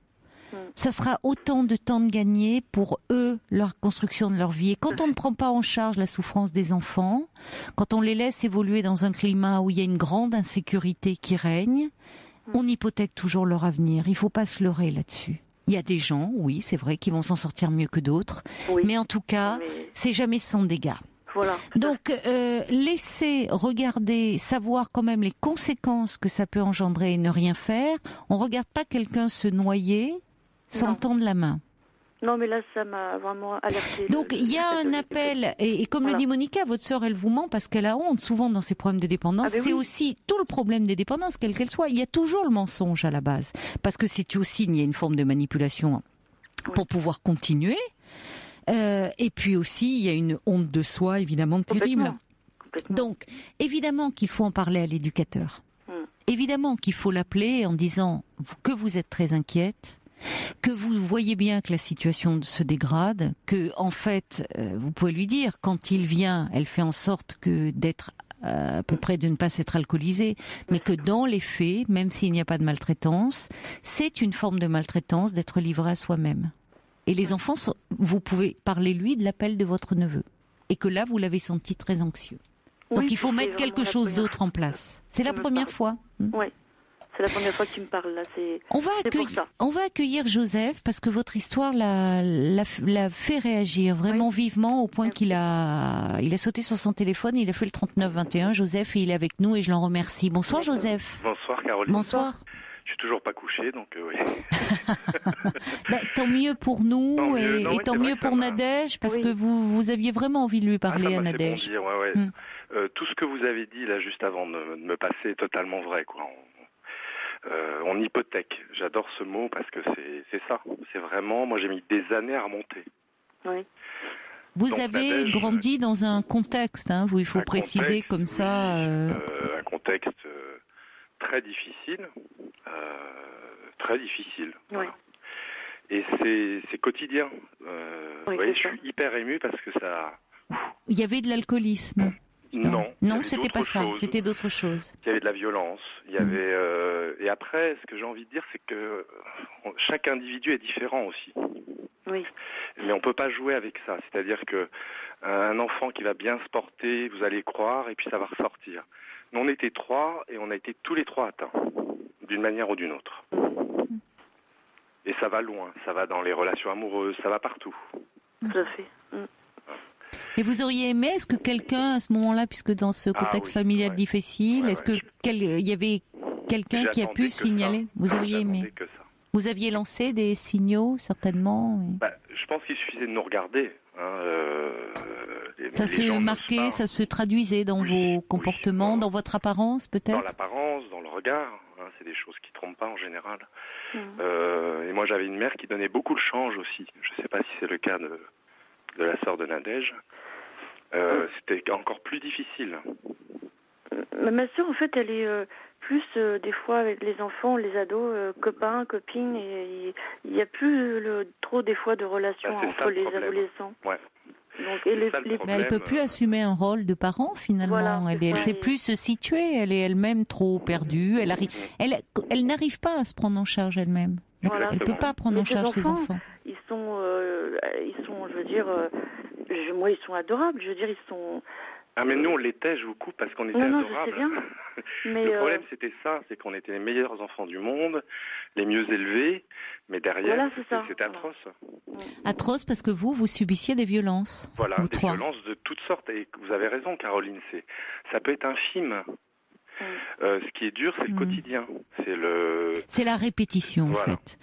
ça sera autant de temps de gagner pour eux, leur construction de leur vie. Et quand on ne prend pas en charge la souffrance des enfants, quand on les laisse évoluer dans un climat où il y a une grande insécurité qui règne, on hypothèque toujours leur avenir. Il ne faut pas se leurrer là-dessus. Il y a des gens, oui, c'est vrai, qui vont s'en sortir mieux que d'autres, mais en tout cas, c'est jamais sans dégâts. Voilà. Donc, laisser regarder, savoir quand même les conséquences que ça peut engendrer et ne rien faire. On regarde pas quelqu'un se noyer sans tendre la main. Non, mais là, ça m'a vraiment alertée. Donc, il y a un appel, et comme le dit Monica, votre sœur, elle vous ment parce qu'elle a honte, souvent dans ses problèmes de dépendance. C'est aussi tout le problème des dépendances, quelle qu'elle soit. Il y a toujours le mensonge à la base. Parce que c'est aussi, il y a une forme de manipulation pour pouvoir continuer. Et puis aussi, il y a une honte de soi, évidemment, terrible. Complètement. Donc, évidemment qu'il faut en parler à l'éducateur. Évidemment qu'il faut l'appeler en disant que vous êtes très inquiète, que vous voyez bien que la situation se dégrade, que en fait, vous pouvez lui dire, quand il vient, elle fait en sorte d'être à peu près de ne pas s'être alcoolisée, mais que dans les faits, même s'il n'y a pas de maltraitance, c'est une forme de maltraitance d'être livré à soi-même. Et les enfants, vous pouvez parler lui de l'appel de votre neveu, et que là, vous l'avez senti très anxieux. Donc il faut mettre quelque chose d'autre en place. C'est la première fois. Oui. C'est la première fois qu'il me parle là. On va accueillir Joseph parce que votre histoire l'a fait réagir vraiment vivement au point qu'il a sauté sur son téléphone. Il a fait le 3921. Joseph, et il est avec nous et je l'en remercie. Bonsoir Joseph. Bonsoir Caroline. Bonsoir. Je suis toujours pas couché, donc oui. Tant mieux pour nous et tant mieux pour Nadège parce que vous aviez vraiment envie de lui parler à Nadège. Bon dire, tout ce que vous avez dit là juste avant de me passer est totalement vrai, quoi. On hypothèque. J'adore ce mot parce que c'est ça. C'est vraiment. Moi, j'ai mis des années à remonter. Oui. Vous avez grandi dans un contexte, où il faut préciser comme ça. Un contexte très difficile, Oui. Voilà. Et c'est quotidien. Vous voyez, je suis hyper ému parce que ça. Il y avait de l'alcoolisme. Non, c'était pas ça. C'était d'autres choses. Il y avait de la violence. Il y avait et après, ce que j'ai envie de dire, c'est que chaque individu est différent aussi. Oui. Mais on peut pas jouer avec ça. C'est-à-dire que un enfant qui va bien se porter, vous allez croire, et puis ça va ressortir. Nous, on était 3 et on a été tous les 3 atteints, d'une manière ou d'une autre. Et ça va loin. Ça va dans les relations amoureuses. Ça va partout. Tout à fait. Et vous auriez aimé, est-ce que quelqu'un, à ce moment-là, puisque dans ce contexte familial difficile, est-ce que il y avait quelqu'un qui a pu signaler? Vous auriez aimé? Vous aviez lancé des signaux, certainement? Je pense qu'il suffisait de nous regarder. Ça se marquait, ça se traduisait dans vos comportements, dans votre apparence, peut-être? Dans l'apparence, dans le regard. C'est des choses qui trompent pas en général. Et moi, j'avais une mère qui donnait beaucoup de change aussi. Je ne sais pas si c'est le cas de la sœur de Nadège. C'était encore plus difficile. Ma sœur, en fait, elle est plus des fois avec les enfants, les ados, copains, copines, et il n'y a plus trop des fois de relations entre les adolescents. Ouais. Donc, elle peut plus assumer un rôle de parent finalement. Voilà, elle sait plus se situer. Elle est elle-même trop perdue. Elle n'arrive pas à se prendre en charge elle-même. Voilà. Elle peut pas prendre en charge ses enfants. Ils sont, je veux dire, moi ils sont adorables. Je veux dire, ils sont Ah mais nous on l'était, je vous coupe, parce qu'on était adorables. Je sais bien. Mais le problème c'était ça, c'est qu'on était les meilleurs enfants du monde, les mieux élevés, mais derrière c'était atroce. Atroce parce que vous subissiez des violences. Voilà, des violences de toutes sortes. Et vous avez raison, Caroline, ça peut être infime. Ce qui est dur, c'est le quotidien. C'est la répétition, en fait.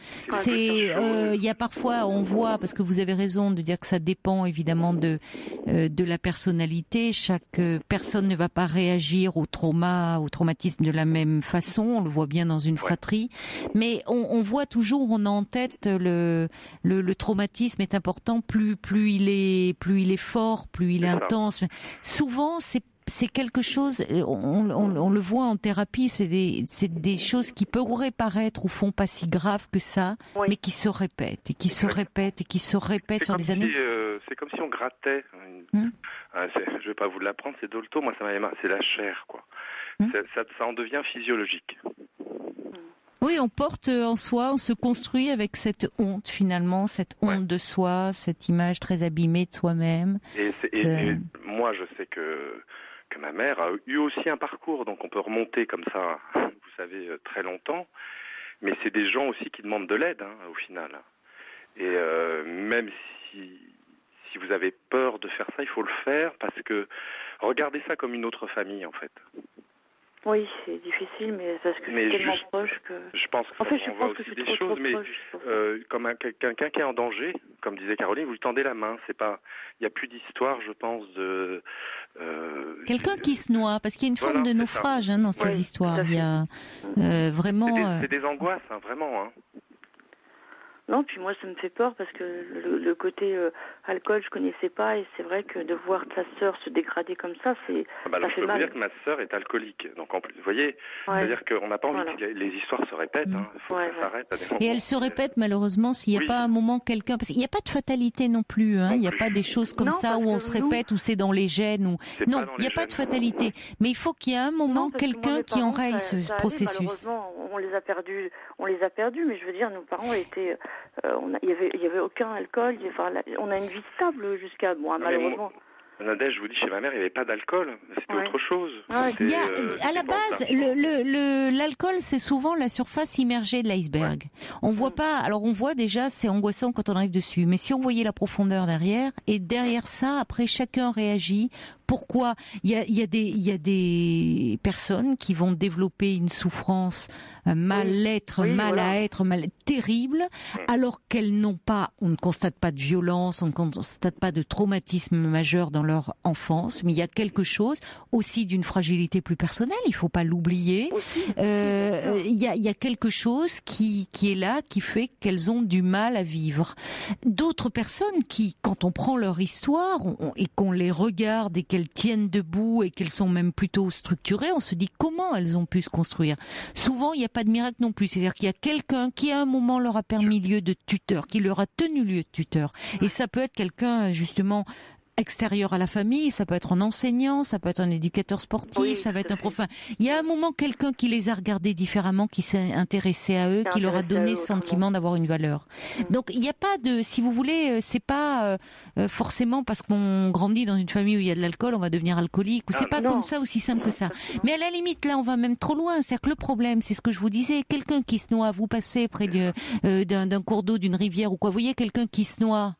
Il y a parfois, on voit, parce que vous avez raison de dire que ça dépend évidemment de la personnalité. Chaque personne ne va pas réagir au traumatisme de la même façon. On le voit bien dans une fratrie. Mais on voit toujours, on a en tête le traumatisme est important. Plus il est fort, plus il est intense. Souvent, c'est quelque chose, on le voit en thérapie, c'est des choses qui pourraient paraître au fond pas si graves que ça, mais qui se répètent et qui se répètent et qui se répètent sur des années. C'est comme si on grattait. Je vais pas vous l'apprendre, c'est Dolto, moi ça m'avait marqué, c'est la chair, quoi. Ça en devient physiologique. Oui, on porte en soi, on se construit avec cette honte finalement, cette honte de soi, cette image très abîmée de soi-même. Et moi je sais que ma mère a eu aussi un parcours, donc on peut remonter comme ça, vous savez, très longtemps, mais c'est des gens aussi qui demandent de l'aide, au final. Et même si vous avez peur de faire ça, il faut le faire, parce que regardez ça comme une autre famille, en fait. Oui, c'est difficile, mais parce que c'est tellement proche que... Je pense que voit aussi des choses, mais comme quelqu'un qui est en danger, comme disait Caroline, vous lui tendez la main. Il n'y a plus d'histoire, je pense, de... quelqu'un qui se noie, parce qu'il y a une forme de naufrage dans ces histoires. Il y a vraiment... C'est des angoisses, vraiment. Non, puis moi ça me fait peur parce que le côté alcool je connaissais pas, et c'est vrai que de voir ta sœur se dégrader comme ça, ça fait mal. Je peux vous dire que ma sœur est alcoolique, donc en plus, vous voyez, c'est-à-dire qu'on n'a pas envie que les histoires se répètent, il faut que ça s'arrête à des moments. Et elles se répètent malheureusement s'il n'y a pas un moment parce qu'il n'y a pas de fatalité non plus, il n'y a pas des choses comme ça où on se répète, où c'est dans les gènes, non, il n'y a pas de fatalité, mais il faut qu'il y ait un moment quelqu'un qui enraye ce processus. Malheureusement, on les a perdus, mais je veux dire, nos parents étaient... il y avait aucun alcool, on a une vie stable jusqu'à malheureusement. Nadège, je vous dis, chez ma mère, il n'y avait pas d'alcool. C'était autre chose. À la base, l'alcool, c'est souvent la surface immergée de l'iceberg. On voit pas. Alors, on voit déjà, c'est angoissant quand on arrive dessus. Mais si on voyait la profondeur derrière, et derrière ça, après, chacun réagit. Pourquoi ? Il y a des personnes qui vont développer une souffrance, mal-être terrible, alors qu'elles n'ont pas, on ne constate pas de violence, on ne constate pas de traumatisme majeur dans leur enfance, mais il y a quelque chose aussi d'une fragilité plus personnelle, il faut pas l'oublier. Il y a quelque chose qui est là, qui fait qu'elles ont du mal à vivre. D'autres personnes qui, quand on prend leur histoire et qu'on les regarde et qu'elles tiennent debout et qu'elles sont même plutôt structurées, on se dit comment elles ont pu se construire. Souvent, il n'y a pas de miracle non plus. C'est-à-dire qu'il y a quelqu'un qui, à un moment, leur a permis lieu de tuteur, qui leur a tenu lieu de tuteur. Et ça peut être quelqu'un, justement, extérieur à la famille, ça peut être un enseignant, ça peut être un éducateur sportif, ça va être un prof. Il y a un moment quelqu'un qui les a regardés différemment, qui s'est intéressé à eux, qui leur a donné ce sentiment d'avoir une valeur. Donc il n'y a pas de, si vous voulez, c'est pas forcément parce qu'on grandit dans une famille où il y a de l'alcool, on va devenir alcoolique, ou c'est pas comme ça, aussi simple que ça. Mais à la limite, là, on va même trop loin. C'est-à-dire que le problème, c'est ce que je vous disais, quelqu'un qui se noie, vous passez près d'un cours d'eau, d'une rivière ou quoi, vous voyez quelqu'un qui se noie.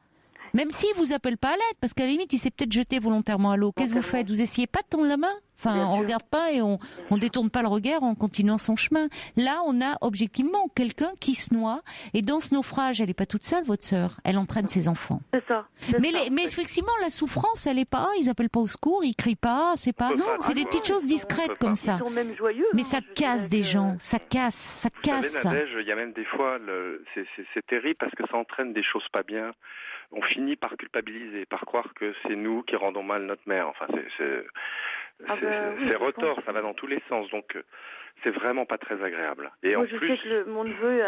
Même s'il vous appelle pas à l'aide, parce qu'à la limite, il s'est peut-être jeté volontairement à l'eau. Qu'est-ce que vous faites ? Vous essayez pas de tendre la main ? Enfin, on regarde pas et on détourne pas le regard en continuant son chemin. Là, on a objectivement quelqu'un qui se noie. Et dans ce naufrage, elle est pas toute seule, votre sœur. Elle entraîne ses enfants. C'est ça. Mais effectivement, la souffrance, elle est pas, ils appellent pas au secours, ils crient pas, c'est pas, c'est des petites choses discrètes comme ça. Ils sont même joyeux. Mais ça casse des gens, ça casse. Vous savez, Nadège, il y a même des fois, c'est terrible parce que ça entraîne des choses pas bien. On finit par culpabiliser, par croire que c'est nous qui rendons mal notre mère. Enfin, c'est retors, ça va dans tous les sens. Donc, c'est vraiment pas très agréable. Et moi, en je plus, sais que mon neveu,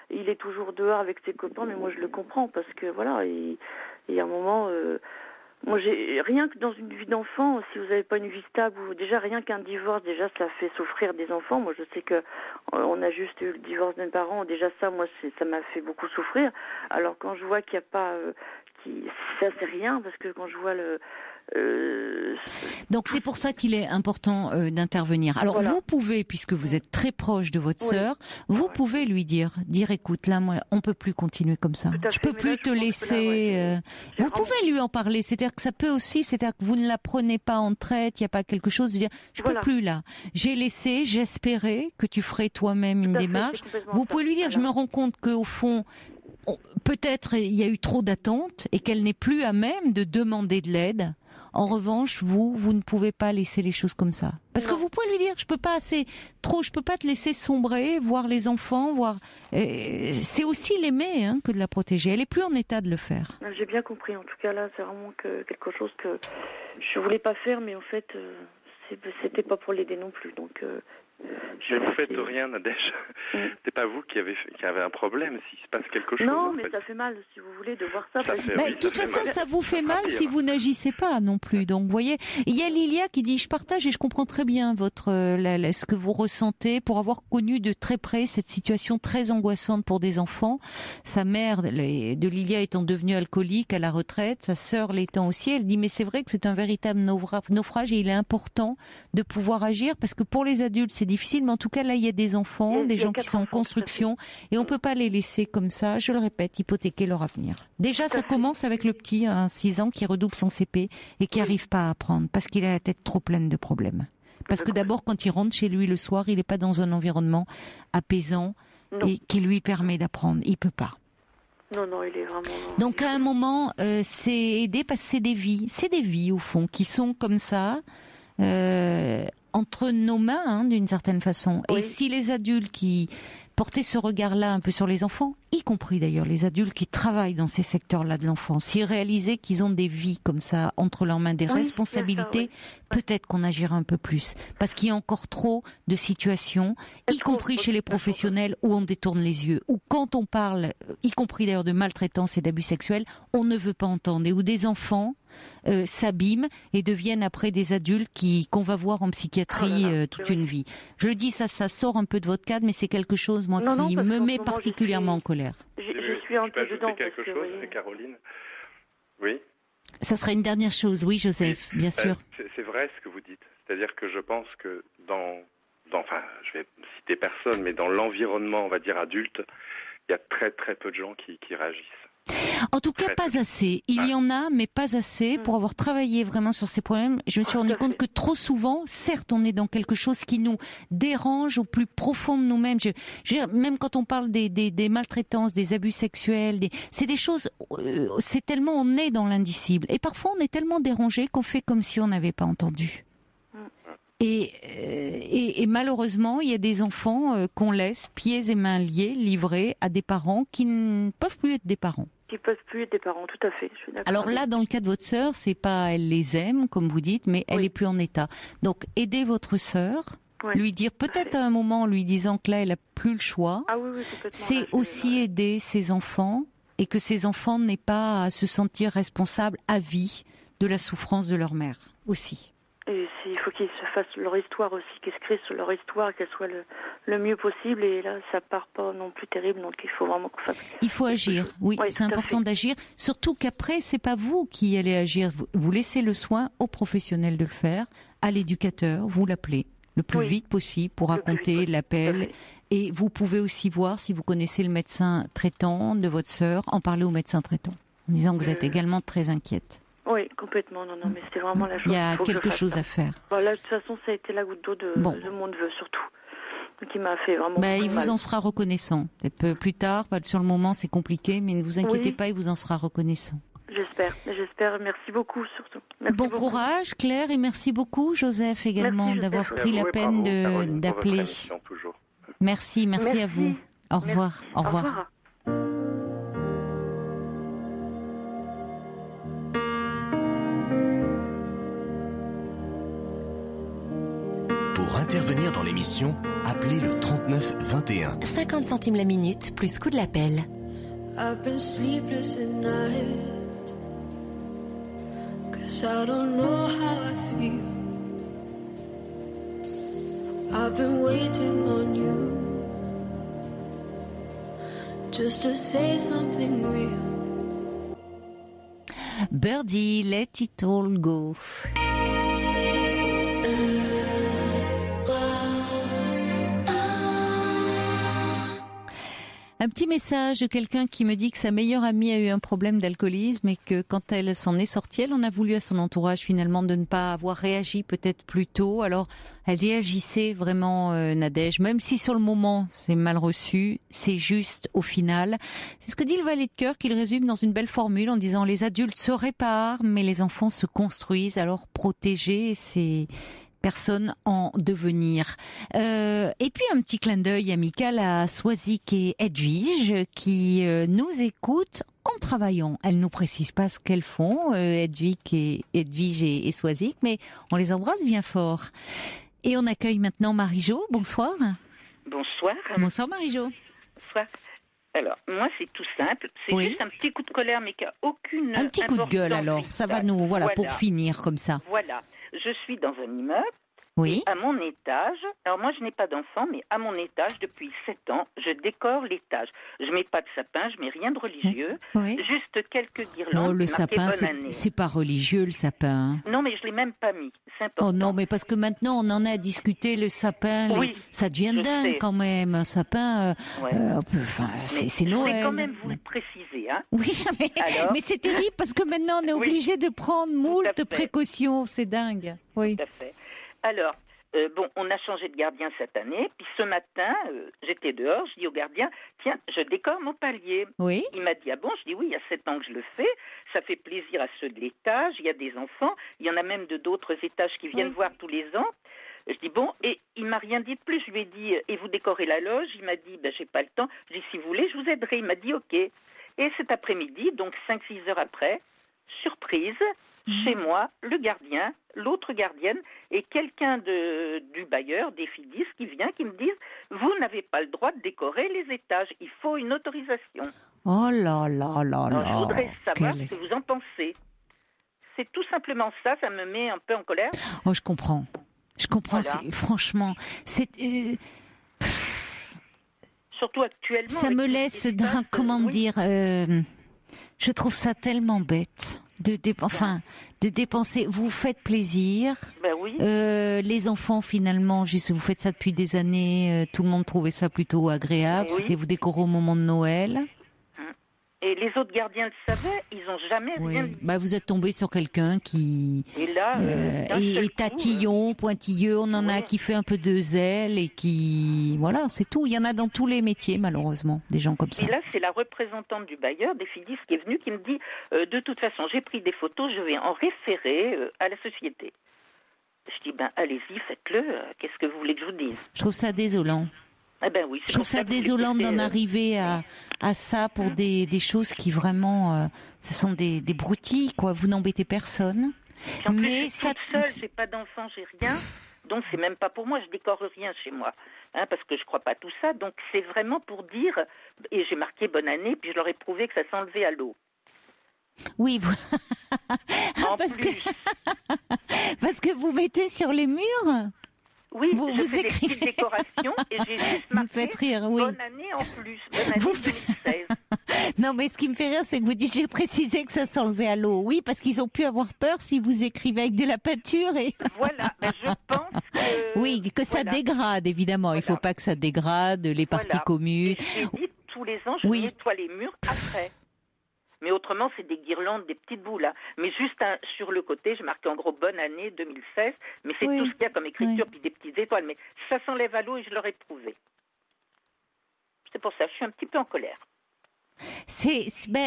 il est toujours dehors avec ses copains, mais moi, je le comprends parce que voilà, il y a un moment. Moi, rien que dans une vie d'enfant, si vous n'avez pas une vie stable, ou déjà rien qu'un divorce, déjà ça fait souffrir des enfants. Moi, je sais que on a juste eu le divorce de mes parents. Déjà ça, moi, ça m'a fait beaucoup souffrir. Alors quand je vois qu'il n'y a pas ça c'est rien, parce que quand je vois Donc c'est pour ça qu'il est important d'intervenir. Alors vous pouvez, puisque vous êtes très proche de votre sœur, vous pouvez lui dire écoute, là moi on peut plus continuer comme ça. Je peux plus te laisser. Vous pouvez lui en parler. C'est-à-dire que ça peut aussi, c'est-à-dire que vous ne la prenez pas en traite. Il n'y a pas quelque chose de dire je peux plus là. J'ai laissé, j'espérais que tu ferais toi-même une démarche. Vous pouvez lui dire je me rends compte qu'au fond peut-être il y a eu trop d'attentes et qu'elle n'est plus à même de demander de l'aide. En revanche, vous ne pouvez pas laisser les choses comme ça. Parce que vous pouvez lui dire, je peux pas te laisser sombrer, voir les enfants, c'est aussi l'aimer que de la protéger. Elle est plus en état de le faire. J'ai bien compris. En tout cas, là, c'est vraiment quelque chose que je voulais pas faire, mais en fait, c'était pas pour l'aider non plus. Donc, mais vous faites rien, Nadège. C'est pas vous qui avez un problème s'il se passe quelque chose. Non, mais ça fait mal, si vous voulez, de voir ça. De toute façon, ça vous fait mal si vous n'agissez pas non plus. Donc, vous voyez, il y a Lilia qui dit, je partage et je comprends très bien ce que vous ressentez pour avoir connu de très près cette situation très angoissante pour des enfants. Sa mère de Lilia étant devenue alcoolique à la retraite, sa sœur l'étant aussi. Elle dit, mais c'est vrai que c'est un véritable naufrage et il est important de pouvoir agir parce que pour les adultes, c'est difficile, mais en tout cas, là, il y a des enfants, des gens qui sont en construction, et on peut pas les laisser comme ça, je le répète, hypothéquer leur avenir. Déjà, ça commence avec le petit, 6 ans, qui redouble son CP et qui arrive pas à apprendre, parce qu'il a la tête trop pleine de problèmes. Parce que d'abord, quand il rentre chez lui le soir, il n'est pas dans un environnement apaisant et qui lui permet d'apprendre. Il peut pas. Non, il est vraiment... Donc, à un moment, c'est aider, parce que c'est des vies, au fond, qui sont comme ça, entre nos mains, d'une certaine façon. Oui. Et si les adultes qui portaient ce regard-là un peu sur les enfants, y compris d'ailleurs les adultes qui travaillent dans ces secteurs-là de l'enfance, s'ils réalisaient qu'ils ont des vies comme ça entre leurs mains, des responsabilités, peut-être qu'on agira un peu plus. Parce qu'il y a encore trop de situations, y compris chez les professionnels, où on détourne les yeux, où quand on parle, y compris d'ailleurs de maltraitance et d'abus sexuels, on ne veut pas entendre, et où des enfants s'abîment et deviennent après des adultes qu'on va voir en psychiatrie toute une vie. Je le dis, ça sort un peu de votre cadre, mais c'est quelque chose, moi, qui me met particulièrement en colère. Je suis un peu dedans. Quelque chose, Caroline. Oui. Ça serait une dernière chose, oui, Joseph, bien sûr. C'est vrai ce que vous dites. C'est-à-dire que je pense que enfin, je vais citer personne, mais dans l'environnement, on va dire adulte, il y a très très peu de gens qui réagissent. En tout cas, pas assez. Il y en a, mais pas assez. Pour avoir travaillé vraiment sur ces problèmes, je me suis rendu compte que trop souvent, certes, on est dans quelque chose qui nous dérange au plus profond de nous-mêmes. Je veux dire, même quand on parle des maltraitances, des abus sexuels, c'est des choses, c'est tellement, on est dans l'indicible. Et parfois, on est tellement dérangé qu'on fait comme si on n'avait pas entendu. Et malheureusement, il y a des enfants qu'on laisse pieds et mains liés, livrés à des parents qui ne peuvent plus être des parents. Qui peuvent plus être des parents, tout à fait. Je suis d'accord. Alors là, dans le cas de votre sœur, c'est pas elle les aime, comme vous dites, mais elle est plus en état. Donc, aidez votre sœur, lui dire peut-être à un moment, en lui disant que là, elle a plus le choix. C'est aussi aider ses enfants et que ces enfants n'aient pas à se sentir responsables à vie de la souffrance de leur mère aussi. Et il faut qu'ils se fassent leur histoire aussi, qu'ils se créent sur leur histoire, qu'elle soit le mieux possible. Et là, ça part pas non plus terrible, donc il faut vraiment qu'on fasse. Il faut agir, oui, c'est important d'agir. Surtout qu'après, c'est pas vous qui allez agir. Vous laissez le soin aux professionnels de le faire, à l'éducateur, vous l'appelez le plus vite possible pour raconter l'appel. Et vous pouvez aussi voir si vous connaissez le médecin traitant de votre sœur, en parler au médecin traitant, en disant que vous êtes également très inquiète. Oui, complètement. Non, mais c'est vraiment la chose. Il y a quelque chose à faire. Voilà, de toute façon, ça a été la goutte d'eau de mon neveu, surtout. Qui m'a fait vraiment il vous en sera reconnaissant. Peut-être plus tard, sur le moment, c'est compliqué, mais ne vous inquiétez pas, il vous en sera reconnaissant. J'espère. Merci beaucoup, surtout. Bon courage, Claire, et merci beaucoup, Joseph, également, d'avoir pris la peine d'appeler. Merci à vous. Au revoir. Au revoir. Pour intervenir dans l'émission, appelez le 39 21. 50 centimes la minute, plus coût de l'appel. I've been sleepless at night, 'cause I don't know how I feel. I've been waiting on you, just to say something real. Birdie, let it all go. Un petit message de quelqu'un qui me dit que sa meilleure amie a eu un problème d'alcoolisme et que quand elle s'en est sortie, elle en a voulu à son entourage finalement de ne pas avoir réagi peut-être plus tôt. Alors elle dit agissez vraiment Nadège, même si sur le moment c'est mal reçu, c'est juste au final. C'est ce que dit le valet de cœur qu'il résume dans une belle formule en disant les adultes se réparent mais les enfants se construisent, alors protéger ces personnes en devenir. Et puis un petit clin d'œil amical à Swazik et Edwige qui nous écoutent en travaillant. Elles nous précisent pas ce qu'elles font, Edwige et Swazik, mais on les embrasse bien fort. Et on accueille maintenant Marie-Jo. Bonsoir. Bonsoir. Bonsoir Marie-Jo. Bonsoir. Alors, moi, c'est tout simple. C'est juste un petit coup de colère, mais qui n'a aucune Un petit coup de gueule, alors. Ça va nous, voilà, pour finir comme ça. Voilà. Je suis dans un immeuble. Oui. À mon étage, alors moi je n'ai pas d'enfant, mais à mon étage, depuis 7 ans, je décore l'étage. Je mets pas de sapin, je mets rien de religieux, juste quelques guirlandes. Oh, le sapin, c'est pas religieux, le sapin. Non, mais je l'ai même pas mis, c'est important. Oh non, mais parce que maintenant on en a discuté, le sapin, ça devient dingue quand même, un sapin, c'est Noël. Je vais quand même vous le préciser, hein. Oui, mais c'est terrible parce que maintenant on est obligé de prendre moult précautions, c'est dingue. Oui. Tout à fait. Alors, on a changé de gardien cette année, puis ce matin, j'étais dehors, je dis au gardien, tiens, je décore mon palier. Oui. Il m'a dit, ah bon? Je dis oui, il y a 7 ans que je le fais, ça fait plaisir à ceux de l'étage, il y a des enfants, il y en a même de d'autres étages qui viennent voir tous les ans. Je dis bon, et il m'a rien dit de plus, je lui ai dit, et vous décorez la loge? Il m'a dit, j'ai pas le temps. Je dis, si vous voulez, je vous aiderai. Il m'a dit, ok. Et cet après-midi, donc 5-6 heures après, surprise, chez moi, le gardien, l'autre gardienne et quelqu'un du bailleur, des FIDIS, qui vient, qui me disent « Vous n'avez pas le droit de décorer les étages, il faut une autorisation. » Oh là là là là. Je voudrais savoir ce que vous en pensez. C'est tout simplement ça, ça me met un peu en colère. Oh, je comprends. Voilà. Franchement, c'est... Surtout actuellement... Ça me laisse d'un... Comment dire... je trouve ça tellement bête. De dépenser, vous faites plaisir. Ben oui. Les enfants finalement, juste vous faites ça depuis des années, tout le monde trouvait ça plutôt agréable. Oui. C'était vous décorer au moment de Noël. Et les autres gardiens le savaient, ils n'ont jamais rien dit. Vous êtes tombé sur quelqu'un qui est tatillon, pointilleux. On en a qui fait un peu de zèle et qui, voilà, c'est tout. Il y en a dans tous les métiers malheureusement, des gens comme ça. Et là, c'est la représentante du bailleur, des FIDIS, qui est venue, qui me dit, de toute façon, j'ai pris des photos, je vais en référer à la société. Je dis, allez-y, faites-le. Qu'est-ce que vous voulez que je vous dise? Je trouve ça désolant. Oui, je trouve ça désolant d'en arriver à ça pour des choses qui vraiment, ce sont des broutilles, quoi. Vous n'embêtez personne. En plus, je suis toute seule, j'ai pas d'enfant, j'ai rien. Donc c'est même pas pour moi, je décore rien chez moi. Parce que je crois pas tout ça. Donc c'est vraiment pour dire, et j'ai marqué bonne année, puis je leur ai prouvé que ça s'enlevait à l'eau. Oui, parce que vous mettez sur les murs. Oui, vous écrivez des petites décorations et j'ai juste marqué bonne année en plus, bonne année 2016. Non, mais ce qui me fait rire, c'est que vous dites, j'ai précisé que ça s'enlevait à l'eau. Oui, parce qu'ils ont pu avoir peur si vous écrivez avec de la peinture et... Voilà, je pense que... Oui, que ça dégrade, évidemment. Il faut pas que ça dégrade les parties communes. Et je dis, tous les ans, je nettoie les murs après. Mais autrement, c'est des guirlandes, des petites boules. Hein. Mais juste sur le côté, je marque en gros bonne année 2016. Mais c'est tout ce qu'il y a comme écriture, puis des petites étoiles. Mais ça s'enlève à l'eau et je leur ai prouvé. C'est pour ça, je suis un petit peu en colère.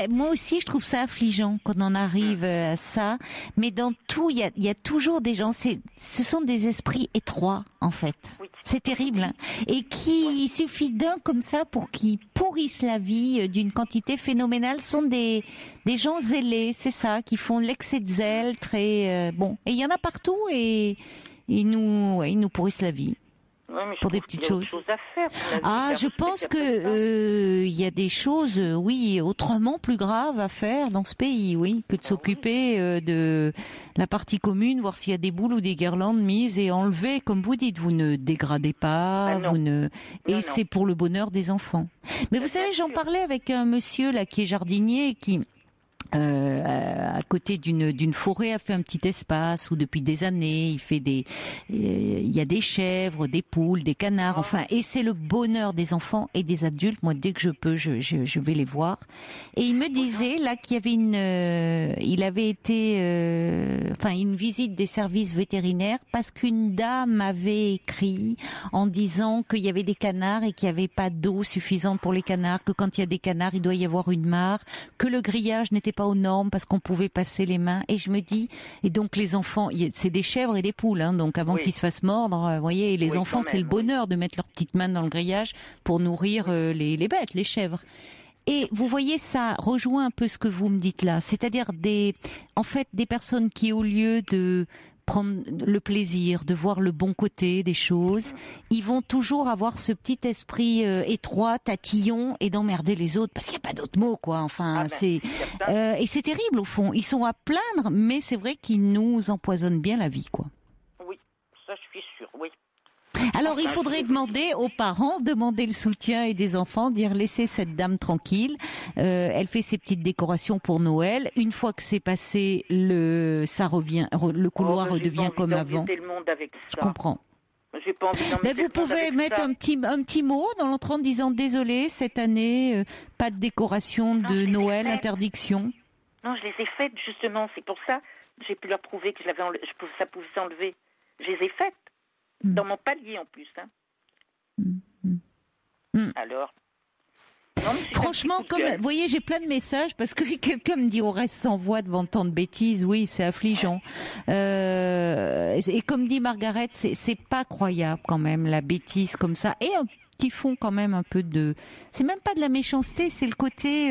Moi aussi, je trouve ça affligeant quand on arrive à ça. Mais dans tout, il y a toujours des gens. Ce sont des esprits étroits, en fait. Oui. C'est terrible, hein. Et il suffit d'un comme ça pour qu'ils pourrissent la vie d'une quantité phénoménale. Ce sont des gens zélés, c'est ça, qui font l'excès de zèle très bon. Et il y en a partout et ils nous pourrissent la vie. Ouais, pour des petites choses. À faire, je pense que y a des choses, autrement plus graves à faire dans ce pays, que de s'occuper de la partie commune, voir s'il y a des boules ou des guirlandes mises et enlevées, comme vous dites. Vous ne dégradez pas, c'est pour le bonheur des enfants. Mais vous savez, j'en parlais avec un monsieur là qui est jardinier et qui à côté d'une forêt, a fait un petit espace où depuis des années il y a des chèvres, des poules, des canards, enfin, et c'est le bonheur des enfants et des adultes. Moi, dès que je peux, je vais les voir. Et il me disait là qu'il y avait il avait été une visite des services vétérinaires parce qu'une dame avait écrit en disant qu'il y avait des canards et qu'il n'y avait pas d'eau suffisante pour les canards, que quand il y a des canards, il doit y avoir une mare, que le grillage n'était pas aux normes parce qu'on pouvait passer les mains. Et je me dis, et donc les enfants, c'est des chèvres et des poules, hein, donc avant qu'ils se fassent mordre, vous voyez, et les enfants, c'est le bonheur de mettre leurs petites mains dans le grillage pour nourrir les bêtes, les chèvres. Et vous voyez, ça rejoint un peu ce que vous me dites là, c'est-à-dire des personnes qui, au lieu de prendre le plaisir, de voir le bon côté des choses, ils vont toujours avoir ce petit esprit étroit, tatillon, et d'emmerder les autres, parce qu'il n'y a pas d'autre mot, quoi. Enfin, et c'est terrible au fond. Ils sont à plaindre, mais c'est vrai qu'ils nous empoisonnent bien la vie, quoi. Oui, ça je suis sûre, oui. Alors, il faudrait demander aux parents, demander le soutien et des enfants, dire laissez cette dame tranquille. Elle fait ses petites décorations pour Noël. Une fois que c'est passé, le couloir redevient comme avant. Le monde avec ça. Je comprends. J'ai pas envie Mais vous pouvez mettre un petit mot dans l'entrée en disant désolé, cette année, pas de décoration de Noël, interdiction. Non, je les ai faites justement. C'est pour ça j'ai pu leur prouver que ça pouvait s'enlever. Je les ai faites. Dans mon palier en plus. Hein. Alors franchement, vous voyez, j'ai plein de messages parce que quelqu'un me dit on reste sans voix devant tant de bêtises. Oui, c'est affligeant. Et comme dit Margaret, c'est pas croyable quand même la bêtise comme ça. Et qui font quand même un peu c'est même pas de la méchanceté, c'est le côté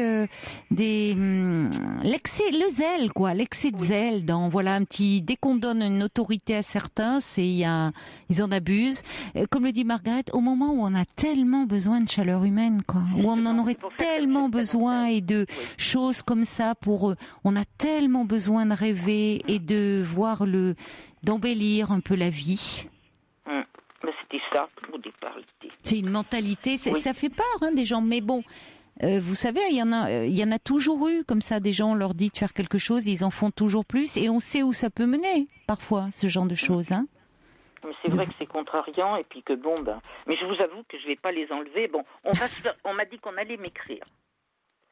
l'excès, le zèle, quoi, l'excès de zèle dans, voilà, dès qu'on donne une autorité à certains, ils en abusent. Comme le dit Margaret, au moment où on a tellement besoin de chaleur humaine, quoi, où on en aurait tellement besoin et de choses comme ça on a tellement besoin de rêver et de voir d'embellir un peu la vie. C'était ça au départ. C'est une mentalité, ça fait peur, hein, des gens. Mais bon, vous savez, il y en a toujours eu comme ça. Des gens, on leur dit de faire quelque chose, ils en font toujours plus, et on sait où ça peut mener parfois, ce genre de choses. Hein. Mais c'est vrai que c'est contrariant, et puis que bon, mais je vous avoue que je vais pas les enlever. Bon, on m'a dit qu'on allait m'écrire.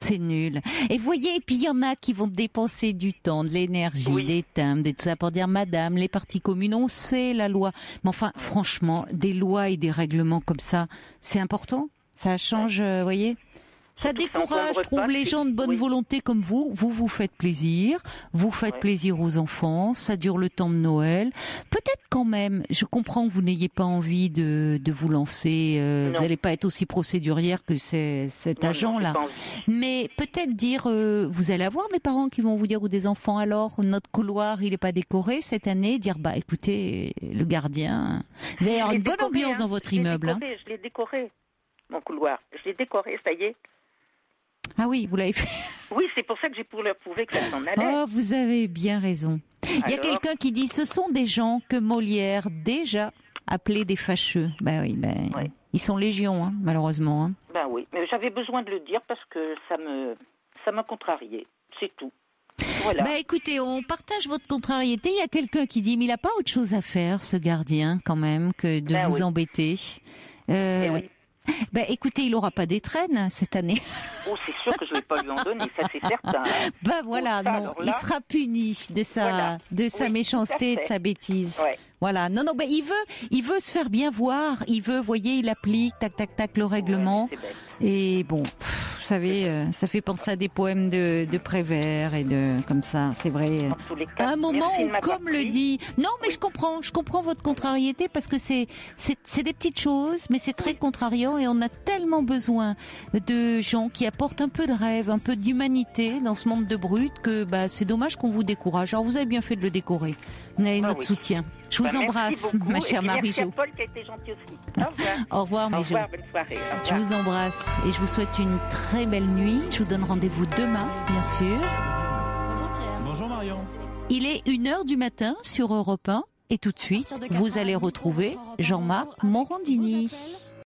C'est nul. Et voyez, et puis il y en a qui vont dépenser du temps, de l'énergie, des timbres, de tout ça pour dire madame, les parties communes, on sait la loi. Mais enfin, franchement, des lois et des règlements comme ça, c'est important. Ça change, voyez. Ça décourage, je trouve, les gens de bonne volonté comme vous. Vous faites plaisir, vous faites plaisir aux enfants, ça dure le temps de Noël. Peut-être quand même, je comprends que vous n'ayez pas envie de vous lancer, vous n'allez pas être aussi procédurière que cet agent-là. Mais peut-être dire, vous allez avoir des parents qui vont vous dire, ou des enfants, alors, notre couloir, il n'est pas décoré cette année, dire, écoutez, le gardien, il va y avoir une bonne ambiance dans votre immeuble. Je l'ai décoré, mon couloir. Je l'ai décoré, ça y est. Ah oui, vous l'avez fait. Oui, c'est pour ça que j'ai pour leur prouver que ça s'en allait. Oh, vous avez bien raison. Il y a quelqu'un qui dit, ce sont des gens que Molière déjà appelait des fâcheux. Oui. Ils sont légion, hein, malheureusement. Hein. Oui, mais j'avais besoin de le dire parce que ça m'a contrarié, c'est tout. Voilà. Écoutez, on partage votre contrariété. Il y a quelqu'un qui dit, mais il n'a pas autre chose à faire, ce gardien, quand même, que de vous embêter. Écoutez, il n'aura pas d'étrennes cette année. Oh, c'est sûr que je ne vais pas lui en donner, ça c'est certain. Hein. Voilà, non, il sera puni de sa méchanceté, de sa bêtise. Ouais. Voilà, non, il veut se faire bien voir. Voyez, il applique, tac, le règlement. Et bon, vous savez, ça fait penser à des poèmes de Prévert et comme ça, c'est vrai. À un moment où, comme le dit, non, mais je comprends votre contrariété parce que c'est des petites choses, mais c'est très contrariant et on a tellement besoin de gens qui apportent un peu de rêve, un peu d'humanité dans ce monde de brut que c'est dommage qu'on vous décourage. Alors vous avez bien fait de le décorer. Vous avez notre soutien. Je vous embrasse, ma chère Marie-Jo. Merci à Paul qui a été gentil aussi. Au revoir, Marie-Jo. Au revoir, bonne soirée. Je vous embrasse et je vous souhaite une très belle nuit. Je vous donne rendez-vous demain, bien sûr. Bonjour Pierre. Bonjour Marion. Il est 1h du matin sur Europe 1 et tout de suite, vous allez retrouver Jean-Marc Morandini.